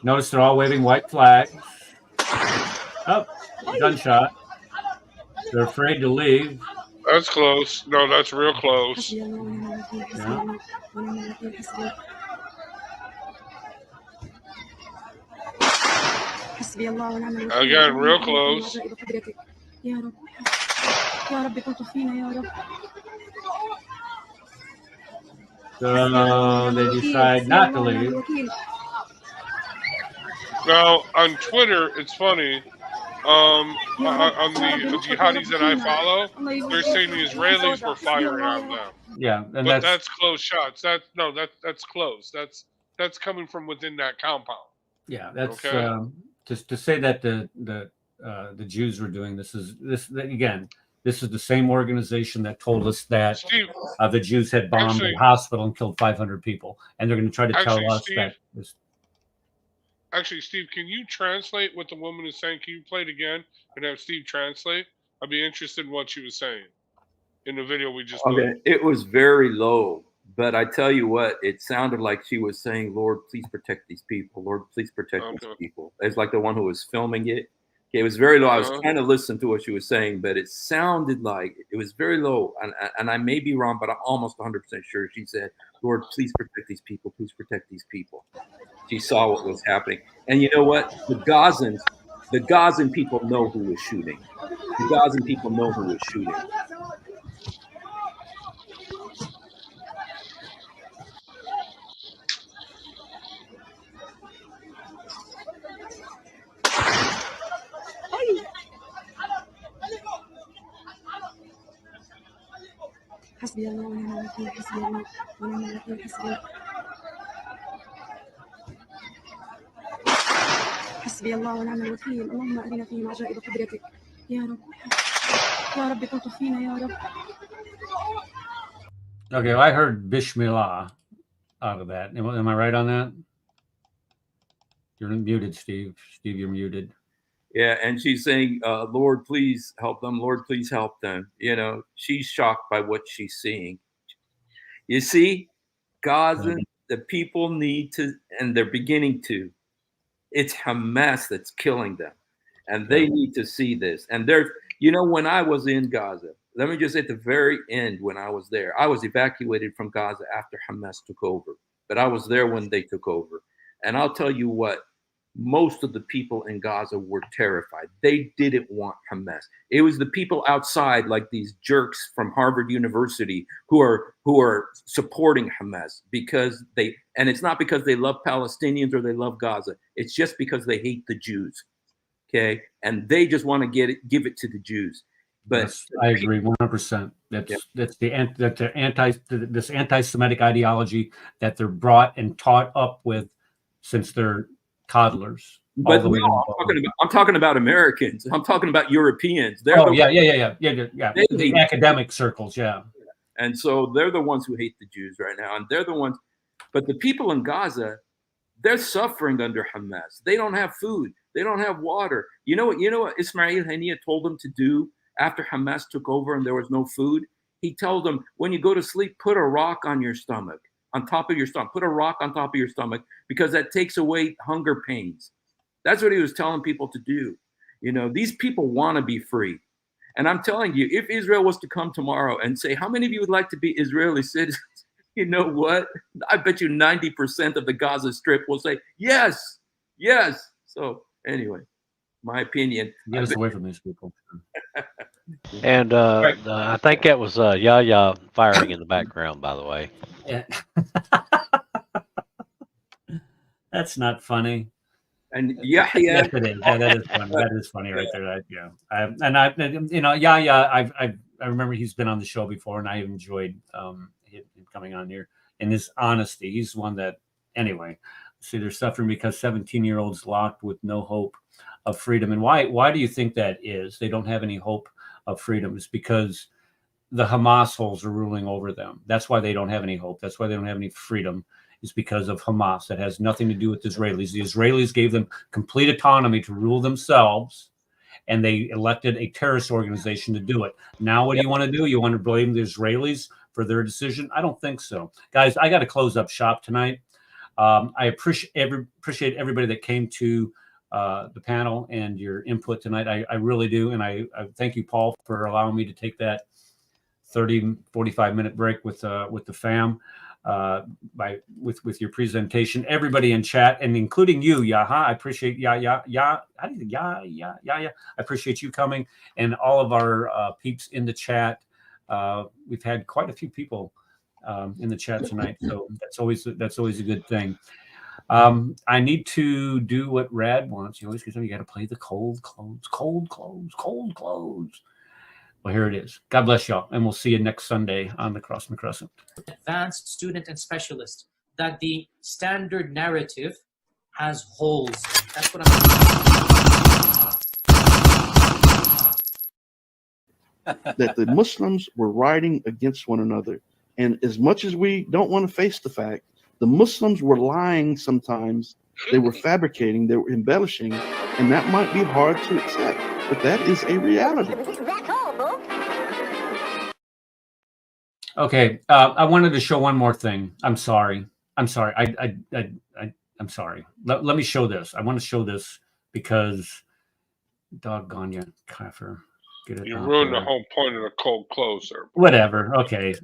Notice they're all waving white flags. Oh, gunshot. They're afraid to leave. That's close. No, that's real close. Yeah. Again, real close. So they decide not to leave. Now, on Twitter, it's funny. On the jihadis that I follow, they're saying the Israelis were firing on them. Yeah, and but that's close shots. That's close. That's coming from within that compound. Yeah, that's okay? Just to say that the Jews were doing this is the same organization that told us that Steve, the Jews had bombed a hospital and killed 500 people, and they're going to try to tell us Steve, that. Actually, Steve, can you translate what the woman is saying? Can you play it again and have Steve translate? I'd be interested in what she was saying in the video we just put. Okay, it was very low, but I tell you what, it sounded like she was saying, "Lord, please protect these people. Lord, please protect these people." It's like the one who was filming it. Okay, it was very low. I was trying to listen to what she was saying, but it sounded like it was very low. And I may be wrong, but I'm almost 100% sure she said, "Lord, please protect these people. Please protect these people." She saw what was happening, and you know what? The Gazan people know who was shooting. The Gazan people know who was shooting. حسبي الله ونعم الوكيل حسبي الله ونعم الوكيل حسبي الله ونعم الوكيل اللهم أرنا فيهم عجائب قدرتك يا رب يا رب كن فينا يا رب. Okay, well, I heard Bishmillah out of that. Am I right on that? You're muted, Steve. Steve, you're muted. Yeah, and she's saying, Lord, please help them. Lord, please help them. You know, she's shocked by what she's seeing. You see, Gaza, the people need to, and they're beginning to. It's Hamas that's killing them. And they need to see this. And they're, you know, when I was in Gaza, let me just say at the very end when I was there, I was evacuated from Gaza after Hamas took over. But I was there when they took over. And I'll tell you what, most of the people in Gaza were terrified. They didn't want Hamas. It was the people outside, like these jerks from Harvard University, who are supporting Hamas because they, and it's not because they love Palestinians or they love Gaza. It's just because they hate the Jews. Okay, and they just want to give it to the Jews. But yes, I agree 100%. That's this anti-Semitic ideology that they're brought and taught up with since they're toddlers. But no, I'm talking about Americans. I'm talking about Europeans. They're the academic circles, yeah. And so they're the ones who hate the Jews right now, and they're the ones. But the people in Gaza, they're suffering under Hamas. They don't have food. They don't have water. You know what Ismail Haniyeh told them to do after Hamas took over and there was no food? He told them, when you go to sleep, put a rock on your stomach, on top of your stomach. Put a rock on top of your stomach because that takes away hunger pains. That's what he was telling people to do. You know, these people want to be free. And I'm telling you, if Israel was to come tomorrow and say, how many of you would like to be Israeli citizens? You know what? I bet you 90% of the Gaza Strip will say, yes, yes. So anyway, my opinion. Get us away from these people. And I think that was Yahya firing in the background, by the way. Yeah. That's not funny. And Yahya, yes, it is. Yeah, that is funny. That is funny right there. I remember he's been on the show before, and I enjoyed him coming on here. And his honesty, he's one that, anyway. See, they're suffering because 17-year-olds locked with no hope of freedom. And why do you think that is? They don't have any hope of freedom. It's because the Hamas holes are ruling over them. That's why they don't have any hope. That's why they don't have any freedom. It's because of Hamas. That has nothing to do with the Israelis. The Israelis gave them complete autonomy to rule themselves, and they elected a terrorist organization to do it. Now, what do you want to do? You want to blame the Israelis for their decision? I don't think so. Guys, I got to close up shop tonight. I appreciate everybody that came to the panel and your input tonight. I really do. And I thank you, Paul, for allowing me to take that 45-minute break with the fam with your presentation. Everybody in chat, and including you, Yaha. I appreciate how do you think I appreciate you coming, and all of our peeps in the chat. We've had quite a few people in the chat tonight, so that's always a good thing. I need to do what Rad wants. You always got to play the cold clothes. Well, here it is. God bless y'all, and we'll see you next Sunday on the Cross and the Crescent. Advanced, student, and specialist. That the standard narrative has holes. That's what that the Muslims were rioting against one another. And as much as we don't want to face the fact, the Muslims were lying sometimes They were fabricating, they were embellishing, and that might be hard to accept, but that is a reality. Okay, I wanted to show one more thing. I'm sorry. I'm sorry. I'm sorry. Let me show this. I want to show this because doggone you, Kafir. Get it You out ruined there. the whole point of the cold close there. Whatever. Okay.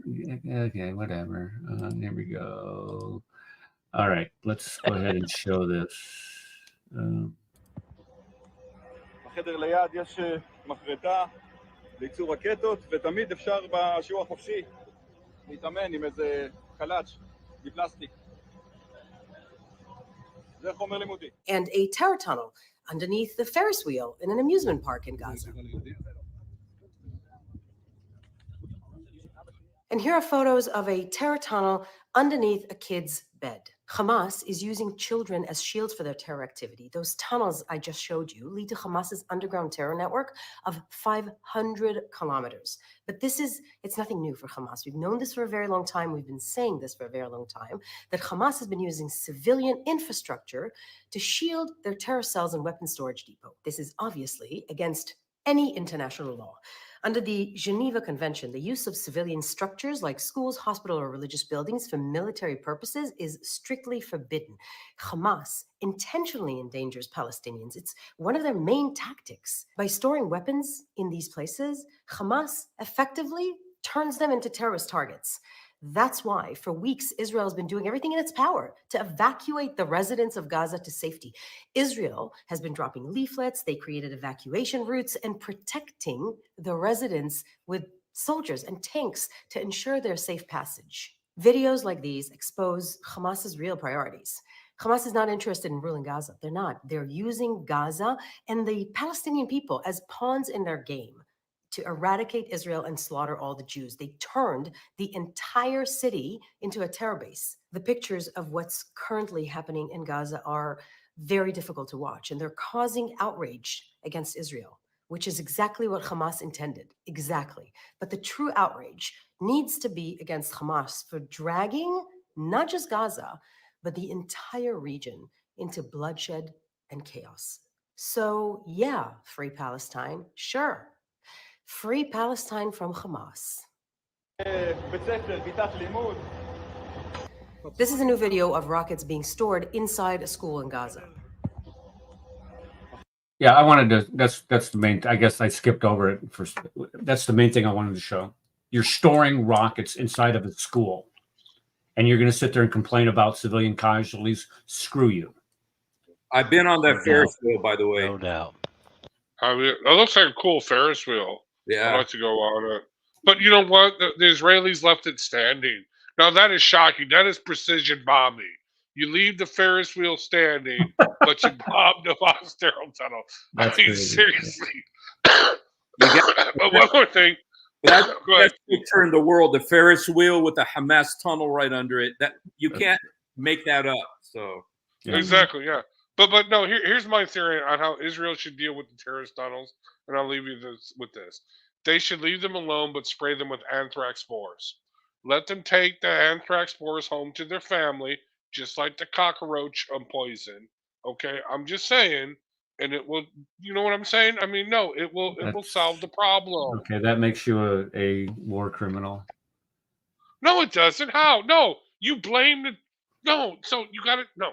Okay. Whatever. There we go. All right. Let's go ahead and show this. בחדר ליד יש מחרטה לייצור רקטות, ותמיד אפשר בשיעור החופשי להתאמן עם איזה קלאץ' מפלסטיק. זה חומר לימודי. And a terror tunnel underneath the Ferris wheel in an amusement park in Gaza. And here are photos of a terror tunnel underneath a kid's bed. Hamas is using children as shields for their terror activity. Those tunnels I just showed you lead to Hamas's underground terror network of 500 kilometers. But it's nothing new for Hamas. We've known this for a very long time. We've been saying this for a very long time, that Hamas has been using civilian infrastructure to shield their terror cells and weapon storage depot. This is obviously against any international law. Under the Geneva Convention, the use of civilian structures like schools, hospitals, or religious buildings for military purposes is strictly forbidden. Hamas intentionally endangers Palestinians. It's one of their main tactics. By storing weapons in these places, Hamas effectively turns them into terrorist targets. That's why, for weeks, Israel has been doing everything in its power to evacuate the residents of Gaza to safety. Israel has been dropping leaflets, they created evacuation routes, and protecting the residents with soldiers and tanks to ensure their safe passage. Videos like these expose Hamas's real priorities. Hamas is not interested in ruling Gaza. They're not. They're using Gaza and the Palestinian people as pawns in their game to eradicate Israel and slaughter all the Jews. They turned the entire city into a terror base. The pictures of what's currently happening in Gaza are very difficult to watch, and they're causing outrage against Israel, which is exactly what Hamas intended, exactly. But the true outrage needs to be against Hamas for dragging not just Gaza, but the entire region into bloodshed and chaos. So yeah, free Palestine, sure. Free Palestine from Hamas. This is a new video of rockets being stored inside a school in Gaza. Yeah, I wanted to. That's the main. I guess I skipped over it first. That's the main thing I wanted to show. You're storing rockets inside of a school, and you're going to sit there and complain about civilian casualties. Screw you. I've been on that Ferris wheel, by the way. No doubt. I mean, that looks like a cool Ferris wheel. Yeah. I'd like to go on it. But you know what? The Israelis left it standing. Now, that is shocking. That is precision bombing. You leave the Ferris wheel standing, but you bomb the Hamas terror tunnel. That's I mean, crazy. seriously. But one more thing. That's what turned the world. The Ferris wheel with the Hamas tunnel right under it. That you can't make that up. So Exactly, yeah. But no, here's my theory on how Israel should deal with the terrorist tunnels, and I'll leave you with this. They should leave them alone, but spray them with anthrax spores. Let them take the anthrax spores home to their family, just like the cockroach poison. Okay, I'm just saying, and it will. You know what I'm saying? I mean, no, it will solve the problem. Okay, that makes you a war criminal. No, it doesn't. How? No, you blame the. No, so you got it. No.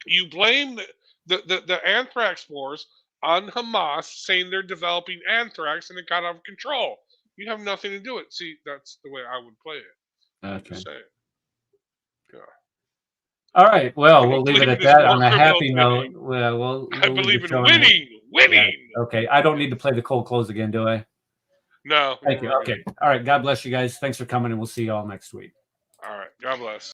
You blame the anthrax spores on Hamas, saying they're developing anthrax and it got out of control. You have nothing to do with it. See, that's the way I would play it. Okay. Just saying. Yeah. All right. Well, I we'll don't leave it believe at in this that on war a happy criminal note. thing. Well, I believe in winning. Winning. Yeah. Okay. I don't need to play the cold close again, do I? No. Thank you. Okay. All right. God bless you guys. Thanks for coming, and we'll see you all next week. All right. God bless.